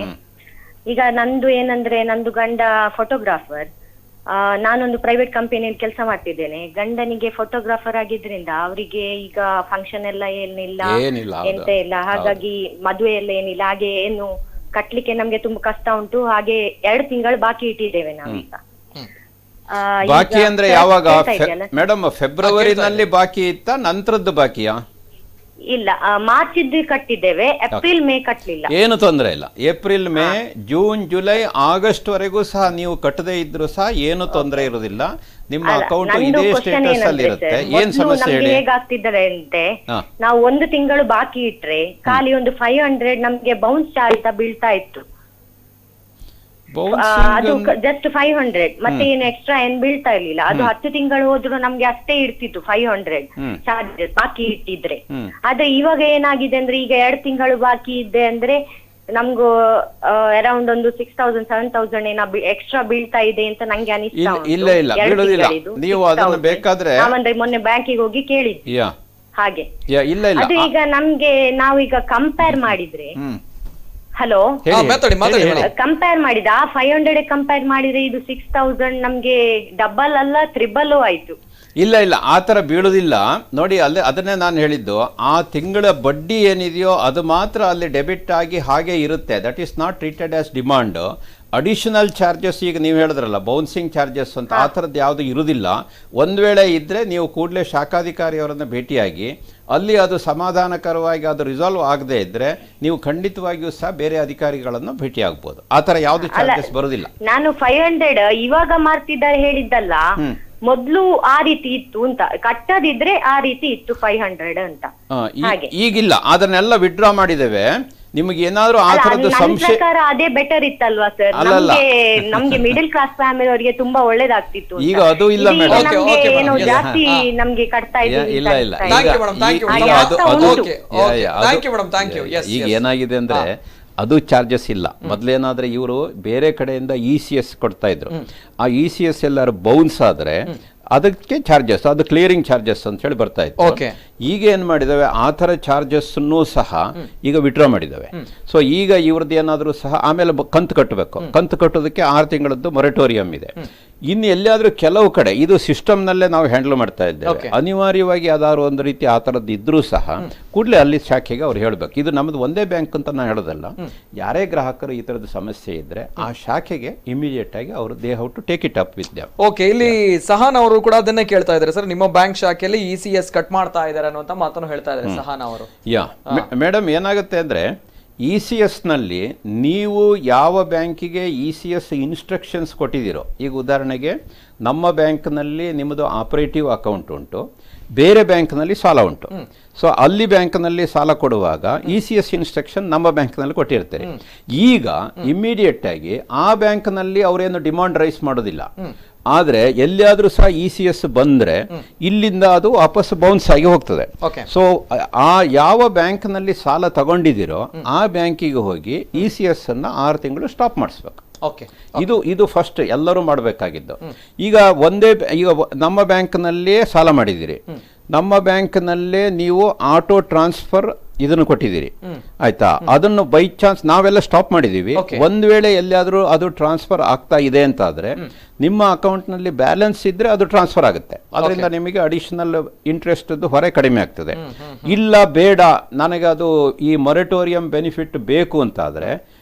ಈಗ ನಂದು ಏನಂದ್ರೆ, ನಂದು ಗಂಡ ಫೋಟೋಗ್ರಾಫರ್, ನಾನೊಂದು ಪ್ರೈವೇಟ್ ಕಂಪನಿಯಲ್ಲಿ ಕೆಲಸ ಮಾಡ್ತಿದ್ದೇನೆ. ಗಂಡನಿಗೆ ಫೋಟೋಗ್ರಾಫರ್ ಆಗಿದ್ರಿಂದ ಅವರಿಗೆ ಈಗ ಫಂಕ್ಷನ್ ಎಲ್ಲ ಏನಿಲ್ಲ, ಎಂತ ಇಲ್ಲ, ಹಾಗಾಗಿ ಮದುವೆ ಎಲ್ಲ ಏನಿಲ್ಲ, ಹಾಗೆ ಏನು ಕಟ್ಲಿಕ್ಕೆ ನಮ್ಗೆ ತುಂಬಾ ಕಷ್ಟ ಉಂಟು. ಹಾಗೆ 2 ತಿಂಗಳು ಬಾಕಿ ಇಟ್ಟಿದ್ದೇವೆ ನಾವೀಗ. ಬಾಕಿ ಅಂದ್ರೆ ಯಾವಾಗ ಮೇಡಮ್? ಫೆಬ್ರವರಿನಲ್ಲಿ ಬಾಕಿ ಇತ್ತ, ನಂತರದ್ದು ಬಾಕಿಯಾ? ಇಲ್ಲ, ಮಾರ್ಚ್ ಇದ್ದು ಕಟ್ಟಿದ್ದೇವೆ, ಏಪ್ರಿಲ್ ಮೇ ಕಟ್ಟಲಿಲ್ಲ. ಏನು ತೊಂದರೆ ಇಲ್ಲ. April May June July August ವರೆಗೂ ಸಹ ನೀವು ಕಟ್ಟದೇ ಇದ್ರು ಸಹ ಏನು ತೊಂದರೆ ಇರುವುದಿಲ್ಲ. ನಿಮ್ಮ ಅಕೌಂಟ್ ಇದೇ ಸ್ಟೇಟಸ್ ಅಲ್ಲಿ ಇರುತ್ತೆ. ಏನ್ ಸಮಸ್ಯೆ ಹೇಳಿ? ಹೇಗಾಗ್ತಿದ್ದಾರೆ ಅಂತೆ, ನಾವು 1 ತಿಂಗಳು ಬಾಕಿ ಇಟ್ರೆ ಖಾಲಿ ಒಂದು 500 ನಮ್ಗೆ ಬೌನ್ಸ್ ಚಾರ್ಜ್ ಬೀಳ್ತಾ ಇತ್ತು. ಅದು ಜಸ್ಟ್ 500, ಮತ್ತೆ ಏನು ಎಕ್ಸ್ಟ್ರಾ ಏನ್ ಬೀಳ್ತಾ ಇರ್ಲಿಲ್ಲ. ಅದು 10 ತಿಂಗಳು ಹೋದ್ರು ನಮ್ಗೆ ಅಷ್ಟೇ ಇರ್ತಿತ್ತು 500 ಚಾರ್ಜಸ್ ಬಾಕಿ ಇಟ್ಟಿದ್ರೆ. ಆದ್ರೆ ಇವಾಗ ಏನಾಗಿದೆ ಅಂದ್ರೆ, ಈಗ 2 ತಿಂಗಳು ಬಾಕಿ ಇದೆ ಅಂದ್ರೆ ನಮ್ಗೂ ಅರೌಂಡ್ ಒಂದು 6,000 7,000 ಏನೋ ಎಕ್ಸ್ಟ್ರಾ ಬೀಳ್ತಾ ಇದೆ ಅಂತ ನಂಗೆ ಅನಿಸ್ತಾ ಉಂಟು. ಇಲ್ಲ ಇಲ್ಲ, ನೀವು ಅದನ್ನು ಬೇಕಾದ್ರೆ ನಾವಂದ್ರೆ ಮೊನ್ನೆ ಬ್ಯಾಂಕಿಗೆ ಹೋಗಿ ಕೇಳಿದ್ವಿ ಹಾಗೆ. ಇಲ್ಲ ಇಲ್ಲ, ಅದು ಈಗ ನಮ್ಗೆ ನಾವೀಗ ಕಂಪೇರ್ ಮಾಡಿದ್ರೆ, ಹಲೋ ಕಂಪೇರ್ ಮಾಡಿದ 500 ಕಂಪೇರ್ ಮಾಡಿದ್ರೆ ಇದು 6,000 ನಮ್ಗೆ ಡಬಲ್ ಅಲ್ಲ ಟ್ರಿಬಲ್ ಆಯ್ತು. ಇಲ್ಲ ಇಲ್ಲ, ಆ ಥರ ಬೀಳುವುದಿಲ್ಲ ನೋಡಿ. ಅದನ್ನೇ ನಾನು ಹೇಳಿದ್ದು, ಆ ತಿಂಗಳ ಬಡ್ಡಿ ಏನಿದೆಯೋ ಅದು ಮಾತ್ರ ಅಲ್ಲಿ ಡೆಬಿಟ್ ಆಗಿ ಹಾಗೆ ಇರುತ್ತೆ. That is not treated as demand. Additional charges ಈಗ ನೀವು ಹೇಳಿದ್ರಲ್ಲ ಬೌನ್ಸಿಂಗ್ ಚಾರ್ಜಸ್ ಅಂತ, ಆ ಥರದ್ದು ಯಾವುದು ಇರುವುದಿಲ್ಲ. ಒಂದು ವೇಳೆ ಇದ್ದರೆ ನೀವು ಕೂಡಲೇ ಶಾಖಾಧಿಕಾರಿಯವರನ್ನು ಭೇಟಿಯಾಗಿ ಅಲ್ಲಿ ಅದು ಸಮಾಧಾನಕರವಾಗಿ ಅದು ರಿಸಾಲ್ವ್ ಆಗದೆ ಇದ್ರೆ ನೀವು ಖಂಡಿತವಾಗಿಯೂ ಸಹ ಬೇರೆ ಅಧಿಕಾರಿಗಳನ್ನು ಭೇಟಿಯಾಗಬಹುದು. ಆ ಥರ ಯಾವುದು ಚಾರ್ಜಸ್ ಬರುವುದಿಲ್ಲ. ನಾನು 500 ಇವಾಗ ಮಾಡ್ತಿದ್ದಾರೆ ಹೇಳಿದ್ದಲ್ಲ, ಮೊದ್ಲು ಆ ರೀತಿ ಇತ್ತು ಅಂತ, ಕಟ್ಟದಿದ್ರೆ ಆ ರೀತಿ ಇತ್ತು 500 ಅಂತ. ಈಗಿಲ್ಲ, ಅದನ್ನೆಲ್ಲ ವಿಡ್ರಾ ಮಾಡಿದ್ದೇವೆ. ನಿಮಗೆ ಏನಾದ್ರು ಆ ತರದ ಸಂಶಯ, ಅದೇ ಬೆಟರ್ ಇತ್ತಲ್ವಾ ಸರ್? ನಮ್ಗೆ ಮಿಡಲ್ ಕ್ಲಾಸ್ ಫ್ಯಾಮಿಲಿ ಅವರಿಗೆ ತುಂಬಾ ಒಳ್ಳೇದಾಗ್ತಿತ್ತು. ಈಗ ಅದು ಇಲ್ಲ ಮೇಡಮ್, ಏನೋ ಜಾಸ್ತಿ ನಮ್ಗೆ ಕಟ್ತಾ ಇದ್ದೀವಿ. ಇಲ್ಲ ಇಲ್ಲ, ಈಗ ಏನಾಗಿದೆ ಅಂದ್ರೆ ಅದು ಚಾರ್ಜಸ್ ಇಲ್ಲ. ಮೊದಲೇನಾದ್ರೆ ಇವರು ಬೇರೆ ಕಡೆಯಿಂದ ECS ಕೊಡ್ತಾ ಇದ್ರು. ಆ ECS ಎಲ್ಲರೂ ಬೌನ್ಸ್ ಆದ್ರೆ ಅದಕ್ಕೆ ಚಾರ್ಜಸ್, ಅದು ಕ್ಲಿಯರಿಂಗ್ ಚಾರ್ಜಸ್ ಅಂತ ಹೇಳಿ ಬರ್ತಾ ಇತ್ತು. ಈಗ ಏನ್ ಮಾಡಿದಾವೆ, ಆ ಥರ ಚಾರ್ಜಸ್ ಸಹ ಈಗ ವಿಡ್ರಾ ಮಾಡಿದಾವೆ. ಸೊ ಈಗ ಇವ್ರದ್ದು ಏನಾದರೂ ಸಹ ಆಮೇಲೆ ಕಂತು ಕಟ್ಟಬೇಕು. ಕಂತು ಕಟ್ಟೋದಕ್ಕೆ 6 ತಿಂಗಳದ್ದು ಮೊರಟೋರಿಯಂ ಇದೆ. ಇನ್ನು ಎಲ್ಲಿಯಾದ್ರೂ ಕೆಲವು ಕಡೆ ಇದು ಸಿಸ್ಟಮ್ನಲ್ಲೇ ನಾವು ಹ್ಯಾಂಡಲ್ ಮಾಡ್ತಾ ಇದ್ದೇವೆ. ಅನಿವಾರ್ಯವಾಗಿ ಯಾವ್ದಾದ್ರು ಒಂದು ರೀತಿ ಆ ಥರದ್ದು ಇದ್ರೂ ಸಹ ಕೂಡಲೇ ಅಲ್ಲಿ ಶಾಖೆಗೆ ಅವ್ರು ಹೇಳ್ಬೇಕು. ಇದು ನಮ್ಮದು ಒಂದೇ ಬ್ಯಾಂಕ್ ಅಂತ ನಾನು ಹೇಳೋದಲ್ಲ. ಯಾರೇ ಗ್ರಾಹಕರು ಈ ಥರದ ಸಮಸ್ಯೆ ಇದ್ರೆ ಆ ಶಾಖೆಗೆ ಇಮಿಡಿಯೇಟ್ ಆಗಿ ಅವರು they how to take it up with them. Okay, ಇಲ್ಲಿ ಸಹನ್ ಅವರು ಕೂಡ ಅದನ್ನೇ ಕೇಳ್ತಾ ಇದ್ದಾರೆ ಸರ್, ನಿಮ್ಮ ಬ್ಯಾಂಕ್ ಶಾಖೆಯಲ್ಲಿ ECS ಕಟ್ ಮಾಡ್ತಾ ಇದ್ದಾರೆ ಅನ್ನುವಂತ ಮಾತನ್ನು ಹೇಳ್ತಾ ಇದ್ದಾರೆ ಸಹನ್ ಅವರು. ಮೇಡಮ್ ಏನಾಗುತ್ತೆ ಅಂದ್ರೆ, ECSನಲ್ಲಿ ನೀವು ಯಾವ ಬ್ಯಾಂಕಿಗೆ ECS ಇನ್ಸ್ಟ್ರಕ್ಷನ್ಸ್ ಕೊಟ್ಟಿದ್ದೀರೋ, ಈಗ ಉದಾಹರಣೆಗೆ ನಮ್ಮ ಬ್ಯಾಂಕ್ನಲ್ಲಿ ನಿಮ್ಮದು ಆಪರೇಟಿವ್ ಅಕೌಂಟ್ ಉಂಟು, ಬೇರೆ ಬ್ಯಾಂಕ್ನಲ್ಲಿ ಸಾಲ ಉಂಟು. ಸೊ ಅಲ್ಲಿ ಬ್ಯಾಂಕ್ನಲ್ಲಿ ಸಾಲ ಕೊಡುವಾಗ ECS ಇನ್ಸ್ಟ್ರಕ್ಷನ್ ನಮ್ಮ ಬ್ಯಾಂಕ್ನಲ್ಲಿ ಕೊಟ್ಟಿರ್ತಾರೆ. ಈಗ ಇಮ್ಮಿಡಿಯೇಟ್ ಆಗಿ ಆ ಬ್ಯಾಂಕ್ನಲ್ಲಿ ಅವರೇನು ಡಿಮಾಂಡ್ ರೈಸ್ ಮಾಡೋದಿಲ್ಲ. ಆದ್ರೆ ಎಲ್ಲಿಯಾದ್ರೂ ಸಹ ECS ಬಂದ್ರೆ ಇಲ್ಲಿಂದ ಅದು ವಾಪಸ್ ಬೌನ್ಸ್ ಆಗಿ ಹೋಗ್ತದೆ. ಸೊ ಆ ಯಾವ ಬ್ಯಾಂಕ್ನಲ್ಲಿ ಸಾಲ ತಗೊಂಡಿದ್ದೀರೋ ಆ ಬ್ಯಾಂಕಿಗೆ ಹೋಗಿ ECS ಅನ್ನ 6 ತಿಂಗಳು ಸ್ಟಾಪ್ ಮಾಡಿಸ್ಬೇಕು. ಇದು ಫಸ್ಟ್ ಎಲ್ಲರೂ ಮಾಡಬೇಕಾಗಿದ್ದು. ಈಗ ಈಗ ನಮ್ಮ ಬ್ಯಾಂಕ್ನಲ್ಲೇ ಸಾಲ ಮಾಡಿದ್ದೀರಿ, ನಮ್ಮ ಬ್ಯಾಂಕ್ನಲ್ಲೇ ನೀವು ಆಟೋ ಟ್ರಾನ್ಸ್ಫರ್ ಇದನ್ನು ಕೊಟ್ಟಿದ್ದೀರಿ, ಆಯ್ತಾ? ಅದನ್ನು ಬೈ ಚಾನ್ಸ್ ನಾವೆಲ್ಲ ಸ್ಟಾಪ್ ಮಾಡಿದೀವಿ. ಒಂದ್ ವೇಳೆ ಎಲ್ಲಿಯಾದ್ರೂ ಅದು ಟ್ರಾನ್ಸ್ಫರ್ ಆಗ್ತಾ ಇದೆ ಅಂತ ಆದ್ರೆ ನಿಮ್ಮ ಅಕೌಂಟ್ ನಲ್ಲಿ ಬ್ಯಾಲೆನ್ಸ್ ಇದ್ರೆ ಅದು ಟ್ರಾನ್ಸ್ಫರ್ ಆಗುತ್ತೆ. ಅದರಿಂದ ನಿಮಗೆ ಅಡಿಷನಲ್ ಇಂಟ್ರೆಸ್ಟ್ ಹೊರೆ ಕಡಿಮೆ ಆಗ್ತದೆ. ಇಲ್ಲ ಬೇಡ ನನಗೆ ಅದು ಈ ಮೊರಟೋರಿಯಂ ಬೆನಿಫಿಟ್ ಬೇಕು ಅಂತ ಆದ್ರೆ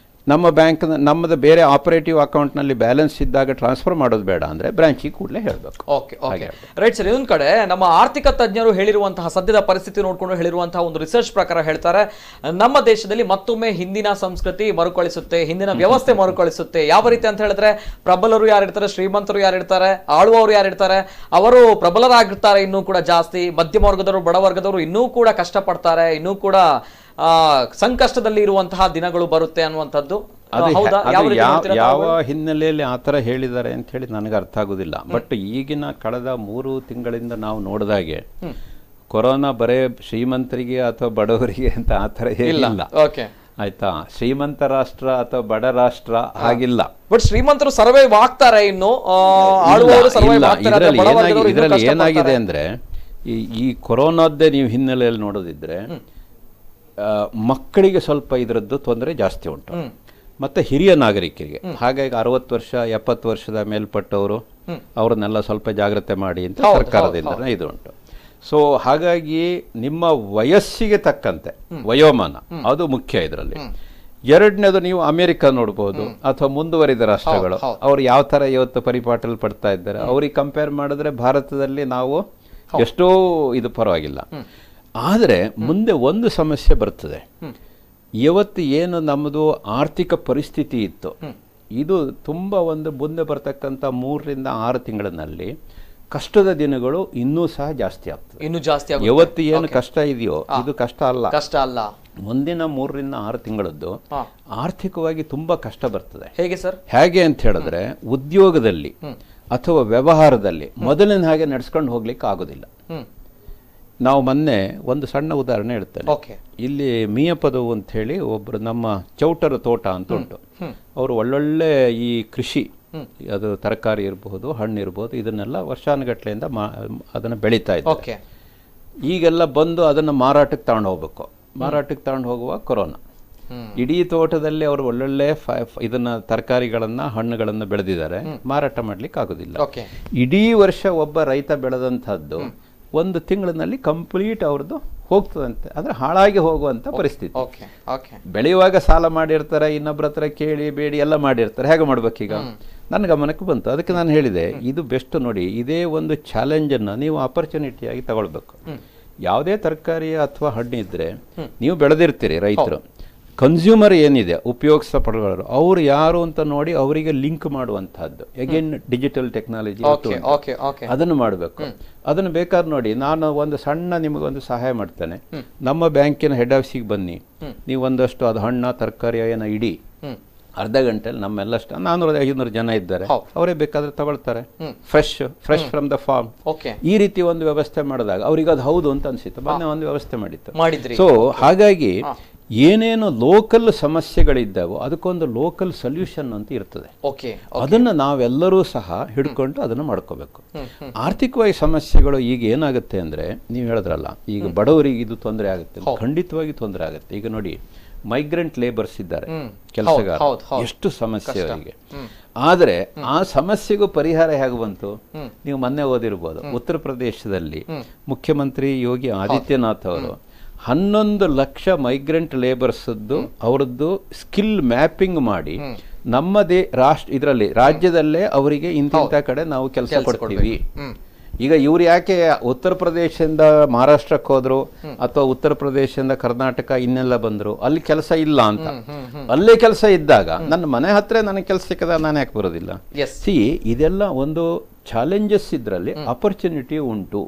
ನಮ್ಮ ಬ್ಯಾಂಕ್ ನಮ್ಮದು ಬೇರೆ ಆಪರೇಟಿವ್ ಅಕೌಂಟ್ನಲ್ಲಿ ಬ್ಯಾಲೆನ್ಸ್ ಇದ್ದಾಗ ಟ್ರಾನ್ಸ್ಫರ್ ಮಾಡೋದು ಬೇಡ ಅಂದರೆ ಬ್ರಾಂಚಿಗೆ ಕೂಡಲೇ ಹೇಳಬೇಕು. Okay okay right sir. ಇನ್ನೊಂದು ಕಡೆ ನಮ್ಮ ಆರ್ಥಿಕ ತಜ್ಞರು ಹೇಳಿರುವಂತಹ ಸದ್ಯದ ಪರಿಸ್ಥಿತಿ ನೋಡಿಕೊಂಡು ಹೇಳಿರುವಂತಹ ಒಂದು ರಿಸರ್ಚ್ ಪ್ರಕಾರ ಹೇಳ್ತಾರೆ, ನಮ್ಮ ದೇಶದಲ್ಲಿ ಮತ್ತೊಮ್ಮೆ ಹಿಂದಿನ ಸಂಸ್ಕೃತಿ ಮರುಕಳಿಸುತ್ತೆ, ಹಿಂದಿನ ವ್ಯವಸ್ಥೆ ಮರುಕಳಿಸುತ್ತೆ. ಯಾವ ರೀತಿ ಅಂತ ಹೇಳಿದ್ರೆ, ಪ್ರಬಲರು ಯಾರಿರ್ತಾರೆ, ಶ್ರೀಮಂತರು ಯಾರಿರ್ತಾರೆ, ಆಳುವವರು ಯಾರಿರ್ತಾರೆ, ಅವರು ಪ್ರಬಲರಾಗಿರ್ತಾರೆ ಇನ್ನೂ ಕೂಡ ಜಾಸ್ತಿ, ಮಧ್ಯಮ ವರ್ಗದವರು ಬಡವರ್ಗದವರು ಇನ್ನೂ ಕೂಡ ಕಷ್ಟಪಡ್ತಾರೆ, ಇನ್ನೂ ಕೂಡ ಸಂಕಷ್ಟದಲ್ಲಿ ಇರುವಂತಹ ದಿನಗಳು ಬರುತ್ತೆ ಅನ್ನುವಂಥದ್ದು. ಯಾವ ಹಿನ್ನೆಲೆಯಲ್ಲಿ ಆ ಥರ ಹೇಳಿದ್ದಾರೆ ಅಂತ ಹೇಳಿ ನನಗೆ ಅರ್ಥ ಆಗೋದಿಲ್ಲ. ಬಟ್ ಈಗಿನ ಕಳೆದ 3 ತಿಂಗಳಿಂದ ನಾವು ನೋಡಿದಾಗೆ ಕೊರೋನಾ ಬರೇ ಶ್ರೀಮಂತರಿಗೆ ಅಥವಾ ಬಡವರಿಗೆ ಅಂತ ಆ ಥರ ಹೇಳಿಲ್ಲ. ಆಯ್ತಾ, ಶ್ರೀಮಂತ ರಾಷ್ಟ್ರ ಅಥವಾ ಬಡ ರಾಷ್ಟ್ರ ಹಾಗಿಲ್ಲ. ಬಟ್ ಶ್ರೀಮಂತರು ಸರ್ವೈವ್ ಆಗ್ತಾರೆ, ಇನ್ನು ಇದರಲ್ಲಿ ಏನಾಗಿದೆ ಅಂದ್ರೆ, ಈ ಕೊರೋನಾದ್ದೇ ನೀವು ಹಿನ್ನೆಲೆಯಲ್ಲಿ ನೋಡೋದಿದ್ರೆ ಮಕ್ಕಳಿಗೆ ಸ್ವಲ್ಪ ಇದರದ್ದು ತೊಂದರೆ ಜಾಸ್ತಿ ಉಂಟು, ಮತ್ತೆ ಹಿರಿಯ ನಾಗರಿಕರಿಗೆ. ಹಾಗಾಗಿ 60 ವರ್ಷ 70 ವರ್ಷದ ಮೇಲ್ಪಟ್ಟವರು ಅವ್ರನ್ನೆಲ್ಲ ಸ್ವಲ್ಪ ಜಾಗ್ರತೆ ಮಾಡಿ ಅಂತ ಸರ್ಕಾರದಿಂದ ಇದು ಉಂಟು. ಸೊ ಹಾಗಾಗಿ ನಿಮ್ಮ ವಯಸ್ಸಿಗೆ ತಕ್ಕಂತೆ ವಯೋಮಾನ ಅದು ಮುಖ್ಯ ಇದರಲ್ಲಿ. ಎರಡನೇದು, ನೀವು ಅಮೆರಿಕ ನೋಡ್ಬೋದು ಅಥವಾ ಮುಂದುವರಿದ ರಾಷ್ಟ್ರಗಳು, ಅವ್ರು ಯಾವ ತರ ಇವತ್ತು ಪರಿಪಾಟಲ್ ಪಡ್ತಾ ಇದ್ದಾರೆ, ಅವ್ರಿಗೆ ಕಂಪೇರ್ ಮಾಡಿದ್ರೆ ಭಾರತದಲ್ಲಿ ನಾವು ಎಷ್ಟೋ ಇದು ಪರವಾಗಿಲ್ಲ. ಆದರೆ ಮುಂದೆ ಒಂದು ಸಮಸ್ಯೆ ಬರ್ತದೆ. ಇವತ್ತು ಏನು ನಮ್ಮದು ಆರ್ಥಿಕ ಪರಿಸ್ಥಿತಿ ಇತ್ತು, ಇದು ತುಂಬ ಮುಂದೆ ಬರ್ತಕ್ಕಂಥ 3 ರಿಂದ 6 ತಿಂಗಳಿನಲ್ಲಿ ಕಷ್ಟದ ದಿನಗಳು ಇನ್ನೂ ಸಹ ಜಾಸ್ತಿ ಆಗ್ತದೆ. ಇನ್ನೂ ಜಾಸ್ತಿ ಇವತ್ತು ಏನು ಕಷ್ಟ ಇದೆಯೋ ಇದು ಕಷ್ಟ ಅಲ್ಲ. ಮುಂದಿನ 3 ರಿಂದ 6 ತಿಂಗಳದ್ದು ಆರ್ಥಿಕವಾಗಿ ತುಂಬಾ ಕಷ್ಟ ಬರ್ತದೆ. ಹೇಗೆ ಸರ್? ಹೇಗೆ ಅಂತ ಹೇಳಿದ್ರೆ, ಉದ್ಯೋಗದಲ್ಲಿ ಅಥವಾ ವ್ಯವಹಾರದಲ್ಲಿ ಮೊದಲಿನ ಹಾಗೆ ನಡ್ಸ್ಕೊಂಡು ಹೋಗ್ಲಿಕ್ಕೆ ಆಗೋದಿಲ್ಲ. ನಾವು ಮೊನ್ನೆ ಒಂದು ಸಣ್ಣ ಉದಾಹರಣೆ ಹೇಳ್ತೇನೆ. ಇಲ್ಲಿ ಮೀಯಪದವು ಅಂತ ಹೇಳಿ ಒಬ್ರು ನಮ್ಮ ಚೌಟರ ತೋಟ ಅಂತ ಉಂಟು. ಅವರು ಒಳ್ಳೊಳ್ಳೆ ಈ ಕೃಷಿ, ಅದು ತರಕಾರಿ ಇರಬಹುದು, ಹಣ್ಣು ಇರಬಹುದು, ಇದನ್ನೆಲ್ಲ ವರ್ಷಾನುಗಟ್ಲೆಯಿಂದ ಅದನ್ನು ಬೆಳೀತಾ ಇದ್ದಾರೆ. ಈಗೆಲ್ಲ ಬಂದು ಅದನ್ನು ಮಾರಾಟಕ್ಕೆ ತಗೊಂಡು ಹೋಗ್ಬೇಕು. ಮಾರಾಟಕ್ಕೆ ತಗೊಂಡು ಹೋಗುವ ಕೊರೋನಾ ಇಡೀ ತೋಟದಲ್ಲಿ ಅವರು ಒಳ್ಳೊಳ್ಳೆ ಇದನ್ನ ತರಕಾರಿಗಳನ್ನ ಹಣ್ಣುಗಳನ್ನು ಬೆಳೆದಿದ್ದಾರೆ, ಮಾರಾಟ ಮಾಡ್ಲಿಕ್ಕೆ ಆಗೋದಿಲ್ಲ. ಇಡೀ ವರ್ಷ ಒಬ್ಬ ರೈತ ಬೆಳೆದಂತಹದ್ದು 1 ತಿಂಗಳಿನಲ್ಲಿ ಕಂಪ್ಲೀಟ್ ಅವ್ರದ್ದು ಹೋಗ್ತದಂತೆ, ಅಂದ್ರೆ ಹಾಳಾಗಿ ಹೋಗುವಂತ ಪರಿಸ್ಥಿತಿ. ಬೆಳೆಯುವಾಗ ಸಾಲ ಮಾಡಿರ್ತಾರೆ, ಇನ್ನೊಬ್ಬರ ಹತ್ರ ಕೇಳಿ ಬೇಡಿ ಎಲ್ಲ ಮಾಡಿರ್ತಾರೆ. ಹೇಗೆ ಮಾಡ್ಬೇಕೀಗ ನನ್ನ ಗಮನಕ್ಕೆ ಬಂತು. ಅದಕ್ಕೆ ನಾನು ಹೇಳಿದೆ, ಇದು ಬೆಸ್ಟ್ ನೋಡಿ, ಇದೇ ಒಂದು ಚಾಲೆಂಜನ್ನು ನೀವು ಆಪರ್ಚುನಿಟಿಯಾಗಿ ತಗೊಳ್ಬೇಕು. ಯಾವುದೇ ತರಕಾರಿ ಅಥವಾ ಹಣ್ಣು ಇದ್ರೆ ನೀವು ಬೆಳೆದಿರ್ತೀರಿ, ರೈತರು ಕನ್ಸ್ಯೂಮರ್ ಏನಿದೆ ಉಪಯೋಗಿಸ ಪಡೆಗಳು ಅವ್ರು ಯಾರು ಅಂತ ನೋಡಿ ಅವರಿಗೆ ಲಿಂಕ್ ಮಾಡುವಂತಹದ್ದು. ಅಗೇನ್ ಡಿಜಿಟಲ್ ಟೆಕ್ನಾಲಜಿ ಅದನ್ನು ಮಾಡಬೇಕು. ಅದನ್ನು ಬೇಕಾದ್ರೆ ನೋಡಿ, ನಾನು ಒಂದು ಸಣ್ಣ ನಿಮಗೊಂದು ಸಹಾಯ ಮಾಡ್ತೇನೆ. ನಮ್ಮ ಬ್ಯಾಂಕಿನ ಹೆಡ್ ಆಫೀಸಿಗೆ ಬನ್ನಿ, ನೀವು ಒಂದಷ್ಟು ಅದು ಹಣ್ಣ ತರಕಾರಿ ಏನೋ ಇಡಿ, ಅರ್ಧ ಗಂಟೆಯಲ್ಲಿ ನಮ್ಮೆಲ್ಲಷ್ಟು 400-500 ಜನ ಇದ್ದಾರೆ, ಅವರೇ ಬೇಕಾದ್ರೆ ತಗೊಳ್ತಾರೆ, ಫ್ರೆಶ್ ಫ್ರಮ್ ದ ಫಾರ್ಮ್. ಈ ರೀತಿ ಒಂದು ವ್ಯವಸ್ಥೆ ಮಾಡಿದಾಗ ಅವ್ರಿಗೆ ಅದು ಹೌದು ಅಂತ ಅನ್ಸಿತ್ತು. ಮೊನ್ನೆ ಒಂದು ವ್ಯವಸ್ಥೆ ಮಾಡಿತ್ತು. ಸೊ ಹಾಗಾಗಿ ಏನೇನು ಲೋಕಲ್ ಸಮಸ್ಯೆಗಳಿದ್ದಾವೋ ಅದಕ್ಕೊಂದು ಲೋಕಲ್ ಸೊಲ್ಯೂಷನ್ ಅಂತ ಇರ್ತದೆ. ಅದನ್ನ ನಾವೆಲ್ಲರೂ ಸಹ ಹಿಡ್ಕೊಂಡು ಅದನ್ನು ಮಾಡ್ಕೋಬೇಕು. ಆರ್ಥಿಕವಾಗಿ ಸಮಸ್ಯೆಗಳು ಈಗ ಏನಾಗುತ್ತೆ ಅಂದ್ರೆ, ನೀವು ಹೇಳಿದ್ರಲ್ಲ, ಈಗ ಬಡವರಿಗೆ ಇದು ತೊಂದರೆ ಆಗುತ್ತೆ, ಖಂಡಿತವಾಗಿ ತೊಂದರೆ ಆಗುತ್ತೆ. ಈಗ ನೋಡಿ, ಮೈಗ್ರೆಂಟ್ ಲೇಬರ್ಸ್ ಇದ್ದಾರೆ, ಕೆಲಸಗಾರ, ಎಷ್ಟು ಸಮಸ್ಯೆ ಅವರಿಗೆ. ಆದರೆ ಆ ಸಮಸ್ಯೆಗೂ ಪರಿಹಾರ ಹೇಗೆ ಬಂತು? ನೀವು ಮೊನ್ನೆ ಓದಿರ್ಬೋದು, ಉತ್ತರ ಪ್ರದೇಶದಲ್ಲಿ ಮುಖ್ಯಮಂತ್ರಿ ಯೋಗಿ ಆದಿತ್ಯನಾಥ್ ಅವರು 11 ಲಕ್ಷ ಮೈಗ್ರೆಂಟ್ ಲೇಬರ್ಸ್ದ್ದು ಅವರದ್ದು ಸ್ಕಿಲ್ ಮ್ಯಾಪಿಂಗ್ ಮಾಡಿ ನಮ್ಮದೇ ಇದರಲ್ಲಿ ರಾಜ್ಯದಲ್ಲೇ ಅವರಿಗೆ ಇಂಥ ಕಡೆ ನಾವು ಕೆಲಸ ಕೊಡ್ತೀವಿ. ಈಗ ಇವ್ರು ಯಾಕೆ ಉತ್ತರ ಪ್ರದೇಶದಿಂದ ಮಹಾರಾಷ್ಟ್ರಕ್ಕೆ ಹೋದ್ರು ಅಥವಾ ಉತ್ತರ ಪ್ರದೇಶದಿಂದ ಕರ್ನಾಟಕ ಇನ್ನೆಲ್ಲ ಬಂದ್ರು, ಅಲ್ಲಿ ಕೆಲಸ ಇಲ್ಲ ಅಂತ. ಅಲ್ಲೇ ಕೆಲಸ ಇದ್ದಾಗ ನನ್ನ ಮನೆ ಹತ್ರ ನನಗೆ ಕೆಲಸ ಸಿಕ್ಕದ, ನಾನು ಯಾಕೆ ಬರೋದಿಲ್ಲ? ಸಿ, ಇದೆಲ್ಲ ಒಂದು ಚಾಲೆಂಜಸ್, ಇದರಲ್ಲಿ ಅಪರ್ಚುನಿಟಿ ಉಂಟು.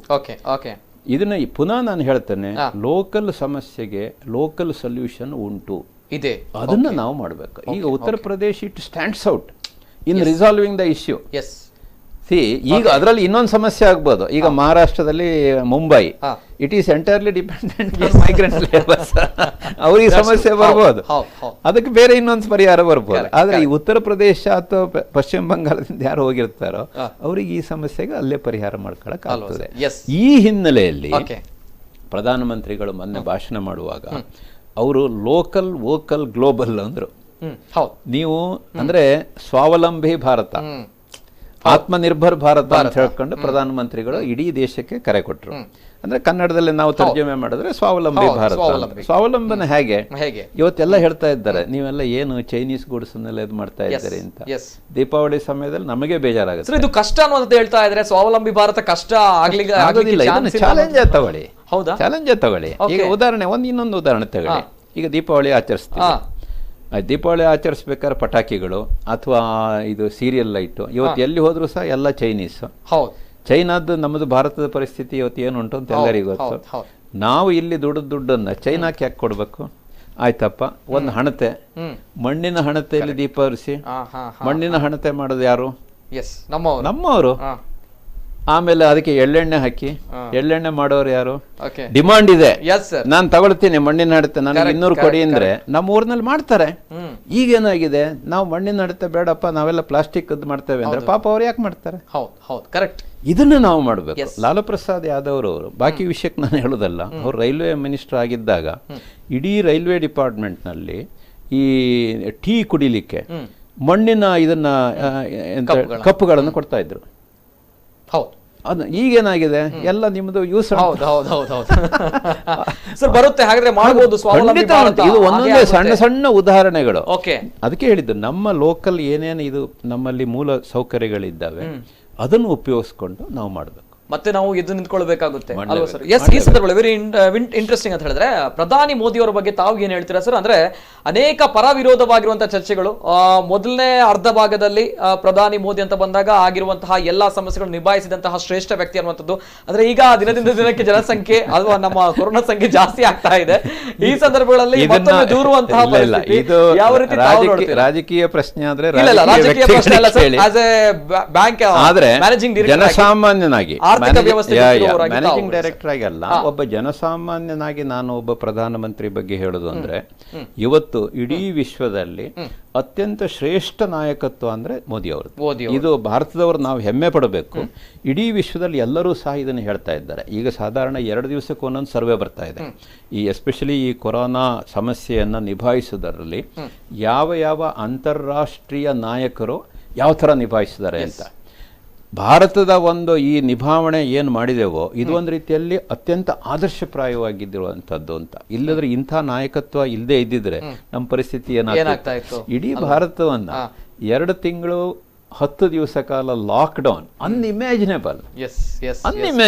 ಇದನ್ನ ಪುನಃ ನಾನು ಹೇಳ್ತೇನೆ, ಲೋಕಲ್ ಸಮಸ್ಯೆಗೆ ಲೋಕಲ್ ಸೊಲ್ಯೂಷನ್ ಉಂಟು, ಇದೆ, ಅದನ್ನ ನಾವು ಮಾಡಬೇಕು. ಈಗ Uttar Pradesh it stands out in resolving the issue. C, ಈಗ ಅದರಲ್ಲಿ ಇನ್ನೊಂದು ಸಮಸ್ಯೆ ಆಗ್ಬೋದು. ಈಗ ಮಹಾರಾಷ್ಟ್ರದಲ್ಲಿ Mumbai, it is entirely dependent migrant labours, ಅವ್ರಿಗೆ ಸಮಸ್ಯೆ ಬರ್ಬೋದು, ಅದಕ್ಕೆ ಬೇರೆ ಇನ್ನೊಂದು ಪರಿಹಾರ ಬರ್ಬೋದು. ಆದ್ರೆ ಈ ಉತ್ತರ ಪ್ರದೇಶ ಅಥವಾ ಪಶ್ಚಿಮ ಬಂಗಾಳದಿಂದ ಯಾರು ಹೋಗಿರ್ತಾರೋ ಅವ್ರಿಗೆ ಈ ಸಮಸ್ಯೆಗೆ ಅಲ್ಲೇ ಪರಿಹಾರ ಮಾಡ್ಕೊಳಕ್ ಆಗ್ತದೆ. ಈ ಹಿನ್ನೆಲೆಯಲ್ಲಿ ಪ್ರಧಾನಮಂತ್ರಿಗಳು ಮೊನ್ನೆ ಭಾಷಣ ಮಾಡುವಾಗ ಅವರು ಲೋಕಲ್ ವೋಕಲ್ ಗ್ಲೋಬಲ್ ಅಂದ್ರು. ನೀವು ಅಂದ್ರೆ ಸ್ವಾವಲಂಬಿ ಭಾರತ, ಆತ್ಮನಿರ್ಭರ್ ಭಾರತ ಅಂತ ಹೇಳ್ಕೊಂಡು ಪ್ರಧಾನಮಂತ್ರಿಗಳು ಇಡೀ ದೇಶಕ್ಕೆ ಕರೆ ಕೊಟ್ಟರು. ಅಂದ್ರೆ ಕನ್ನಡದಲ್ಲಿ ನಾವು ತರ್ಜಮೆ ಮಾಡಿದ್ರೆ ಸ್ವಾವಲಂಬಿ ಭಾರತ. ಸ್ವಾವಲಂಬನೆ ಹೇಗೆ ಇವತ್ತೆಲ್ಲ ಹೇಳ್ತಾ ಇದ್ದಾರೆ, ನೀವೆಲ್ಲ ಏನು ಚೈನೀಸ್ ಗೂಡ್ಸನ್ನೆಲ್ಲ ಇದು ಮಾಡ್ತಾ ಇದ್ದಾರೆ ಅಂತ. ದೀಪಾವಳಿ ಸಮಯದಲ್ಲಿ ನಮಗೆ ಬೇಜಾರಾಗುತ್ತೆ. ಇದು ಕಷ್ಟ ಅನ್ನೋದು ಹೇಳ್ತಾ ಇದ್ರೆ ಸ್ವಾವಲಂಬಿ ಭಾರತ ಕಷ್ಟ ಆಗ್ಲಿಲ್ಲ. ಚಾಲೆಂಜ್ ತಗೊಳ್ಳಿ, ಚಾಲೆಂಜ್ ತಗೊಳ್ಳಿ. ಈಗ ಉದಾಹರಣೆ ಇನ್ನೊಂದು ಉದಾಹರಣೆ ತಗೊಳ್ಳಿ. ಈಗ ದೀಪಾವಳಿ ಆಚರಿಸ್ತೀವಿ, ದೀಪಾವಳಿ ಆಚರಿಸ್ಬೇಕಾದ್ರೆ ಪಟಾಕಿಗಳು ಅಥವಾ ಇದು ಸೀರಿಯಲ್ ಲೈಟು ಇವತ್ತು ಎಲ್ಲಿ ಹೋದ್ರು ಸಹ ಎಲ್ಲ ಚೈನೀಸ್. ಚೈನಾದ್ದು ನಮ್ಮದು ಭಾರತದ ಪರಿಸ್ಥಿತಿ ಇವತ್ತು ಏನುಂಟು ಅಂತ ಎಲ್ಲರಿಗೂ ಗೊತ್ತು. ನಾವು ಇಲ್ಲಿ ದುಡ್ಡನ್ನ ಚೈನಾಕ್ಕೆ ಯಾಕೆ ಕೊಡ್ಬೇಕು? ಆಯ್ತಪ್ಪ, ಒಂದು ಹಣತೆ, ಮಣ್ಣಿನ ಹಣತೆಯಲ್ಲಿ ದೀಪ ಉರಿಸಿ, ಮಣ್ಣಿನ ಹಣತೆ ಮಾಡೋದು ಯಾರು? ನಮ್ಮವರು. ಆಮೇಲೆ ಅದಕ್ಕೆ ಎಳ್ಳೆಣ್ಣೆ ಹಾಕಿ, ಎಳ್ಳೆಣ್ಣೆ ಮಾಡೋರು ಯಾರು? ಡಿಮಾಂಡ್ ಇದೆ, ನಾನು ತಗೊಳ್ತೀನಿ ಮಣ್ಣಿನ ಹಣತೆ, ನನಗೆ 200 ಕೊಡಿ ಅಂದ್ರೆ ನಮ್ಮ ಊರಿನಲ್ಲಿ ಮಾಡ್ತಾರೆ. ಈಗೇನಾಗಿದೆ, ನಾವು ಮಣ್ಣಿನ ಹಣತೆ ಬೇಡಪ್ಪ, ನಾವೆಲ್ಲ ಪ್ಲಾಸ್ಟಿಕ್ ಮಾಡ್ತೇವೆ ಅಂದ್ರೆ ಪಾಪ ಅವ್ರು ಯಾಕೆ ಮಾಡ್ತಾರೆ? ಇದನ್ನು ನಾವು ಮಾಡಬೇಕು. ಲಾಲು ಪ್ರಸಾದ್ ಯಾದವ್ ಅವರು, ಬಾಕಿ ವಿಷಯಕ್ಕೆ ನಾನು ಹೇಳೋದಲ್ಲ, ಅವ್ರು ರೈಲ್ವೆ ಮಿನಿಸ್ಟರ್ ಆಗಿದ್ದಾಗ ಇಡೀ ರೈಲ್ವೆ ಡಿಪಾರ್ಟ್ಮೆಂಟ್ನಲ್ಲಿ ಈ ಟೀ ಕುಡಿಲಿಕ್ಕೆ ಮಣ್ಣಿನ ಇದನ್ನ ಕಪ್ಪುಗಳನ್ನು ಕೊಡ್ತಾ ಇದ್ರು. ಅದು ಈಗೇನಾಗಿದೆ, ಎಲ್ಲ ನಿಮ್ಮದು ಯೂಸ್ ಬರುತ್ತೆ. ಹಾಗಾದ್ರೆ ಮಾಡಬಹುದು. ಇದು ಒಂದೊಂದೇ ಸಣ್ಣ ಸಣ್ಣ ಉದಾಹರಣೆಗಳು. ಅದಕ್ಕೆ ಹೇಳಿದ್ದು, ನಮ್ಮ ಲೋಕಲ್ ಏನೇನು ಇದು ನಮ್ಮಲ್ಲಿ ಮೂಲ ಸೌಕರ್ಯಗಳಿದ್ದಾವೆ ಅದನ್ನು ಉಪಯೋಗಿಸ್ಕೊಂಡು ನಾವು ಮಾಡಬೇಕು. ಮತ್ತೆ ನಾವು ಎದ್ದು ನಿಂತ್ಕೊಳ್ಬೇಕಾಗುತ್ತೆ ಅಲ್ವಾ ಸರ್? ಎಸ್, ಈ ಸಂದರ್ಭದಲ್ಲಿ ವೆರಿ ಇಂಟ್ರೆಸ್ಟಿಂಗ್ ಅಂತ ಹೇಳಿದ್ರೆ, ಪ್ರಧಾನಿ ಮೋದಿ ಅವರ ಬಗ್ಗೆ ತಾವು ಏನ್ ಹೇಳ್ತೀರಾ ಸರ್? ಅಂದ್ರೆ ಅನೇಕ ಪರ ವಿರೋಧವಾಗಿರುವಂತಹ ಚರ್ಚೆಗಳು ಮೊದಲನೇ ಅರ್ಧ ಭಾಗದಲ್ಲಿ ಪ್ರಧಾನಿ ಮೋದಿ ಅಂತ ಬಂದಾಗ ಆಗಿರುವಂತಹ ಎಲ್ಲಾ ಸಮಸ್ಯೆಗಳು ನಿಭಾಯಿಸಿದಂತಹ ಶ್ರೇಷ್ಠ ವ್ಯಕ್ತಿ ಅನ್ನುವಂಥದ್ದು. ಅಂದ್ರೆ ಈಗ ದಿನದಿಂದ ದಿನಕ್ಕೆ ಜನಸಂಖ್ಯೆ ಅಥವಾ ನಮ್ಮ ಕೊರೋನಾ ಸಂಖ್ಯೆ ಜಾಸ್ತಿ ಆಗ್ತಾ ಇದೆ. ಈ ಸಂದರ್ಭಗಳಲ್ಲಿ ಮತ್ತೊಮ್ಮೆ ದೂರುವಂತಹ ಯಾವ ರೀತಿ ರಾಜಕೀಯ ಪ್ರಶ್ನೆ ಆದ್ರೆ ರಾಜಕೀಯ ಪ್ರಶ್ನೆ ಅಲ್ಲ sir. As a bank managing director, ಜನಸಾಮಾನ್ಯನಾಗಿ ಮ್ಯಾನೇಜಿಂಗ್ ಡೈರೆಕ್ಟರ್ ಆಗಿ ಅಲ್ಲ, ಒಬ್ಬ ಜನಸಾಮಾನ್ಯನಾಗಿ ನಾನು ಒಬ್ಬ ಪ್ರಧಾನಮಂತ್ರಿ ಬಗ್ಗೆ ಹೇಳೋದು ಅಂದ್ರೆ, ಇವತ್ತು ಇಡೀ ವಿಶ್ವದಲ್ಲಿ ಅತ್ಯಂತ ಶ್ರೇಷ್ಠ ನಾಯಕತ್ವ ಅಂದ್ರೆ ಮೋದಿ ಅವರು. ಇದು ಭಾರತದವರು ನಾವು ಹೆಮ್ಮೆ ಪಡಬೇಕು. ಇಡೀ ವಿಶ್ವದಲ್ಲಿ ಎಲ್ಲರೂ ಸಹ ಇದನ್ನು ಹೇಳ್ತಾ ಇದ್ದಾರೆ. ಈಗ ಸಾಧಾರಣ 2 ದಿವಸಕ್ಕೆ ಒಂದೊಂದು ಸರ್ವೆ ಬರ್ತಾ ಇದೆ. ಈ ಎಸ್ಪೆಷಲಿ ಈ ಕೊರೋನಾ ಸಮಸ್ಯೆಯನ್ನು ನಿಭಾಯಿಸುವುದರಲ್ಲಿ ಯಾವ ಯಾವ ಅಂತಾರಾಷ್ಟ್ರೀಯ ನಾಯಕರು ಯಾವ ಥರ ನಿಭಾಯಿಸಿದ್ದಾರೆ ಅಂತ. ಭಾರತದ ಒಂದು ಈ ನಿಭಾವಣೆ ಏನು ಮಾಡಿದೆವೋ ಇದು ಒಂದು ರೀತಿಯಲ್ಲಿ ಅತ್ಯಂತ ಆದರ್ಶಪ್ರಾಯವಾಗಿದ್ದಿರುವಂಥದ್ದು ಅಂತ. ಇಲ್ಲದ್ರೆ ಇಂಥ ನಾಯಕತ್ವ ಇಲ್ಲದೆ ಇದ್ದಿದ್ರೆ ನಮ್ಮ ಪರಿಸ್ಥಿತಿ ಏನಾಗ್ತಾ ಇತ್ತು? ಇಡೀ ಭಾರತವನ್ನ 2 ತಿಂಗಳು 10 ದಿವಸ ಕಾಲ ಲಾಕ್ ಡೌನ್, ಅನ್ಇಮ್ಯಾಜಿನೇಬಲ್.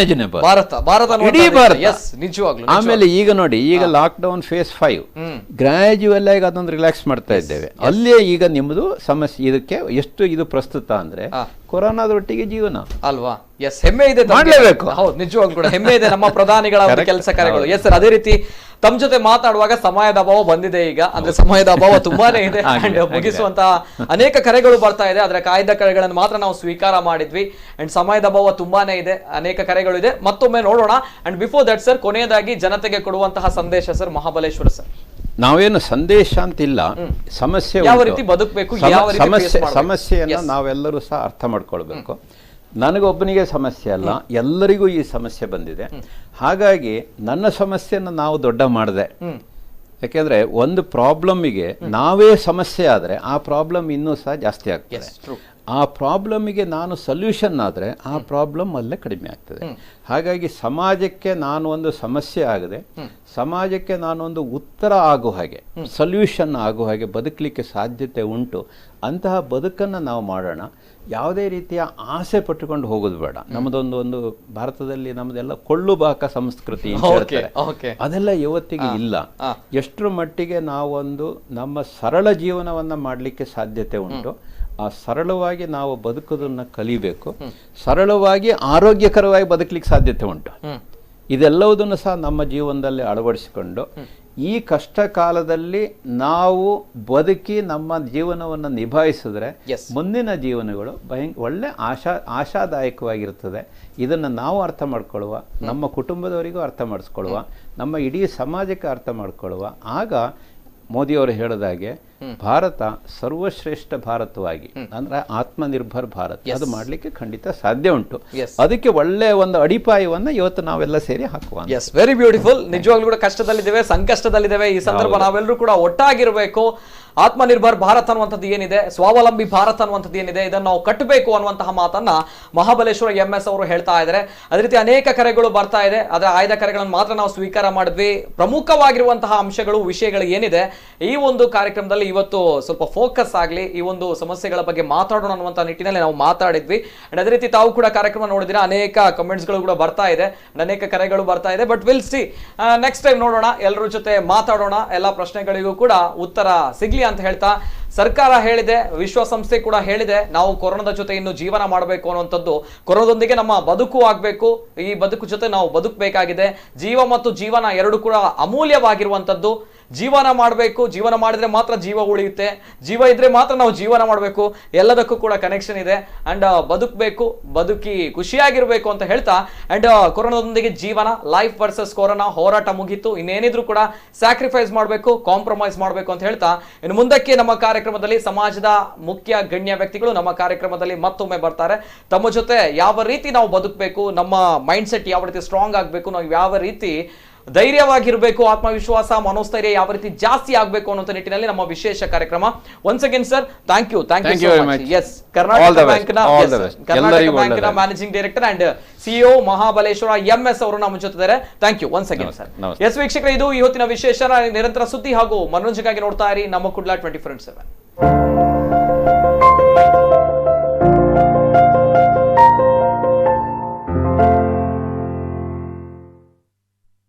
ಇಡೀ ಭಾರತ ನಿಜವಾಗ್ಲೂ. ಆಮೇಲೆ ಈಗ ನೋಡಿ, ಈಗ ಲಾಕ್ ಡೌನ್ ಫೇಸ್ 5 ಗ್ರಾಜುವಲ್ ಆಗಿ ಅದೊಂದು ರಿಲ್ಯಾಕ್ಸ್ ಮಾಡ್ತಾ ಇದ್ದೇವೆ. ಅಲ್ಲೇ ಈಗ ನಿಮ್ಮದು ಸಮಸ್ಯೆ ಇದಕ್ಕೆ ಎಷ್ಟು ಇದು ಪ್ರಸ್ತುತ ಅಂದ್ರೆ ಕೊರೋನಾದೊಟ್ಟಿಗೆ ಜೀವನ ಅಲ್ವಾ? ಎಸ್, ಹೆಮ್ಮೆ ಇದೆ, ಮಾಡಲೇಬೇಕು. ಹೌದು, ನಿಜವಾಗ್ಲೂ ಕೂಡ ಹೆಮ್ಮೆ ಇದೆ ನಮ್ಮ ಪ್ರಧಾನಿಗಳ ಕೆಲಸ ಕಾರ್ಯಗಳು. ಎಸ್ ಸರ್, ಅದೇ ರೀತಿ ತಮ್ಮ ಜೊತೆ ಮಾತಾಡುವಾಗ ಸಮಯದ ಅಭಾವ ಬಂದಿದೆ. ಈಗ ಅಂದ್ರೆ ಸಮಯದ ಅಭಾವ ತುಂಬಾನೇ ಇದೆ. ಅಂಡ್ ಮುಗಿಸುವಂತ ಅನೇಕ ಕರೆಗಳು ಬರ್ತಾ ಇದೆ. ಆದ್ರೆ ಕಾಯ್ದ ಕರೆಗಳನ್ನು ಮಾತ್ರ ನಾವು ಸ್ವೀಕಾರ ಮಾಡಿದ್ವಿ. ಅಂಡ್ ಸಮಯದ ಅಭಾವ ತುಂಬಾನೇ ಇದೆ, ಅನೇಕ ಕರೆಗಳು ಇದೆ. ಮತ್ತೊಮ್ಮೆ ನೋಡೋಣ. ಅಂಡ್ ಬಿಫೋರ್ ದಟ್ ಸರ್, ಕೊನೆಯದಾಗಿ ಜನತೆಗೆ ಕೊಡುವಂತಹ ಸಂದೇಶ ಸರ್, ಮಹಾಬಲೇಶ್ವರ ಸರ್. ನಾವೇನು ಸಂದೇಶ ಅಂತಿಲ್ಲ, ಸಮಸ್ಯೆ ಯಾವ ರೀತಿ ಬದುಕಬೇಕು, ಸಮಸ್ಯೆಯನ್ನು ನಾವೆಲ್ಲರೂ ಸಹ ಅರ್ಥ ಮಾಡ್ಕೊಳ್ಬೇಕು. ನನಗೊಬ್ಬನಿಗೆ ಸಮಸ್ಯೆ ಅಲ್ಲ, ಎಲ್ಲರಿಗೂ ಈ ಸಮಸ್ಯೆ ಬಂದಿದೆ. ಹಾಗಾಗಿ ನನ್ನ ಸಮಸ್ಯೆಯನ್ನು ನಾವು ದೊಡ್ಡ ಮಾಡಿದೆ. ಯಾಕೆಂದ್ರೆ ಒಂದು ಪ್ರಾಬ್ಲಮ್ಮಿಗೆ ನಾವೇ ಸಮಸ್ಯೆ ಆದರೆ ಆ ಪ್ರಾಬ್ಲಮ್ ಇನ್ನೂ ಸಹ ಜಾಸ್ತಿ ಆಗ್ತದೆ. ಆ ಪ್ರಾಬ್ಲಮ್ಮಿಗೆ ನಾನು ಸೊಲ್ಯೂಷನ್ ಆದರೆ ಆ ಪ್ರಾಬ್ಲಮ್ ಅಲ್ಲೇ ಕಡಿಮೆ ಆಗ್ತದೆ. ಹಾಗಾಗಿ ಸಮಾಜಕ್ಕೆ ನಾನು ಒಂದು ಸಮಸ್ಯೆ ಆಗದೆ, ಸಮಾಜಕ್ಕೆ ನಾನೊಂದು ಉತ್ತರ ಆಗೋ ಹಾಗೆ, ಸೊಲ್ಯೂಷನ್ ಆಗೋ ಹಾಗೆ ಬದುಕಲಿಕ್ಕೆ ಸಾಧ್ಯತೆ ಉಂಟು. ಅಂತಹ ಬದುಕನ್ನು ನಾವು ಮಾಡೋಣ. ಯಾವುದೇ ರೀತಿಯ ಆಸೆ ಪಟ್ಟುಕೊಂಡು ಹೋಗೋದು ಬೇಡ. ನಮ್ಮದೊಂದು ಭಾರತದಲ್ಲಿ ನಮ್ಮದೆಲ್ಲ ಕೊಳ್ಳುಬಾಕ ಸಂಸ್ಕೃತಿ ಅಂತ ಹೇಳ್ತಾರೆ, ಅದೆಲ್ಲ ಇವತ್ತಿಗೆ ಇಲ್ಲ. ಎಷ್ಟರ ಮಟ್ಟಿಗೆ ನಾವೊಂದು ನಮ್ಮ ಸರಳ ಜೀವನವನ್ನ ಮಾಡಲಿಕ್ಕೆ ಸಾಧ್ಯತೆ ಉಂಟು. ಆ ಸರಳವಾಗಿ ನಾವು ಬದುಕೋದನ್ನ ಕಲಿಬೇಕು. ಸರಳವಾಗಿ ಆರೋಗ್ಯಕರವಾಗಿ ಬದುಕಲಿಕ್ಕೆ ಸಾಧ್ಯತೆ ಉಂಟು. ಇದೆಲ್ಲವುದನ್ನು ಸಹ ನಮ್ಮ ಜೀವನದಲ್ಲಿ ಅಳವಡಿಸಿಕೊಂಡು ಈ ಕಷ್ಟ ಕಾಲದಲ್ಲಿ ನಾವು ಬದುಕಿ ನಮ್ಮ ಜೀವನವನ್ನು ನಿಭಾಯಿಸಿದ್ರೆ ಮುಂದಿನ ಜೀವನಗಳು ಒಳ್ಳೆ ಆಶಾದಾಯಕವಾಗಿರ್ತದೆ. ಇದನ್ನು ನಾವು ಅರ್ಥ ಮಾಡ್ಕೊಳ್ಳುವ, ನಮ್ಮ ಕುಟುಂಬದವರಿಗೂ ಅರ್ಥ ಮಾಡಿಸ್ಕೊಳ್ಳುವ, ನಮ್ಮ ಇಡೀ ಸಮಾಜಕ್ಕೆ ಅರ್ಥ ಮಾಡ್ಕೊಳ್ಳುವ. ಆಗ ಮೋದಿಯವರು ಹೇಳಿದಾಗೆ ಭಾರತ ಸರ್ವಶ್ರೇಷ್ಠ ಭಾರತವಾಗಿ ಅಂದ್ರೆ ಆತ್ಮನಿರ್ಭರ್ ಭಾರತ ಅದು ಮಾಡ್ಲಿಕ್ಕೆ ಖಂಡಿತ ಸಾಧ್ಯ ಉಂಟು. ಅದಕ್ಕೆ ಒಳ್ಳೆ ಒಂದು ಅಡಿಪಾಯವನ್ನ ಇವತ್ತು ನಾವೆಲ್ಲ ಸೇರಿ ಹಾಕುವ. Yes, very beautiful. ನಿಜವಾಗ್ಲೂ ಕೂಡ ಕಷ್ಟದಲ್ಲಿದ್ದೇವೆ, ಸಂಕಷ್ಟದಲ್ಲಿದ್ದೇವೆ. ಈ ಸಂದರ್ಭ ನಾವೆಲ್ಲರೂ ಕೂಡ ಒಟ್ಟಾಗಿರ್ಬೇಕು. ಆತ್ಮನಿರ್ಭರ್ ಭಾರತ್ ಅನ್ನುವಂಥದ್ದು ಏನಿದೆ, ಸ್ವಾವಲಂಬಿ ಭಾರತ್ ಅನ್ನುವಂಥದ್ದು ಏನಿದೆ, ಇದನ್ನು ನಾವು ಕಟ್ಟಬೇಕು ಅನ್ನುವಂತಹ ಮಾತನ್ನ ಮಹಾಬಲೇಶ್ವರ MS ಅವರು ಹೇಳ್ತಾ ಇದ್ದಾರೆ. ಅದೇ ರೀತಿ ಅನೇಕ ಕರೆಗಳು ಬರ್ತಾ ಇದೆ, ಅದರ ಆಯ್ದ ಕರೆಗಳನ್ನು ಮಾತ್ರ ನಾವು ಸ್ವೀಕಾರ ಮಾಡಿದ್ವಿ. ಪ್ರಮುಖವಾಗಿರುವಂತಹ ಅಂಶಗಳು, ವಿಷಯಗಳು ಏನಿದೆ ಈ ಒಂದು ಕಾರ್ಯಕ್ರಮದಲ್ಲಿ ಇವತ್ತು ಸ್ವಲ್ಪ ಫೋಕಸ್ ಆಗಲಿ, ಈ ಒಂದು ಸಮಸ್ಯೆಗಳ ಬಗ್ಗೆ ಮಾತಾಡೋಣ ಅನ್ನುವಂಥ ನಿಟ್ಟಿನಲ್ಲಿ ನಾವು ಮಾತಾಡಿದ್ವಿ. ಅಂಡ್ ಅದೇ ರೀತಿ ತಾವು ಕೂಡ ಕಾರ್ಯಕ್ರಮ ನೋಡಿದ್ರೆ ಅನೇಕ ಕಮೆಂಟ್ಸ್ಗಳು ಕೂಡ ಬರ್ತಾ ಇದೆ, ಅನೇಕ ಕರೆಗಳು ಬರ್ತಾ ಇದೆ. But will see, next time ನೋಡೋಣ, ಎಲ್ಲರ ಜೊತೆ ಮಾತಾಡೋಣ, ಎಲ್ಲ ಪ್ರಶ್ನೆಗಳಿಗೂ ಕೂಡ ಉತ್ತರ ಸಿಗ್ಲಿ ಅಂತ ಹೇಳ್ತಾ, ಸರ್ಕಾರ ಹೇಳಿದೆ, ವಿಶ್ವಸಂಸ್ಥೆ ಕೂಡ ಹೇಳಿದೆ, ನಾವು ಕೊರೋನಾದ ಜೊತೆ ಇನ್ನು ಜೀವನ ಮಾಡಬೇಕು ಅನ್ನುವಂಥದ್ದು. ಕೊರೋನಾದೊಂದಿಗೆ ನಮ್ಮ ಬದುಕು ಆಗಬೇಕು, ಈ ಬದುಕು ಜೊತೆ ನಾವು ಬದುಕಬೇಕಾಗಿದೆ. ಜೀವ ಮತ್ತು ಜೀವನ ಎರಡು ಕೂಡ ಅಮೂಲ್ಯವಾಗಿರುವಂಥದ್ದು. ಜೀವನ ಮಾಡಬೇಕು, ಜೀವನ ಮಾಡಿದ್ರೆ ಮಾತ್ರ ಜೀವ ಉಳಿಯುತ್ತೆ, ಜೀವ ಇದ್ರೆ ಮಾತ್ರ ನಾವು ಜೀವನ ಮಾಡಬೇಕು. ಎಲ್ಲದಕ್ಕೂ ಕೂಡ ಕನೆಕ್ಷನ್ ಇದೆ. ಅಂಡ್ ಬದುಕಬೇಕು, ಬದುಕಿ ಖುಷಿಯಾಗಿರ್ಬೇಕು ಅಂತ ಹೇಳ್ತಾ, ಅಂಡ್ ಕೊರೋನಾದೊಂದಿಗೆ ಜೀವನ, ಲೈಫ್ ವರ್ಸಸ್ ಕೊರೋನಾ ಹೋರಾಟ ಮುಗೀತು. ಇನ್ನೇನಿದ್ರು ಕೂಡ ಸ್ಯಾಕ್ರಿಫೈಸ್ ಮಾಡಬೇಕು, ಕಾಂಪ್ರಮೈಸ್ ಮಾಡಬೇಕು ಅಂತ ಹೇಳ್ತಾ, ಇನ್ನು ಮುಂದಕ್ಕೆ ನಮ್ಮ ಕಾರ್ಯಕ್ರಮದಲ್ಲಿ ಸಮಾಜದ ಮುಖ್ಯ ಗಣ್ಯ ವ್ಯಕ್ತಿಗಳು ನಮ್ಮ ಕಾರ್ಯಕ್ರಮದಲ್ಲಿ ಮತ್ತೊಮ್ಮೆ ಬರ್ತಾರೆ. ತಮ್ಮ ಜೊತೆ ಯಾವ ರೀತಿ ನಾವು ಬದುಕಬೇಕು, ನಮ್ಮ ಮೈಂಡ್ ಸೆಟ್ ಯಾವ ರೀತಿ ಸ್ಟ್ರಾಂಗ್ ಆಗಬೇಕು, ನಾವು ಯಾವ ರೀತಿ ಧೈರ್ಯವಾಗಿರಬೇಕು, ಆತ್ಮವಿಶ್ವಾಸ, ಮನೋಸ್ಥೈರ್ಯ ಯಾವ ರೀತಿ ಜಾಸ್ತಿ ಆಗಬೇಕು ಅನ್ನೋ ನಿಟ್ಟಿನಲ್ಲಿ ನಮ್ಮ ವಿಶೇಷ ಕಾರ್ಯಕ್ರಮ. Once again sir, thank you so much. Yes, Karnataka ಬ್ಯಾಂಕ್ನ managing director and CEO Mahabaleshwara MS ಅವರು ನಮ್ಮ ಜೊತೆ ಇದ್ದಾರೆ. Thank you once again sir. Yes ವೀಕ್ಷಕರೇ, ಇದು ಇವತ್ತಿನ ವಿಶೇಷ. ನಿರಂತರ ಸುದ್ದಿ ಹಾಗೂ ಮನೋರಂಜನೆಗಾಗಿ ನೋಡ್ತಾ ಇರಿ ನಮ್ಮ ಕುಡ್ಲ 24/7.